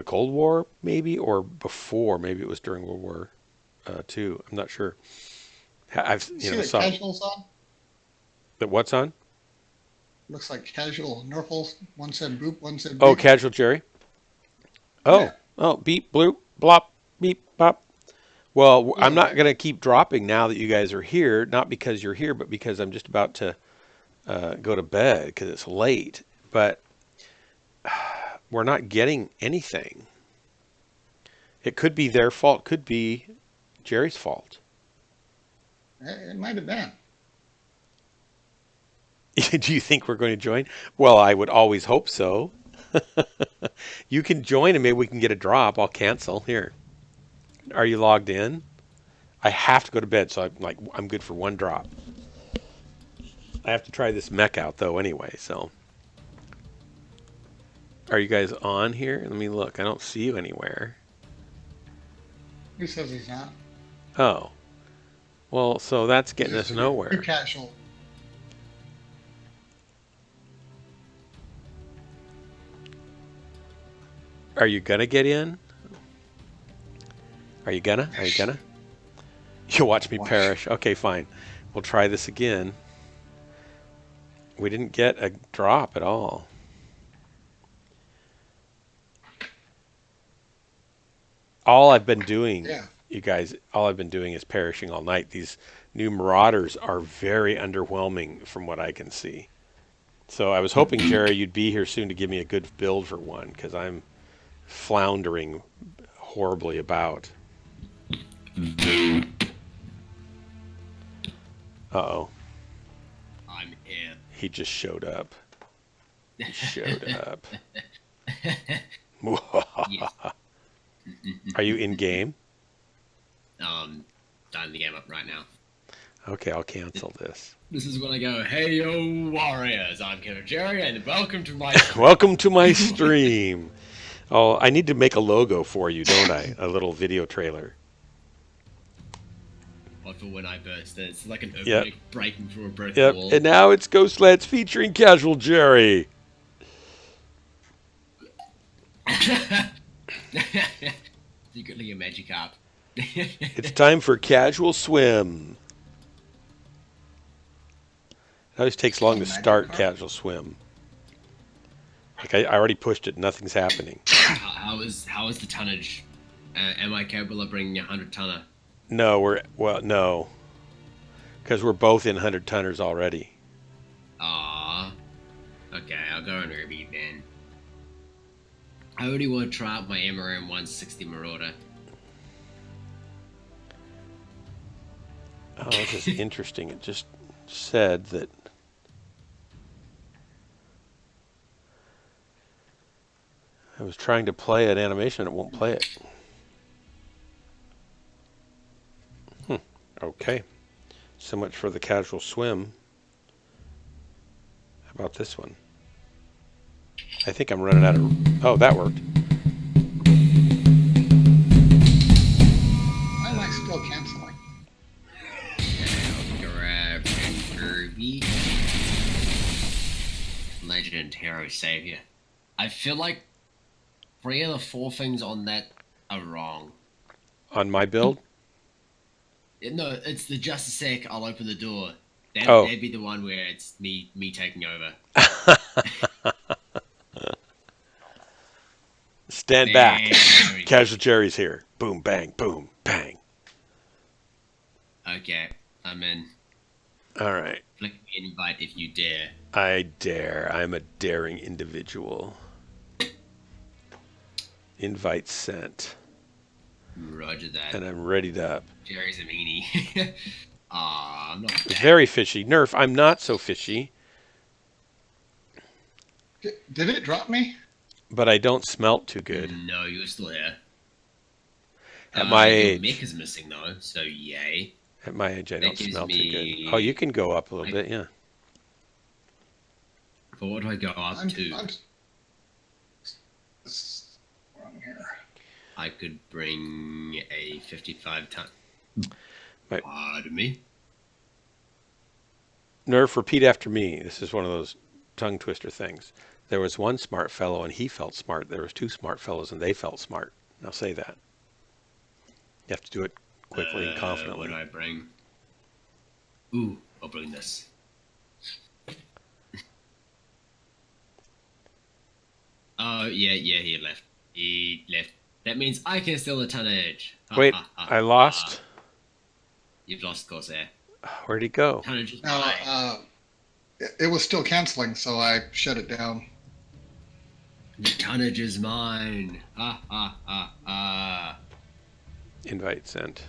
Cold War, maybe, or before. Maybe it was during World War II. I'm not sure. I've See the saw casuals on? that. What's on? Looks like casual Norfolk. One said boop, one said Oh, beep. casual Jerry. Oh, Yeah. oh, beep, bloop, blop, beep, bop. Well, I'm Yeah. not going to keep dropping now that you guys are here, not because you're here, but because I'm just about to go to bed because it's late. But we're not getting anything. It could be their fault, could be Jerry's fault. It might have been. Do you think we're going to join? Well, I would always hope so. You can join and maybe we can get a drop. I'll cancel. Here. Are you logged in? I have to go to bed, so I'm good for one drop. I have to try this mech out though anyway, so. Are you guys on here? Let me look. I don't see you anywhere. Who says he's not? Oh. Well, so that's getting us Too nowhere. casual. Are you gonna get in? Are you gonna? You'll watch me perish. Okay, fine. We'll try this again. We didn't get a drop at all. All I've been doing, you guys, is perishing all night. These new Marauders are very underwhelming from what I can see. So I was hoping, Jerry, you'd be here soon to give me a good build for one, because I'm floundering horribly about. Uh-oh. I'm here. He just showed up. He showed up. Yes. Are you in game? Starting the game up right now. Okay, I'll cancel this. This is when I go, hey yo warriors, I'm Killer Jerry and welcome to my stream. Welcome to my stream. Oh, I need to make a logo for you, don't I? A little video trailer. What for when I burst? It's like an earthquake breaking through a broken Yep, wall. and now it's Ghostlands featuring Casual Jerry. Secretly a magic up. It's time for Casual Swim. It always takes long to start Casual Swim. Like I already pushed it, nothing's happening. How is the tonnage? Am I capable of bringing a 100-tonner? No, no, because we're both in 100-tonners already. Ah, okay, I'll go on Ruby then. I already want to try out my MRM 160 Marauder. Oh, this is interesting. It just said that I was trying to play an animation and it won't play it. Okay. So much for the Casual Swim. How about this one? I think I'm running out of... Oh, that worked. Why am I still canceling? I'll grab Kirby. Legend, Hero, Savior. I feel like 3 of the 4 things on that are wrong. On my build? No, it's the just a sec, I'll open the door. That'd be the one where it's me taking over. Stand back. Casual Jerry's here. Boom, bang, boom, bang. Okay, I'm in. All right. Flick me an invite if you dare. I dare. I'm a daring individual. Invite sent. Roger that. And I'm readied up. Jerry's a meanie. I'm not bad. Very fishy. Nerf, I'm not so fishy. Did it drop me? But I don't smelt too good. No, you're still here. At my age. Mech is missing though, so yay. At my age, I don't smell too good. Oh, you can go up a little bit, yeah. But what do I go up to? I could bring a 55-ton. Right. Pardon me? Nerf, repeat after me. This is one of those tongue twister things. There was one smart fellow and he felt smart. There was 2 smart fellows and they felt smart. Now say that. You have to do it quickly and confidently. What do I bring? Ooh, I'll bring this. Oh, yeah, he left. He left. That means I can steal the tonnage. Wait, I lost. You've lost Corsair. Where'd he go? Tonnage is No, mine. it was still canceling, so I shut it down. The tonnage is mine. Invite sent.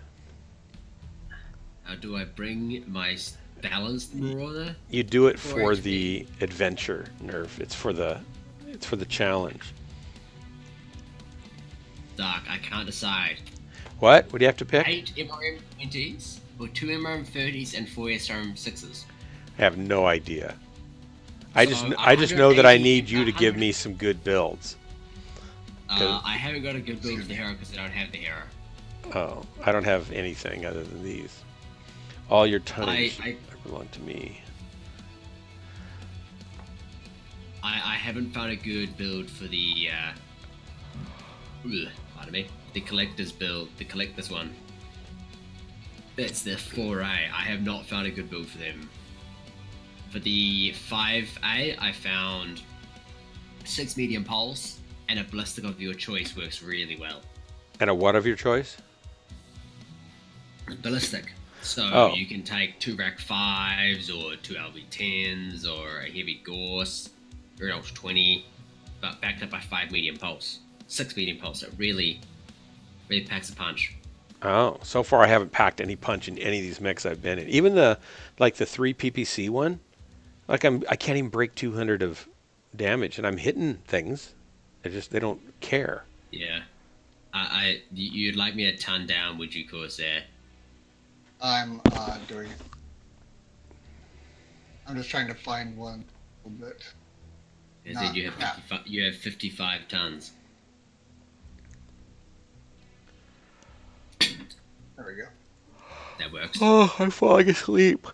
How do I bring my balanced Marauder? You do it for XP. the adventure nerf. It's for the challenge. Dark, I can't decide. What? What do you have to pick? 8 MRM 20s, or 2 MRM 30s, and 4 SRM 6s. I have no idea. I just So, know that I 180, need you to give 100. me some good builds. I haven't got a good build for the hero because I don't have the hero. Oh, I don't have anything other than these. All your tonnage I belong to me. I haven't found a good build for the pardon me, the collector's build, the collector's one. That's the 4A. I have not found a good build for them. For the 5A, I found 6 medium pulse and a ballistic of your choice works really well. And a what of your choice? Ballistic. So Oh. you can take 2 rack 5s or 2 LB10s or a heavy Gorse or an Ultra 20, but backed up by 5 medium pulse. 6 medium pulse. It really packs a punch. Oh, so far I haven't packed any punch in any of these mechs I've been in. Even the 3 PPC one, I can't even break 200 of damage, and I'm hitting things. They don't care. Yeah. You'd like me to ton down, would you, Corsair? I'm doing it. I'm just trying to find one a little bit. I said you have 55 tons. There we go. That works. Oh, I'm falling asleep.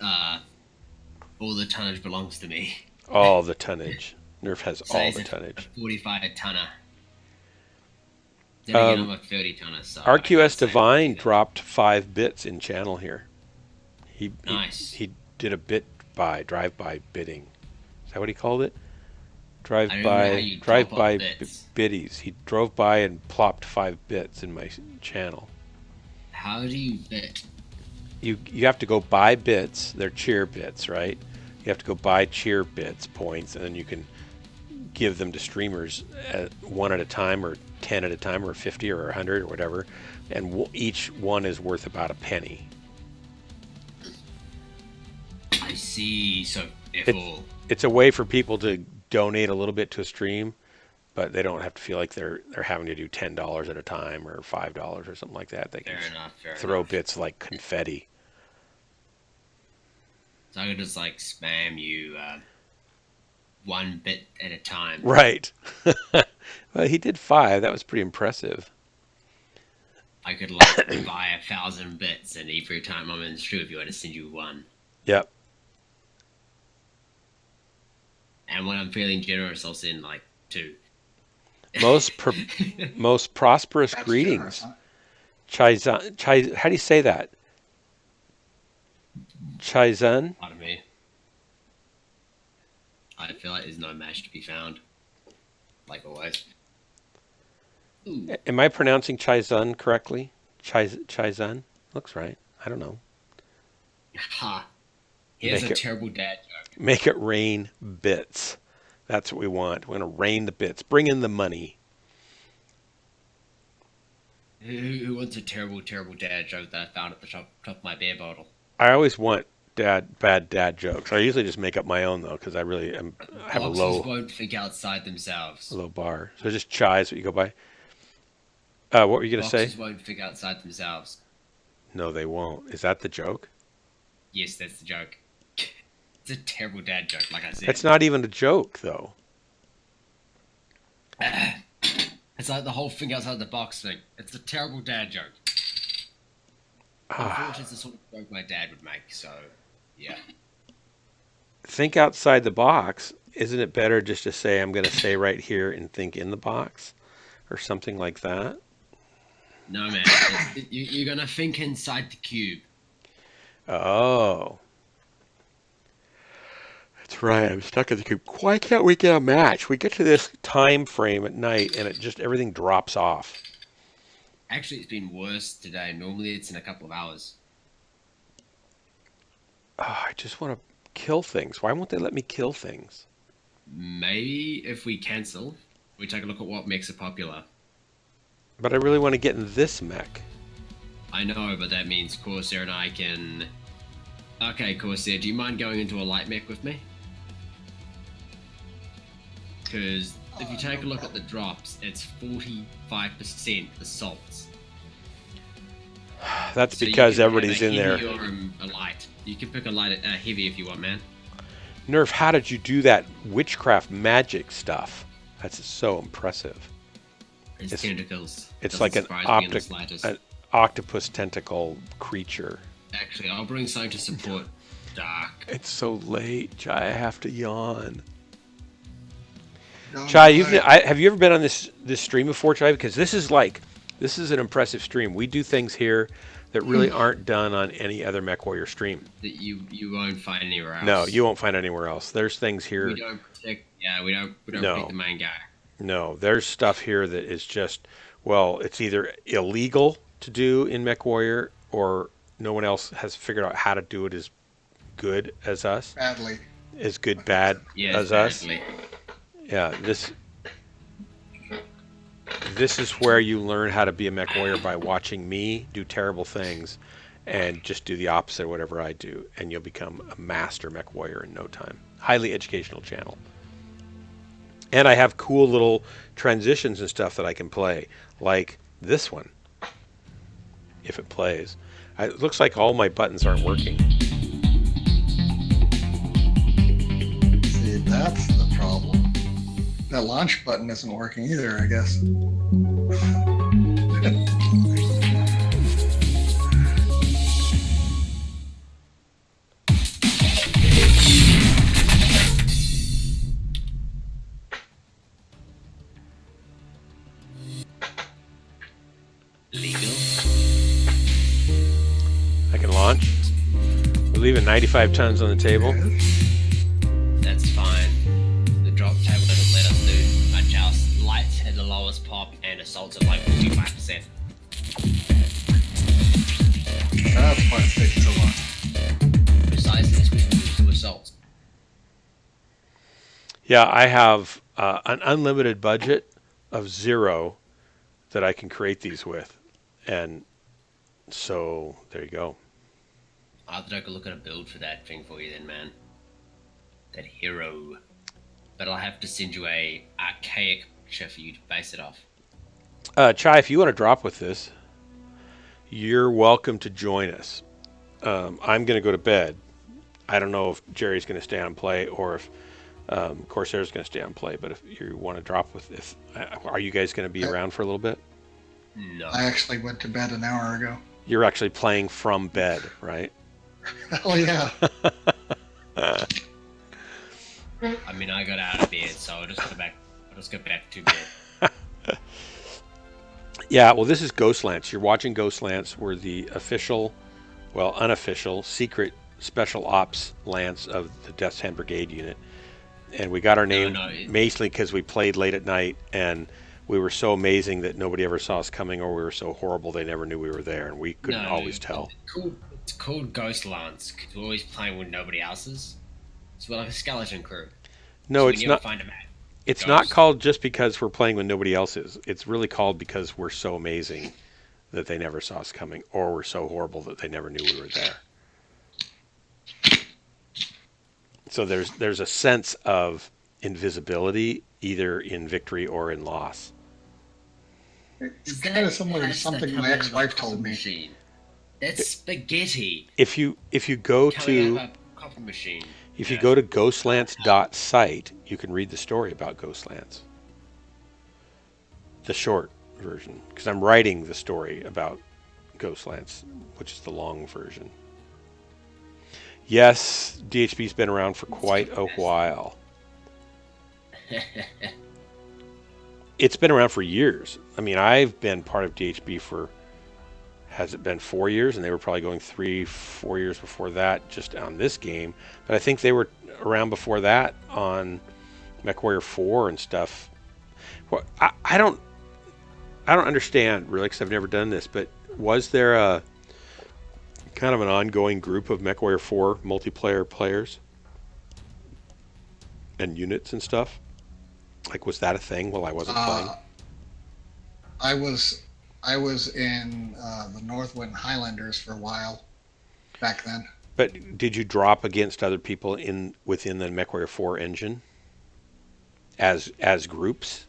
All the tonnage belongs to me. All the tonnage. Nerf has So all he's the a tonnage. 45 tonner. Then again, I'm a 30 tonner. So I can't RQS say Divine anything. dropped 5 bits in channel here. Nice. He did a drive-by bidding. Is that what he called it? I don't know how you drop Drive-by off bits. biddies. He drove by and plopped 5 bits in my channel. How do you bid? You have to go buy bits. They're cheer bits, right? You have to go buy cheer bits points, and then you can give them to streamers one at a time, or 10 at a time, or 50 or 100 or whatever, and each one is worth about a penny. I see. So It's a way for people to donate a little bit to a stream, but they don't have to feel like they're having to do $10 at a time or $5 or something like that. They can fair throw enough. bits like confetti. So I could just like spam you 1 bit at a time. Right. Well, he did 5. That was pretty impressive. I could like buy 1,000 bits, and every time I'm in the stream, if you want to send you 1. Yep. And when I'm feeling generous, I'll send like 2. Most prosperous That's greetings. generous, huh? Chai, how do you say that? Chaizun? Pardon me. I feel like there's no match to be found. Like always. Ooh. Am I pronouncing Chaizun correctly? Chaizun? Looks right. I don't know. Ha! Here's Make a it- terrible dad joke. Make it rain bits. That's what we want. We're going to rain the bits. Bring in the money. Who wants a terrible dad joke that I found at the top of my beer bottle? I always want bad dad jokes. I usually just make up my own, though, because I really have a Boxers won't think outside themselves. low bar. So just chai is what you go by. What were you going to say? Boxers won't think outside themselves. No, they won't. Is that the joke? Yes, that's the joke. It's a terrible dad joke, like I said. That's not even a joke, though. It's like the whole thing outside the box thing. It's a terrible dad joke. Ah. Unfortunately, it's the sort of joke my dad would make, so, yeah. Think outside the box. Isn't it better just to say, I'm going to stay right here and think in the box? Or something like that? No, man. You're going to think inside the cube. Oh. That's right. I'm stuck in the coop. Why can't we get a match? We get to this time frame at night and everything drops off. Actually, it's been worse today. Normally, it's in a couple of hours. Oh, I just want to kill things. Why won't they let me kill things? Maybe if we cancel, we take a look at what mechs are popular. But I really want to get in this mech. I know, but that means Corsair and I can... Okay, Corsair, do you mind going into a light mech with me? Because if you take a look at the drops, it's 45% assaults. That's So because you can everybody's have in a there. heavy or a light. You can pick a light, heavy if you want, man. Nerf, how did you do that witchcraft magic stuff? That's so impressive. It's tentacles. It's Doesn't like an surprise me in the slightest. octopus tentacle creature. Actually, I'll bring something to support Dark. It's so late, Chai. I have to yawn. No, Chai, no, have you ever been on this stream before, Chai? Because this is an impressive stream. We do things here that really aren't done on any other MechWarrior stream. That you won't find anywhere else. No, you won't find anywhere else. There's things here. We don't protect. Yeah, we don't protect the main guy. No, there's stuff here that is just, well, it's either illegal to do in MechWarrior or no one else has figured out how to do it as good as us. Badly. As good, bad as badly. us. Yeah, this is where you learn how to be a MechWarrior by watching me do terrible things and just do the opposite of whatever I do, and you'll become a master MechWarrior in no time. Highly educational channel. And I have cool little transitions and stuff that I can play, like this one, if it plays. It looks like all my buttons aren't working. See, that's the problem. That launch button isn't working either, I guess. Legal. I can launch. We're leaving 95 tons on the table. That's fine. The drop table doesn't let us do much else. Lights had the lowest pop and assaults at like 45%. That's why it's taking so long. Besides this, we can move to assaults. Yeah, I have an unlimited budget of 0 that I can create these with. And so there you go. I'll have to take a look at a build for that thing for you then, man. That hero. But I'll have to send you a archaic picture for you to base it off. Chai, if you want to drop with this, you're welcome to join us. I'm going to go to bed. I don't know if Jerry's going to stay on and play or if Corsair's going to stay on and play, but if you want to drop with, are you guys going to be around for a little bit? No. I actually went to bed an hour ago. You're actually playing from bed, right? Oh yeah. I mean, I got out of bed, so I'll just go back to bed. Yeah, well, this is Ghostlands. You're watching Ghostlands. We're the official, well, unofficial, secret special ops lance of the Death's Hand Brigade unit. And we got our name basically because we played late at night and we were so amazing that nobody ever saw us coming, or we were so horrible they never knew we were there, and we couldn't always tell. It's called Ghostlands because we're always playing with nobody else's. So we're like a skeleton crew. No, so it's not. It's not called just because we're playing when nobody else is. It's really called because we're so amazing that they never saw us coming, or we're so horrible that they never knew we were there. So there's a sense of invisibility either in victory or in loss. It's kind of similar to something my ex-wife told me. Machine. That's spaghetti. If you go to ghostlance.site, you can read the story about Ghostlands. The short version, because I'm writing the story about Ghostlands, which is the long version. Yes, DHB's been around for quite a while. It's been around for years. I mean, I've been part of DHB for has it been 4 years? And they were probably going 3-4 years before that just on this game. But I think they were around before that on MechWarrior 4 and stuff. Well, I don't understand really, because I've never done this. But was there a kind of an ongoing group of MechWarrior 4 multiplayer players and units and stuff? Like, was that a thing while I wasn't playing? I was in the Northwind Highlanders for a while back then. But did you drop against other people within the MechWarrior 4 engine as groups,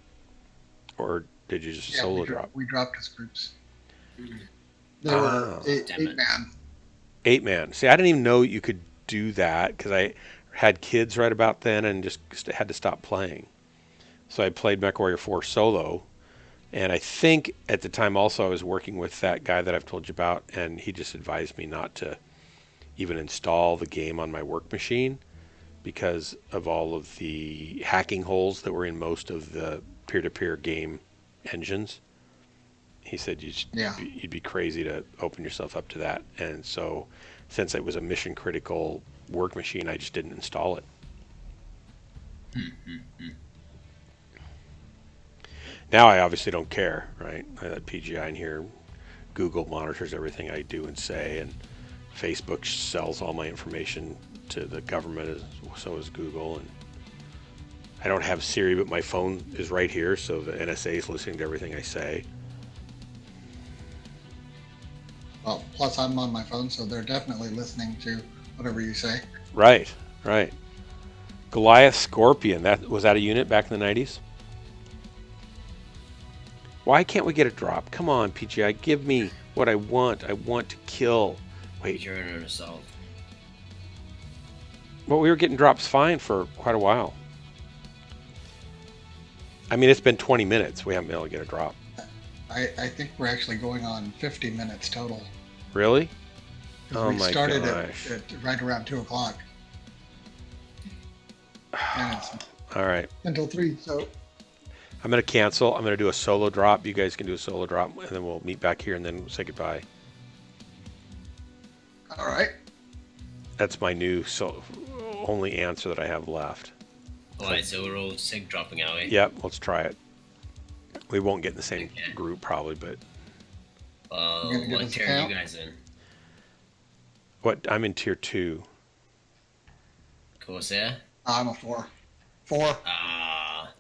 or did you just solo drop? We dropped as groups. They were eight man. 8-man. See, I didn't even know you could do that because I had kids right about then and just had to stop playing. So I played MechWarrior 4 solo, and I think at the time also I was working with that guy that I've told you about, and he just advised me not to even install the game on my work machine because of all of the hacking holes that were in most of the peer-to-peer game engines. He said you'd be crazy to open yourself up to that. And so since it was a mission critical work machine, I just didn't install it. Now I obviously don't care, right? I let PGI in here. Google monitors everything I do and say, and Facebook sells all my information to the government, so is Google. And I don't have Siri, but my phone is right here, so the NSA is listening to everything I say. Well, plus I'm on my phone, so they're definitely listening to whatever you say. Right. Goliath Scorpion, was that a unit back in the 90s? Why can't we get a drop? Come on, PGI, give me what I want. I want to kill. Wait. You're in an assault. Well, we were getting drops fine for quite a while. I mean, it's been 20 minutes. We haven't been able to get a drop. I think we're actually going on 50 minutes total. Really? Oh my gosh. We started at right around 2 o'clock. And it's all right. Until 3, so... I'm going to cancel. I'm going to do a solo drop. You guys can do a solo drop, and then we'll meet back here and then say goodbye. All right. That's my new only answer that I have left. Alright, so we're all sig dropping, are we? Yep, let's try it. We won't get in the same group probably, but... what tier are you guys in? I'm in tier 2. Corsair? I'm a 4. 4.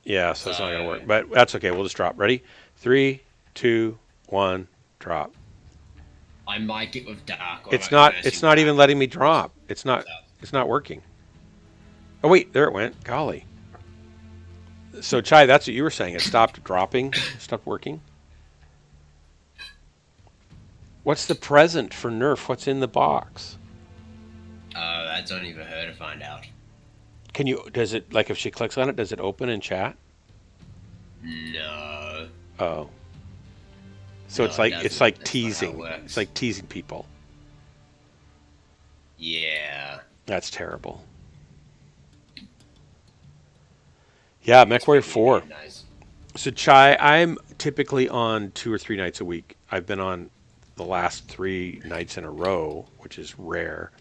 Yeah, so it's not going to work. But that's okay, we'll just drop. Ready? 3, 2, 1, drop. I might get with Dark. It's not even letting me drop. It's not working. Oh wait, there it went. Golly. So Chai, that's what you were saying. It stopped dropping, stopped working. What's the present for Nerf? What's in the box? That's only for her to find out. Does it, like if she clicks on it, does it open in chat? No. Oh. So it's like teasing. It's like teasing people. Yeah. That's terrible. Yeah, MechWarrior 4. Nice. So Chai, I'm typically on 2 or 3 nights a week. I've been on the last 3 nights in a row, which is rare.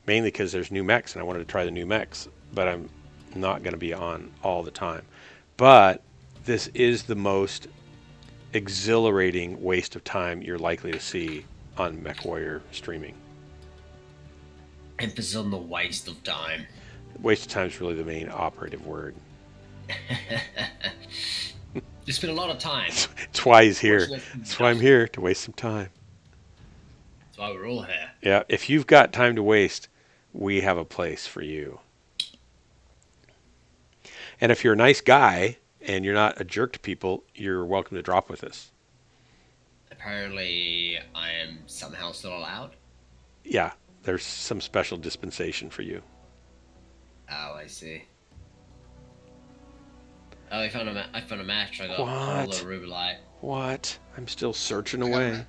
Mainly because there's new mechs and I wanted to try the new mechs, but I'm not going to be on all the time. But this is the most exhilarating waste of time you're likely to see on MechWarrior streaming. Emphasis on the waste of time. Waste of time is really the main operative word. You spend a lot of time. That's why he's here. That's why I'm here, to waste some time. That's why we're all here. Yeah, if you've got time to waste, we have a place for you. And if you're a nice guy and you're not a jerk to people, you're welcome to drop with us. Apparently, I am somehow still allowed? Yeah, there's some special dispensation for you. Oh, I see. Oh, I found a match. I got What? a Rubelite. What? I'm still searching away.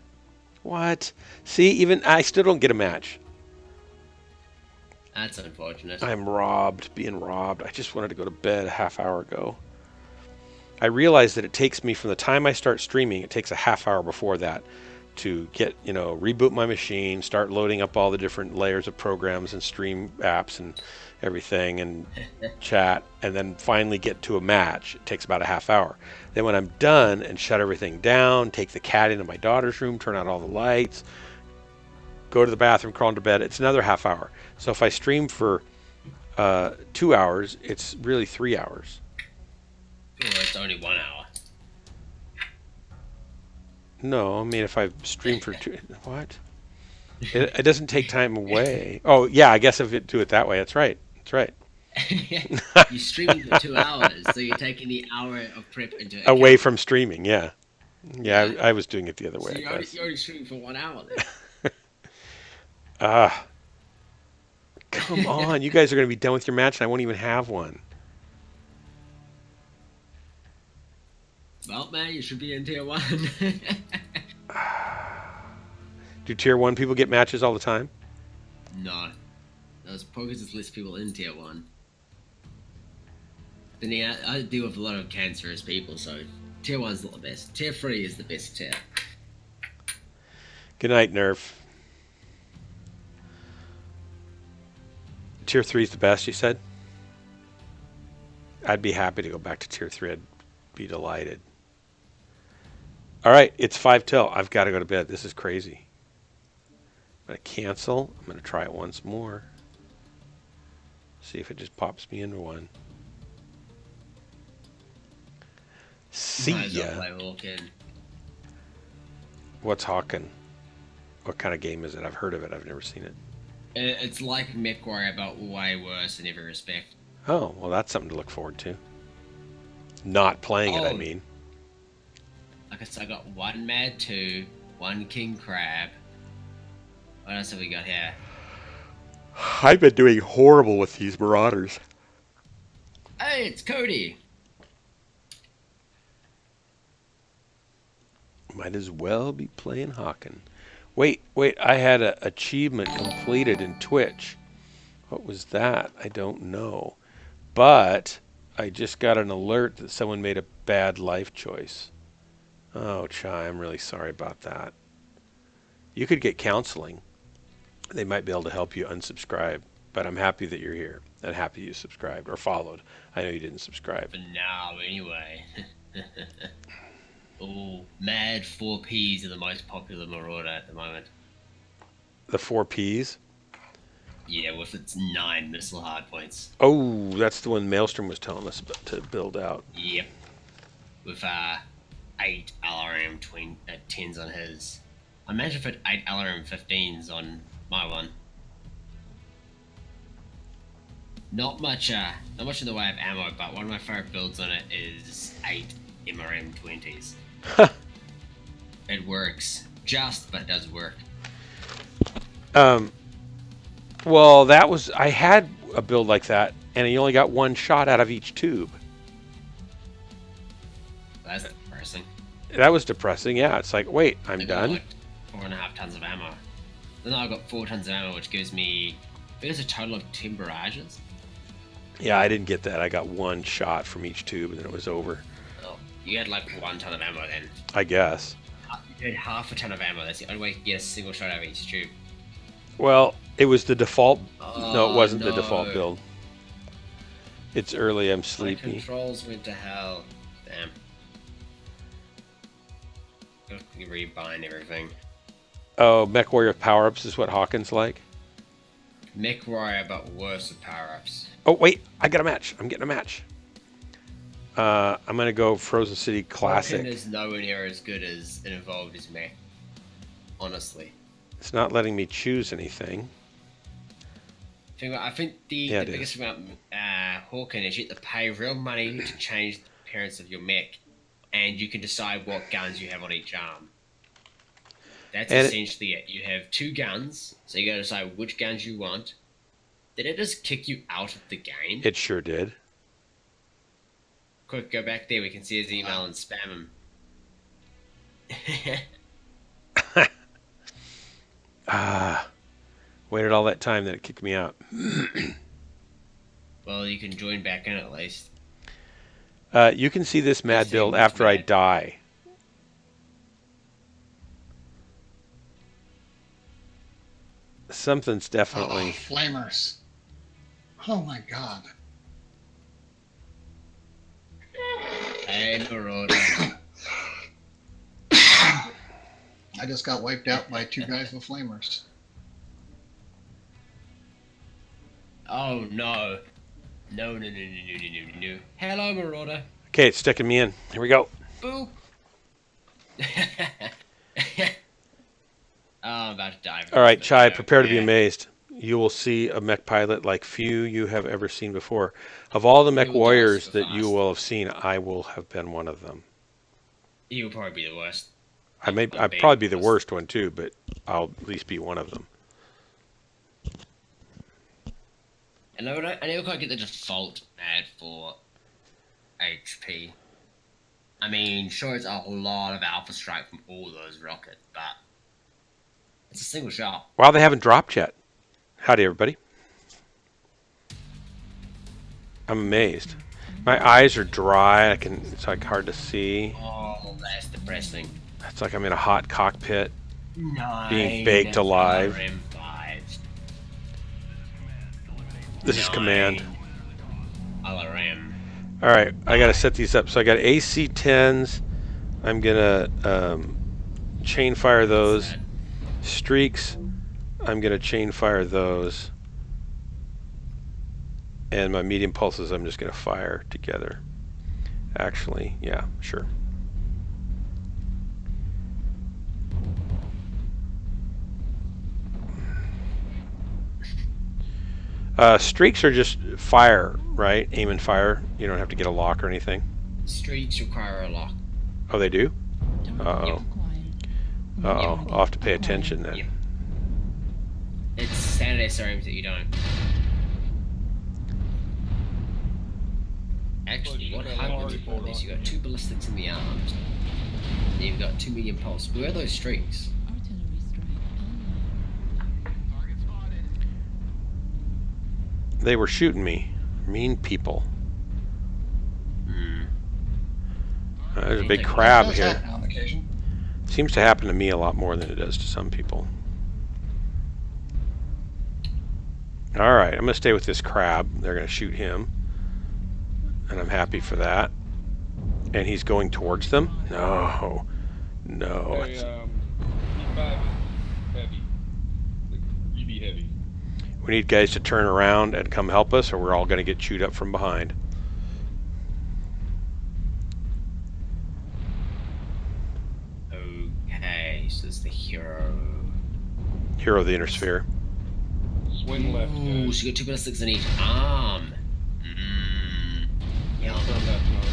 What? See, even I still don't get a match. That's unfortunate. I'm being robbed. I just wanted to go to bed a half hour ago. I realized that it takes me from the time I start streaming, it takes a half hour before that to get, reboot my machine, start loading up all the different layers of programs and stream apps and everything and chat, and then finally get to a match. It takes about a half hour. Then when I'm done and shut everything down, take the cat into my daughter's room, turn out all the lights, go to the bathroom, crawl into bed, it's another half hour. So if I stream for 2 hours, it's really 3 hours. Or it's only 1 hour. No, I mean, if I stream for what? It doesn't take time away. Oh, yeah, I guess if you do it that way, that's right. That's right. You're streaming for 2 hours, so you're taking the hour of prep into account. Away from streaming, yeah. Yeah, I was doing it the other way, So I guess. you're only streaming for 1 hour then. Come on. You guys are going to be done with your match, and I won't even have one. Well, man, you should be in tier 1. Do tier 1 people get matches all the time? No. Those pokers just list people in tier 1. Then yeah, I deal with a lot of cancerous people, so tier 1's not the best. Tier 3 is the best tier. Good night, Nerf. Tier 3 is the best, you said? I'd be happy to go back to tier 3. I'd be delighted. All right, it's 5 till. I've got to go to bed. This is crazy. I'm going to cancel. I'm going to try it once more. See if it just pops me into one. See ya. What's Hawken? What kind of game is it? I've heard of it. I've never seen it. It's like MechWarrior, but way worse in every respect. Oh, well, that's something to look forward to. Not playing it, I mean. Like I said, I got 1 Mad 2, 1 King Crab. What else have we got here? I've been doing horrible with these Marauders. Hey, it's Cody. Might as well be playing Hawken. Wait, I had an achievement completed in Twitch. What was that? I don't know. But I just got an alert that someone made a bad life choice. Oh, Chai, I'm really sorry about that. You could get counseling. They might be able to help you unsubscribe. But I'm happy that you're here and happy you subscribed or followed. I know you didn't subscribe. For now, anyway. Oh, Mad 4Ps are the most popular Marauder at the moment. The 4Ps? Yeah, with its 9 missile hardpoints. Oh, that's the one Maelstrom was telling us about to build out. Yep. With 8 LRM 10s on his. I managed to fit 8 LRM 15s on my one. Not much in the way of ammo, but one of my favorite builds on it is 8 MRM 20s. It works. But it does work. Well, I had a build like that, and you only got 1 shot out of each tube. That's depressing. That was depressing, yeah. It's like, wait, I'm done? Like 4.5 tons of ammo. Then I've got 4 tons of ammo, which gives me, I think it's a total of 10 barrages. Yeah, I didn't get that. I got 1 shot from each tube, and then it was over. Oh, you had like 1 ton of ammo then. I guess. You had half a ton of ammo. That's the only way you can get a single shot out of each tube. Well, it was the default. Oh, no, it wasn't the default build. It's early. I'm sleepy. My controls went to hell. Damn. Got to rebind everything. Oh, MechWarrior power-ups is what Hawken's like? MechWarrior, but worse with power-ups. Oh, wait. I got a match. I'm getting a match. I'm going to go Frozen City Classic. Hawken is nowhere near as good as and involved as Mech. Honestly. It's not letting me choose anything. I think the biggest thing about Hawken is you have to pay real money to change the appearance of your mech, and you can decide what guns you have on each arm. That's essentially it. You have 2 guns, so you got to decide which guns you want. Did it just kick you out of the game? It sure did. Quick, go back there. We can see his email and spam him. Waited all that time that it kicked me out. Well, you can join back in at least. You can see this mad build after I die. something's definitely... Oh, flamers. Oh my god. Hey, Marauder. I just got wiped out by 2 guys with flamers. Oh no. No. Hello, Marauder. Okay, it's sticking me in. Here we go. Boop. Oh, I'm about to die. All right, Chai, prepare to be amazed. You will see a mech pilot like few you have ever seen before. Of all the mech warriors that you will have seen, I will have been one of them. You'll probably be the worst. I'd probably be the worst one too, but I'll at least be one of them. And I never quite get the default ad for HP. I mean, sure, it's a lot of alpha strike from all those rockets, but it's a single shot. Wow, they haven't dropped yet. Howdy, everybody. I'm amazed. My eyes are dry. It's like hard to see. Oh, that's depressing. It's like I'm in a hot cockpit, being baked alive. This is command. LRM. All right, I gotta set these up. So I got AC-10s. I'm gonna chain fire those. Streaks, I'm gonna chain fire those. And my medium pulses, I'm just gonna fire together. Actually, yeah, sure. Streaks are just fire, right? Aim and fire. You don't have to get a lock or anything. Streaks require a lock. Oh, they do? Uh-oh. Uh-oh. I'll have to pay attention then. Yep. It's standard SRMs that you don't. Actually, what happens for this? You got 2 ballistics in the arms. And you've got 2 medium pulse. Where are those streaks? They were shooting me. Mean people. There's a big crab here. On occasion. Seems to happen to me a lot more than it does to some people. Alright, I'm going to stay with this crab. They're going to shoot him. And I'm happy for that. And he's going towards them? No. No. Hey, E5 heavy. Like, really heavy. We need guys to turn around and come help us, or we're all going to get chewed up from behind. Okay, so it's the hero. Hero of the inner sphere. Swing left. Ooh, she got 2 ballistics in each arm. Yeah, from left, not right.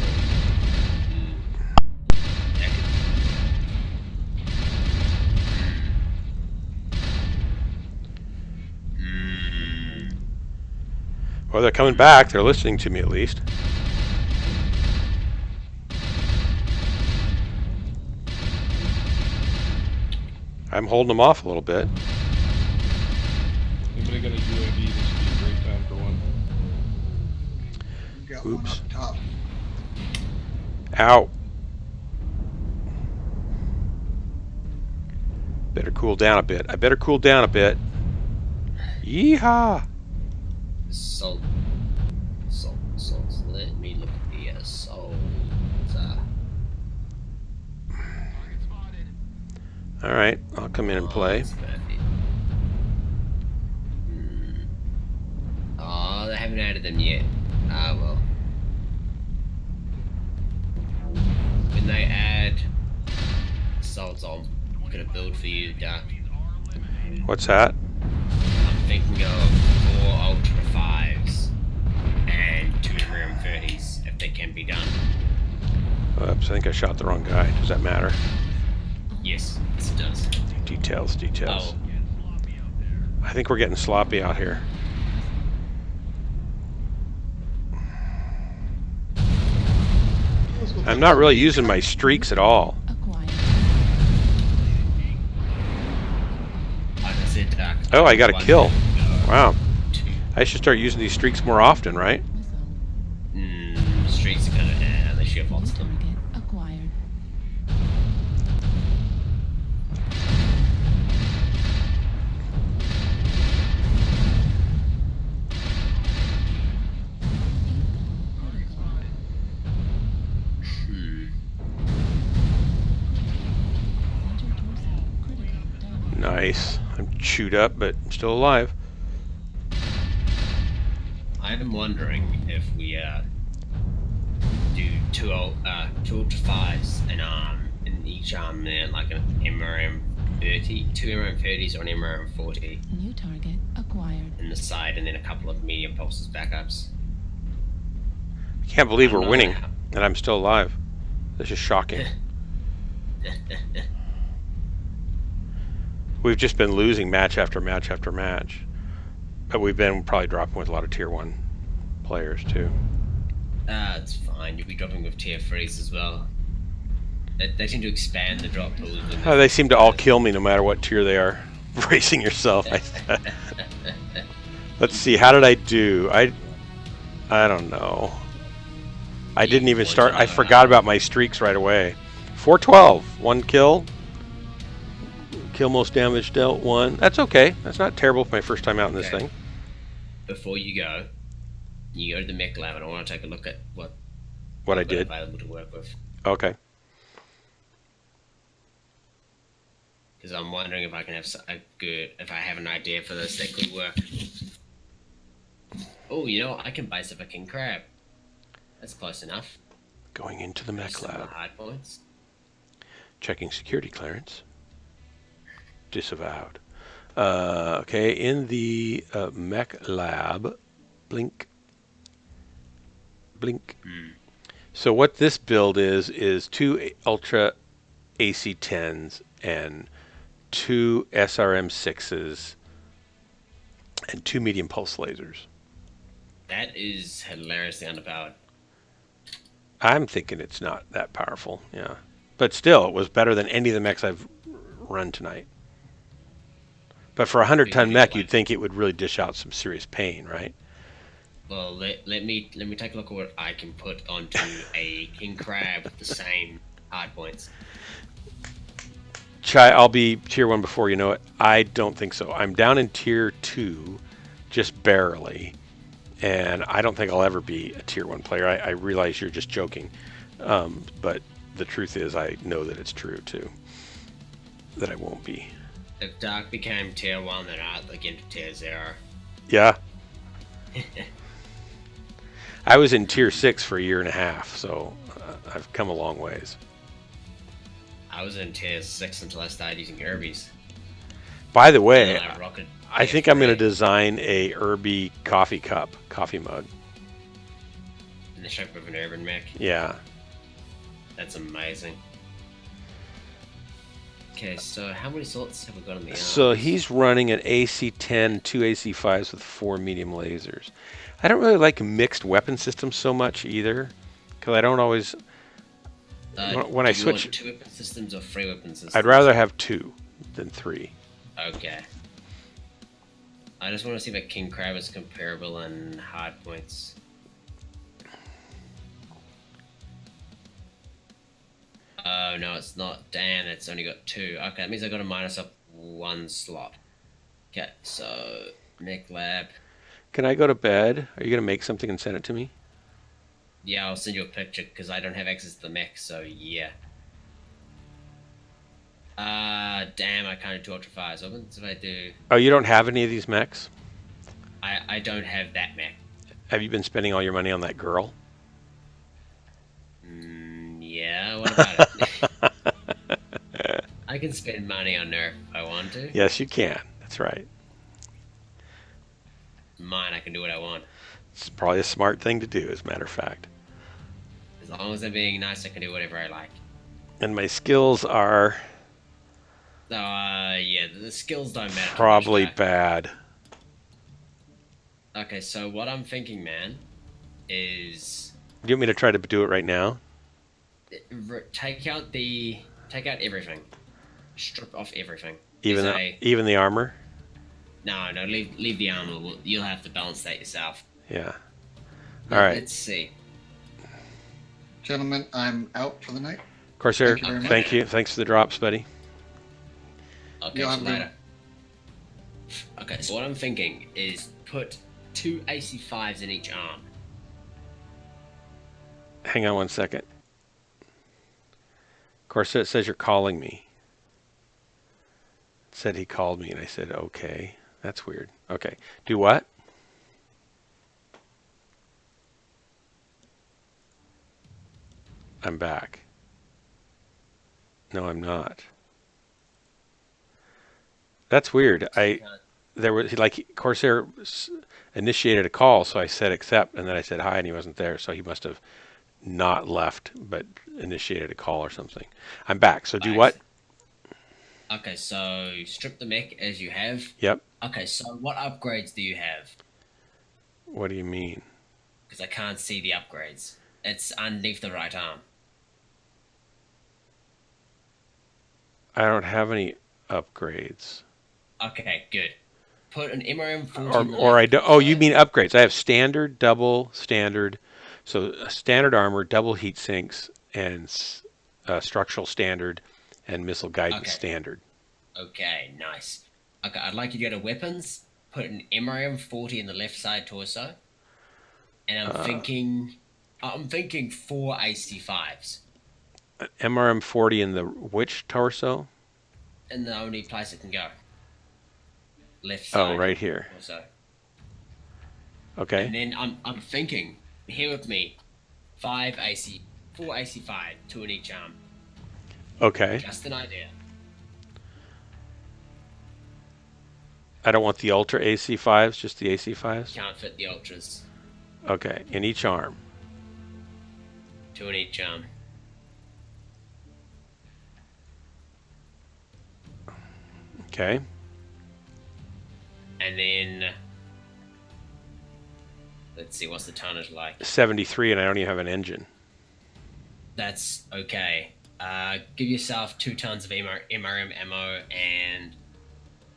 Well, they're coming back. They're listening to me at least. I'm holding them off a little bit. Anybody got a UAV? This would be a great time for one. Got Oops. one up top. Ow. Better cool down a bit. I better cool down a bit. Yeehaw! Salt. Let me look at the assault. Alright, I'll come in and play. That's perfect. Oh, they haven't added them yet. Ah, well. When they add assaults, I'm gonna build for you, Duck. What's that? I'm thinking of 4 Ultra 5s and 2 Imperium 30s, if they can be done. Oops, I think I shot the wrong guy. Does that matter? Yes, it does. Details. Oh. I think we're getting sloppy out here. I'm not really using my streaks at all. Oh, I got a kill. Wow. I should start using these streaks more often, right? Streaks are kind of, they should have lots of them. Acquired. Nice. I'm chewed up, but I'm still alive. I'm wondering if we do two ultra fives and in each arm then like an MRM 30, two MRM 30s or an MRM 40. New target acquired. In the side, and then a couple of medium pulses backups. I can't believe we're winning, and I'm still alive. This is shocking. We've just been losing match after match after match. But we've been probably dropping with a lot of tier 1 players, too. It's fine. You'll be dropping with tier 3s as well. They tend to expand the drop pools. They seem to all kill me no matter what tier they are. Bracing yourself. Let's see, how did I do? I don't know. I didn't even start. I forgot about my streaks right away. 412, 1 kill. Kill most damage dealt 1. That's okay. That's not terrible for my first time out in this thing. Before you go to the Mech lab, and I want to take a look at what I did. Available to work with. Okay. Because I'm wondering if I can have if I have an idea for this that could work. Oh, you know what? I can base up a king crab. That's close enough. Going into the Mech lab. Hard points. Checking security clearance. Disavowed. Okay, in the Mech lab. Blink. Blink. So what this build is 2 Ultra AC-10s and 2 SRM-6s and 2 medium pulse lasers. That is hilariously underpowered. I'm thinking it's not that powerful, yeah. But still, it was better than any of the mechs I've run tonight. But for a 100-ton mech, you'd think it would really dish out some serious pain, right? Well, let me take a look at what I can put onto a king crab with the same hard points. Chai, I'll be tier 1 before you know it. I don't think so. I'm down in tier 2, just barely. And I don't think I'll ever be a tier 1 player. I realize you're just joking. But the truth is, I know that it's true, too. That I won't be. If Dark became tier 1, then I'd look into tier 0. Yeah. I was in tier 6 for a year and a half, so I've come a long ways. I was in tier 6 until I started using Irby's. By the way, I think I'm going to design a Irby coffee mug. In the shape of an urban mech? Yeah. That's amazing. Okay, so how many slots have we got on the arms? So he's running an AC-10, 2 AC-5s with 4 medium lasers. I don't really like mixed weapon systems so much either, because I don't always... when I switch... Want 2 weapon systems or 3 weapon systems? I'd rather have 2 than 3. Okay. I just want to see if a king crab is comparable in hard points. Oh, no, it's not. Damn, it's only got 2. Okay, that means I got to minus up 1 slot. Okay, so Mech lab. Can I go to bed? Are you going to make something and send it to me? Yeah, I'll send you a picture because I don't have access to the mech, so yeah. Damn, I can't do 2 Ultra 5s. What happens if I do... Oh, you don't have any of these mechs? I don't have that mech. Have you been spending all your money on that girl? Yeah, what about it? I can spend money on her if I want to. Yes, you can. That's right. Mine, I can do what I want. It's probably a smart thing to do, as a matter of fact. As long as I'm being nice, I can do whatever I like. And my skills are... yeah, the skills don't matter. Probably bad. Okay, so what I'm thinking, man, is... Do you want me to try to do it right now? Take out everything. Strip off everything. Even the armor? No, leave the armor. You'll have to balance that yourself. Yeah. All right. Let's see. Gentlemen, I'm out for the night. Corsair, Thank you. Thanks for the drops, buddy. Okay, so later. Okay, so what I'm thinking is put 2 AC-5s in each arm. Hang on 1 second. Corsair, it says you're calling me. said he called me, and I said, okay. That's weird. Okay. Do what? I'm back. No, I'm not. That's weird. There was like Corsair initiated a call, so I said accept, and then I said hi, and he wasn't there, so he must have not left, but initiated a call or something. I'm back. So do what? Okay, so strip the mech as you have. Yep. Okay, so what upgrades do you have? What do you mean? Because I can't see the upgrades. It's underneath the right arm. I don't have any upgrades. Okay, good. Put an MRM 40 or I don't. Oh, you mean upgrades? I have standard, double, standard. So standard armor, double heat sinks, and structural standard, and missile guidance standard. Okay, nice. Okay, I'd like you to go to weapons. Put an MRM 40 in the left side torso. And I'm thinking 4 AC5s. MRM 40 in the which torso? And the only place it can go. Left side. Oh, right here. Torso. Okay. And then I'm thinking, here with me, 4 AC5, 2 in each arm. Okay. Just an idea. I don't want the Ultra AC5s, just the AC5s? Can't fit the Ultras. Okay, in each arm. 2 in each arm. Okay. And then, let's see, what's the tonnage like? 73, and I don't even have an engine. That's okay. Give yourself 2 tons of MRM ammo and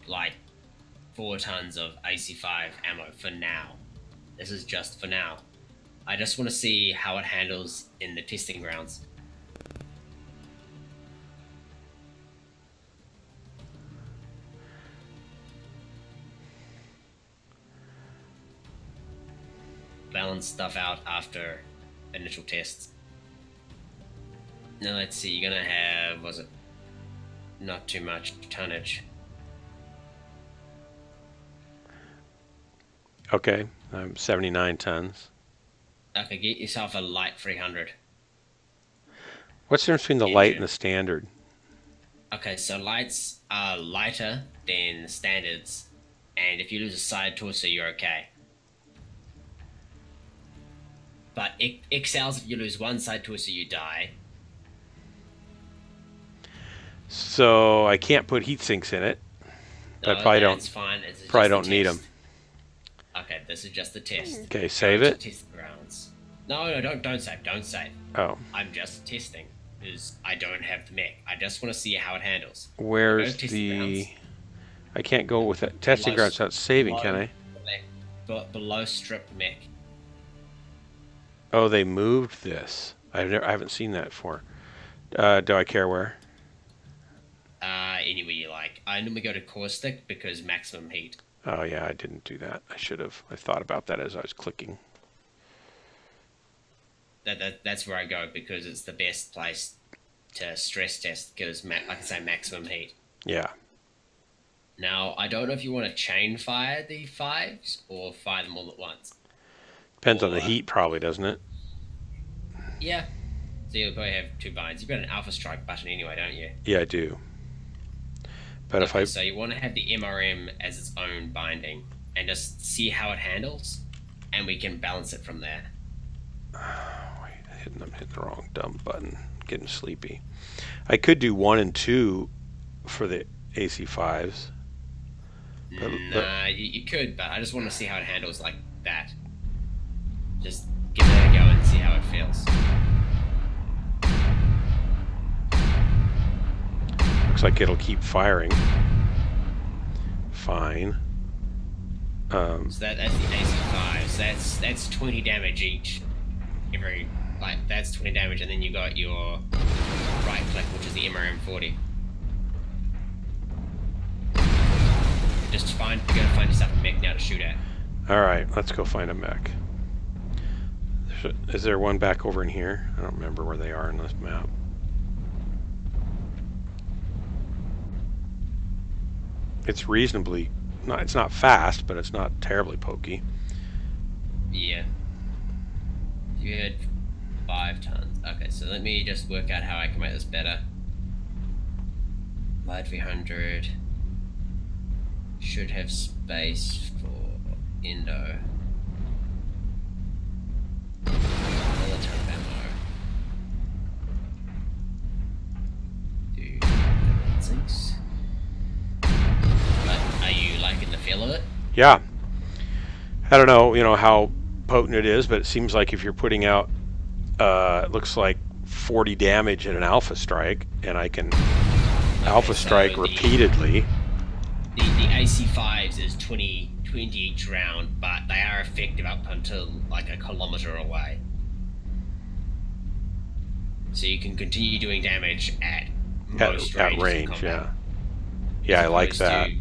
like 4 tons of AC5 ammo for now. This is just for now. I just want to see how it handles in the testing grounds. Balance stuff out after initial tests. Now let's see, you're gonna have, was it not too much tonnage? Okay, I'm 79 tons. Okay, get yourself a light 300. What's the difference between the light and the standard? Okay, so lights are lighter than the standards, and if you lose a side torso, you're okay. But it excels if you lose one side torso, you die. So I can't put heat sinks in it. No, I probably that's fine. It's probably just don't need them. Okay, this is just a test. Okay, save it. Test grounds. No, don't save. Don't save. Oh. I'm just testing because I don't have the mech. I just want to see how it handles. Where's the? I can't go with that testing grounds without saving, can I? Below strip mech. Oh, they moved this. I haven't seen that before. Do I care where? Anywhere you like. I normally go to caustic because maximum heat. Oh yeah, I didn't do that. I should have. I thought about that as I was clicking. That's where I go because it's the best place to stress test because, like I say, maximum heat. Yeah. Now, I don't know if you want to chain fire the 5s or fire them all at once. Depends on the heat, probably, doesn't it? Yeah. So you'll probably have 2 binds. You've got an alpha strike button anyway, don't you? Yeah, I do. But okay, so you want to have the MRM as its own binding and just see how it handles, and we can balance it from there. Wait, I'm hitting the wrong dumb button. Getting sleepy. I could do 1 and 2 for the AC5s. Nah, you could, but I just want to see how it handles like that. Just give it a go and see how it feels. Looks like it'll keep firing. Fine. So that's the AC5s. That's 20 damage each. That's 20 damage, and then you got your right click, which is the MRM 40. You gotta find yourself a mech now to shoot at. Alright, let's go find a mech. Is there one back over in here? I don't remember where they are in this map. It's reasonably, it's not fast, but it's not terribly pokey. Yeah. You had 5 tons. Okay, so let me just work out how I can make this better. Light 300 should have space for Indo. Another ton of ammo. Do 6. But are you liking the feel of it? Yeah. I don't know, how potent it is, but it seems like if you're putting out, it looks like 40 damage in an alpha strike, and I can alpha strike repeatedly. The AC5s is 20 each round, but they are effective up until like a kilometer away. So you can continue doing damage at most at range, yeah. Yeah, I like that.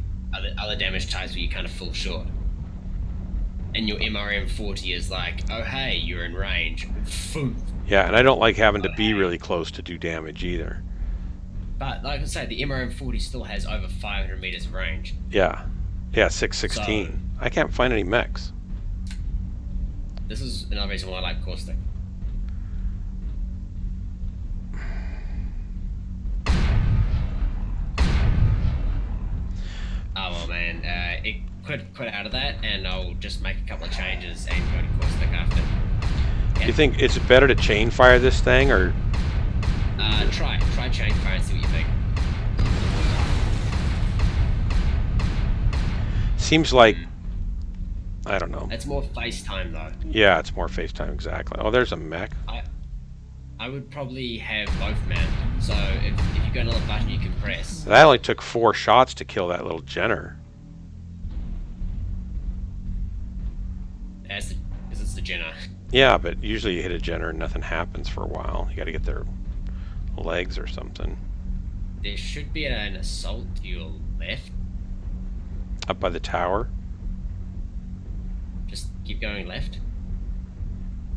Other damage types where you kind of fall short. And your MRM40 is like, oh hey, you're in range. Yeah, and I don't like having to be really close to do damage either. But like I say, the MRM40 still has over 500 meters of range. Yeah. Yeah, 616. So, I can't find any mechs. This is another reason why I like caustic. Oh well, man. It quit out of that, and I'll just make a couple of changes and go to caustic after. Yeah. Do you think it's better to chain fire this thing, or? Try chain fire and see what you think. Seems like, I don't know. It's more FaceTime though. Yeah, it's more FaceTime, exactly. Oh, there's a mech. I would probably have both men. So if you got another button you can press. That only took 4 shots to kill that little Jenner. Because it's the Jenner. Yeah, but usually you hit a Jenner and nothing happens for a while. You got to get their legs or something. There should be an assault to your left. Up by the tower. Just keep going left.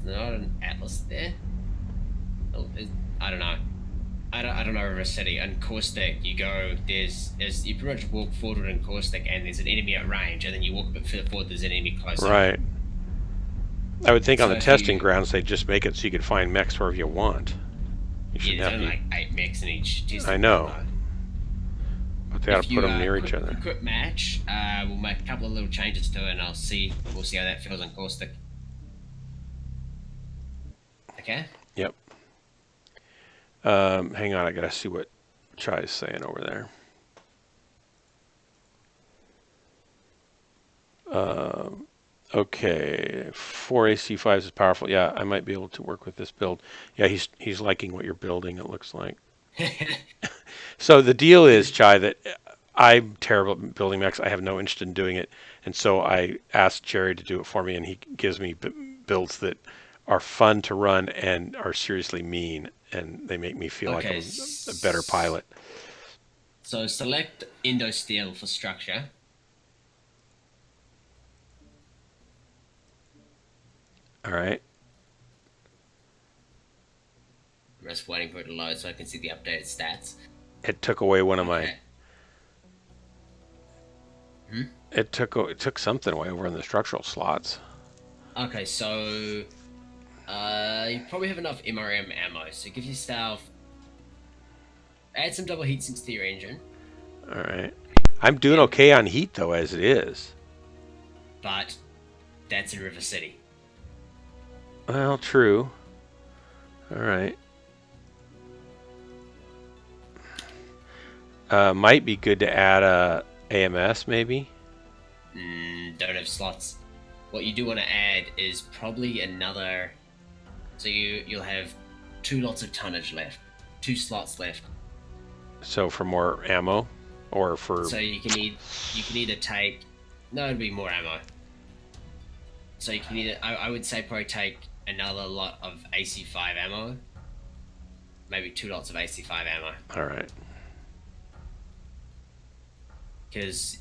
There's not an Atlas there. Oh, I don't know. I don't know of a city. In caustic, you go. You pretty much walk forward in caustic, and there's an enemy at range, and then you walk a bit further forward. There's an enemy closer. Right. I would think on the testing grounds they'd just make it so you could find mechs wherever you want. There's only like 8 mechs in each testing. I know. But they got to put them near each other. Quick match. We'll make a couple of little changes to it, and we'll see how that feels in caustic. Okay. Yep. Hang on, I gotta see what Chai's saying over there. Okay, 4 AC5s is powerful. Yeah, I might be able to work with this build. Yeah, he's liking what you're building, it looks like. So the deal is, Chai, that I'm terrible at building mechs. I have no interest in doing it. And so I asked Jerry to do it for me, and he gives me builds that are fun to run and are seriously mean, and they make me feel like I'm a better pilot. So select Indo Steel for structure. All right. I'm just waiting for it to load so I can see the updated stats. It took away one of my... It took something away over in the structural slots. Okay, so you probably have enough MRM ammo, so give yourself... Add some double heat sinks to your engine. All right. I'm doing okay on heat, though, as it is. But that's in River City. Well, true. All right. Might be good to add a AMS, maybe? Don't have slots. What you do want to add is probably another... So you'll have 2 lots of tonnage left. 2 slots left. So for more ammo? Or for... So you can either take... No, it'd be more ammo. So you can either... I would say probably take another lot of AC5 ammo. Maybe 2 lots of AC5 ammo. Alright. Because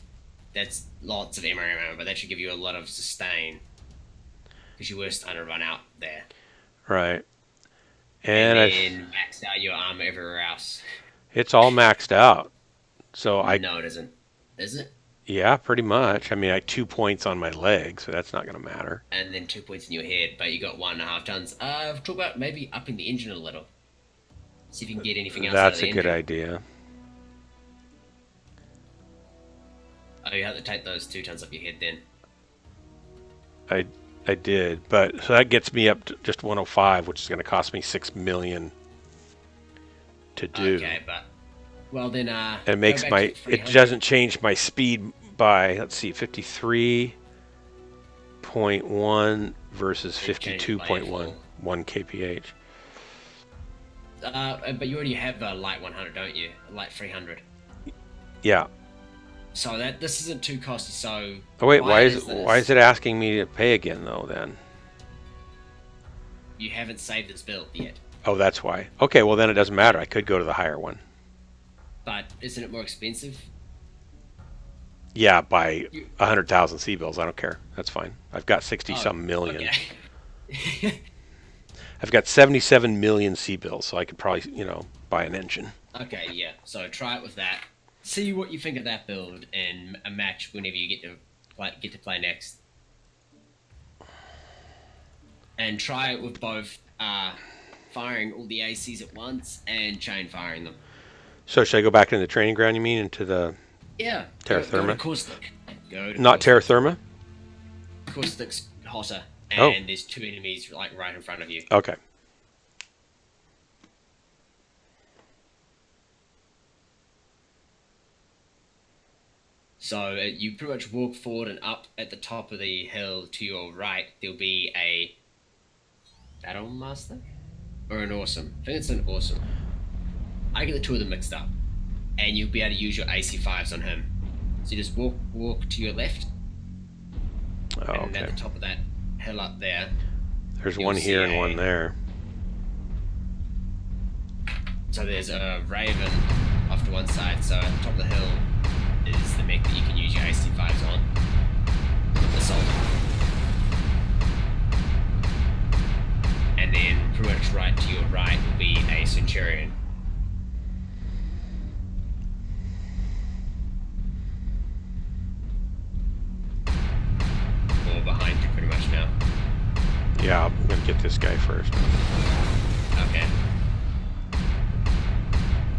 that's lots of MRM ammo, but that should give you a lot of sustain. Because you were starting to run out there. Right. And then max out your armor everywhere else. It's all maxed out. So No, it isn't. Is it? Yeah, pretty much. I mean, I had 2 points on my leg, so that's not going to matter. And then 2 points in your head, but you got 1.5 tons. Talk about maybe upping the engine a little. See if you can get anything else out of That's the a good engine. idea. Oh, you have to take those 2 tons off your head then. I did, but so that gets me up to just 105, which is going to cost me 6 million to do. Okay, but well then, and it makes my it doesn't change my speed by, let's see, 53.1 versus 52.1 kph. But you already have a light 100, don't you? A light 300. Yeah. So this isn't too costly. So. Oh wait, why is it asking me to pay again though? Then. You haven't saved this build yet. Oh, that's why. Okay, well then it doesn't matter. I could go to the higher one. But isn't it more expensive? Yeah, by 100,000 C-bills. I don't care. That's fine. I've got 60-some million. Okay. I've got 77 million C-bills, so I could probably, buy an engine. Okay, yeah. So try it with that. See what you think of that build and a match whenever you get to play next. And try it with both firing all the ACs at once and chain firing them. So should I go back into the training ground, you mean, into the Terra Therma? Go to Not Terra Therma? Caustic's hotter, and there's 2 enemies right in front of you. Okay. So you pretty much walk forward and up at the top of the hill to your right. There'll be a Battle Master or an Awesome. I think it's an Awesome. I get the 2 of them mixed up, and you'll be able to use your AC5s on him. So you just walk to your left, and at the top of that hill up there. There's one here and one there. So there's a Raven off to one side. So at the top of the hill is the mech that you can use your AC5s on. Assault. And then pretty much right to your right will be a Centurion. Or behind you pretty much now. Yeah, I'm going to get this guy first. Okay.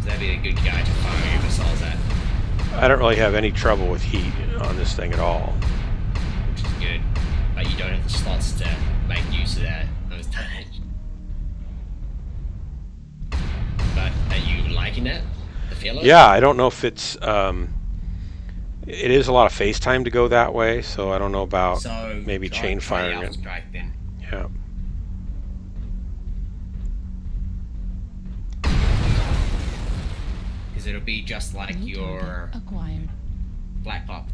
So that'd be a good guy to fire your missiles at. I don't really have any trouble with heat on this thing at all. Which is good. But you don't have the slots to make use of those tonnage. But are you liking it? The feel? Yeah, I don't know if it's... it is a lot of face time to go that way, so I don't know about maybe chain firing it. Strike then. Yeah. Because it'll be just like your acquired Black Pop.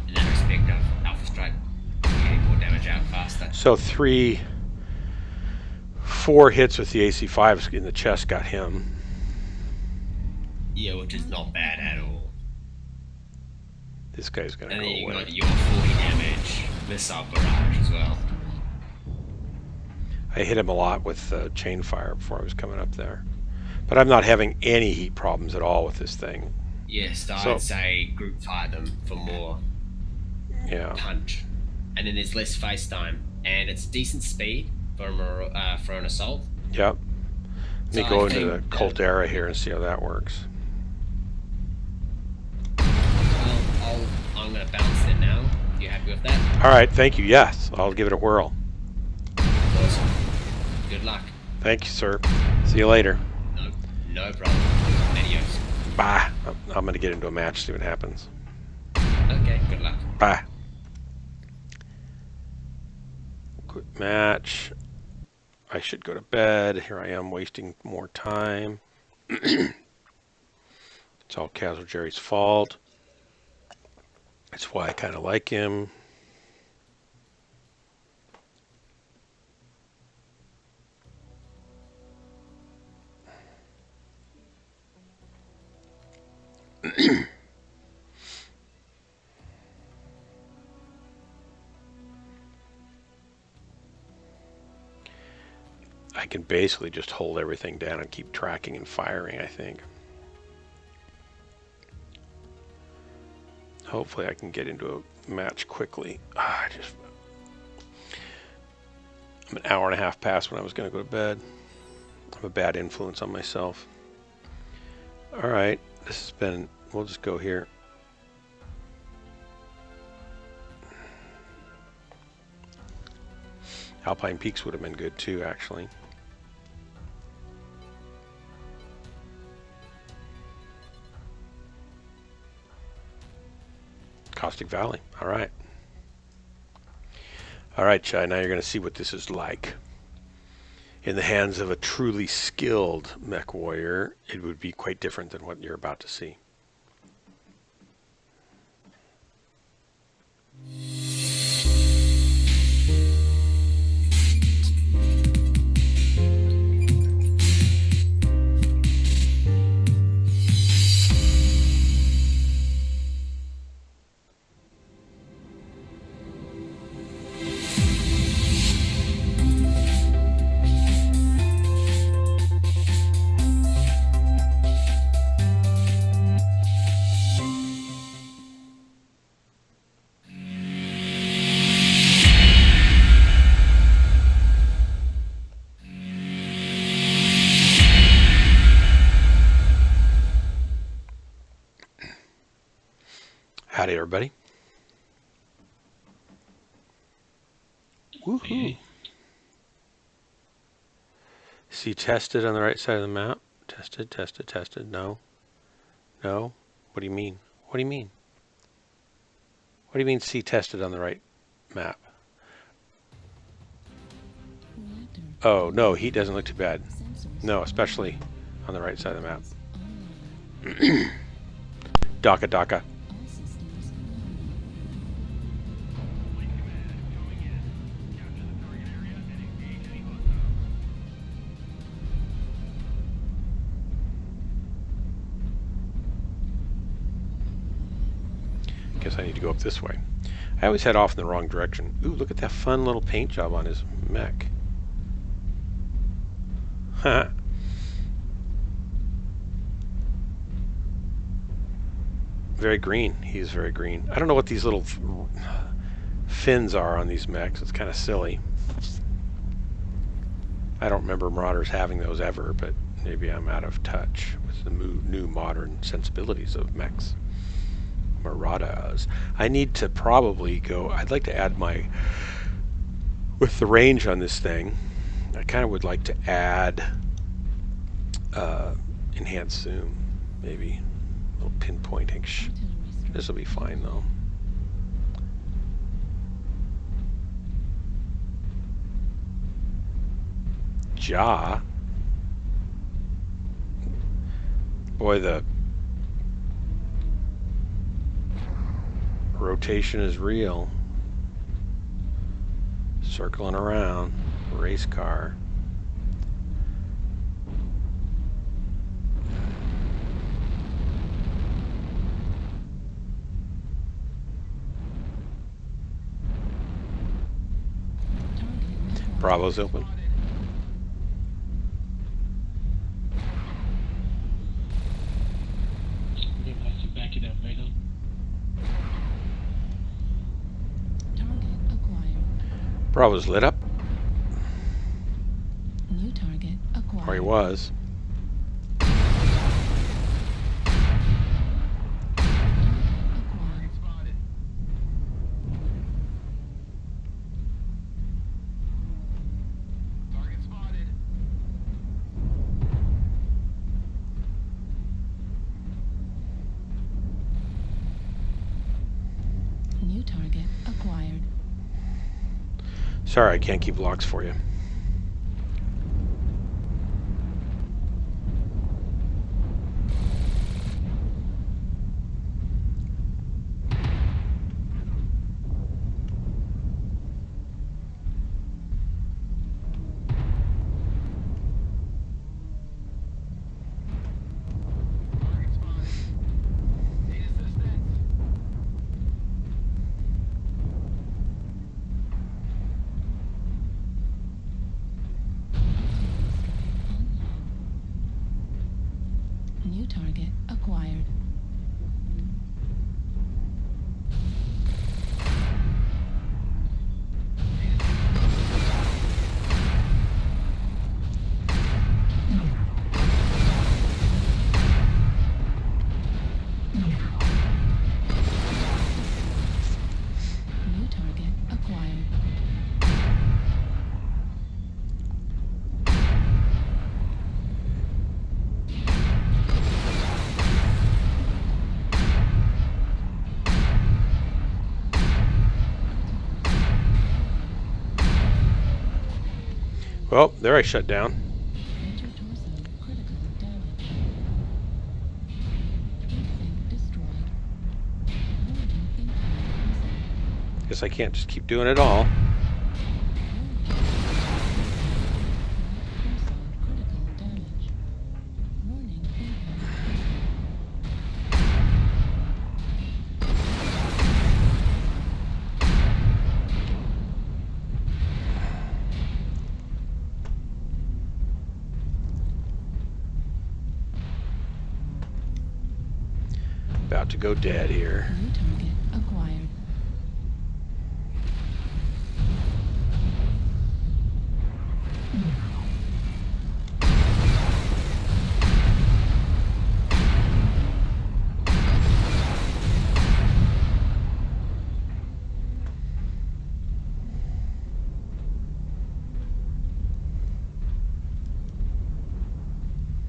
In that respect of Alpha Strike, getting more damage out faster. So 4 hits with the AC5s in the chest got him. Yeah, which is not bad at all. This guy's gonna go away. And then you got your 40 damage missile barrage as well. I hit him a lot with chain fire before I was coming up there. But I'm not having any heat problems at all with this thing. Yes, I'd say group fire them for more punch. And then there's less face time. And it's decent speed for an assault. Yep. Let me go into the Cult Era here and see how that works. Well, I'm going to bounce it now. You happy with that? Alright, thank you. Yes, I'll give it a whirl. Awesome. Good luck. Thank you, sir. See you later. No problem. Adios. Bye. I'm going to get into a match, see what happens. Okay, good luck. Bye. Quick match. I should go to bed. Here I am wasting more time. It's all Casual Jerry's fault. That's why I kind of like him. I can basically just hold everything down and keep tracking and firing, I think. Hopefully I can get into a match quickly. I'm an hour and a half past when I was going to go to bed. I'm a bad influence on myself. All right, this has been, we'll just go here. Alpine Peaks would have been good too, actually. Caustic Valley, all right. All right, Chai, now you're going to see what this is like. In the hands of a truly skilled mech warrior, it would be quite different than what you're about to see. Howdy, everybody. Woohoo. See tested on the right side of the map. Tested, tested, tested. No. No. What do you mean? What do you mean? What do you mean see tested on the right map? Oh, no, heat doesn't look too bad. No, especially on the right side of the map. Daka Daka. Guess I need to go up this way. I always head off in the wrong direction. Ooh, look at that fun little paint job on his mech. Ha. Very green. He's very green. I don't know what these little fins are on these mechs. It's kind of silly. I don't remember Marauders having those ever, but maybe I'm out of touch with the new modern sensibilities of mechs. Marauders. I need to probably go, I'd like to add my, with the range on this thing, I kind of would like to add enhanced zoom, maybe a little pinpointing. This will be fine though. Ja. Boy, the rotation is real. Circling around. Race car. Bravo's open. Bravo's lit up. New target acquired. Or he was. New target acquired. Sorry, I can't keep locks for you. Well, there I shut down. Enter torso, critical damage. Precinct destroyed. Warning, incoming missile. Guess I can't just keep doing it all. Right torso, critical damage. Warning, incoming About to go dead here. new target acquired.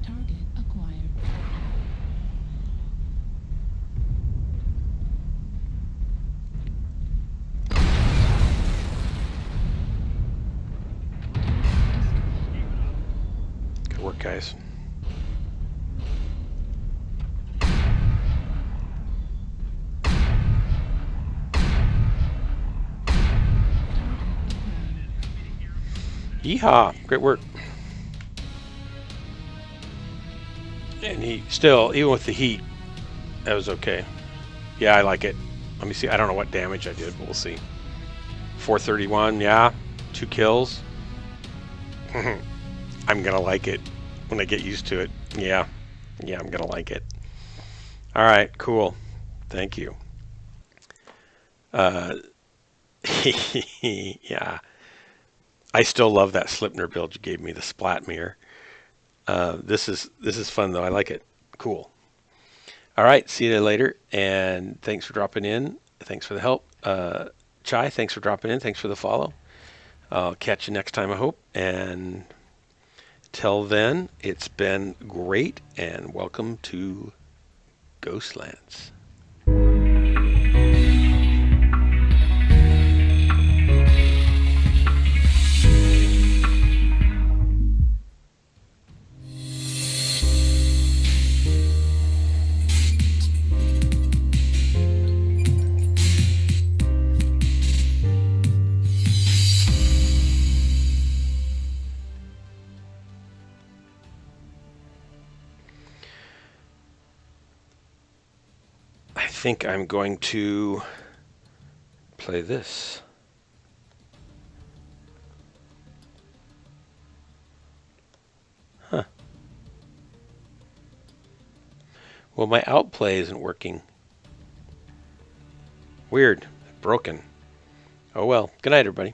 Target acquired. Good work, guys. Yeehaw! Great work. And he still, even with the heat, that was okay. Yeah, I like it. Let me see. I don't know what damage I did, but we'll see. 431, yeah. 2 kills. I'm gonna like it when I get used to it. Yeah. Yeah, I'm gonna like it. Alright, cool. Thank you. Yeah. I still love that Slipner build you gave me, the splat mirror. This is fun though. I like it. Cool. All right. See you later. And thanks for dropping in. Thanks for the help. Chai, thanks for dropping in. Thanks for the follow. I'll catch you next time, I hope. And till then, it's been great. And welcome to Ghostlands. I think I'm going to play this. Huh. Well, my outplay isn't working. Weird. Broken. Oh well. Good night, everybody.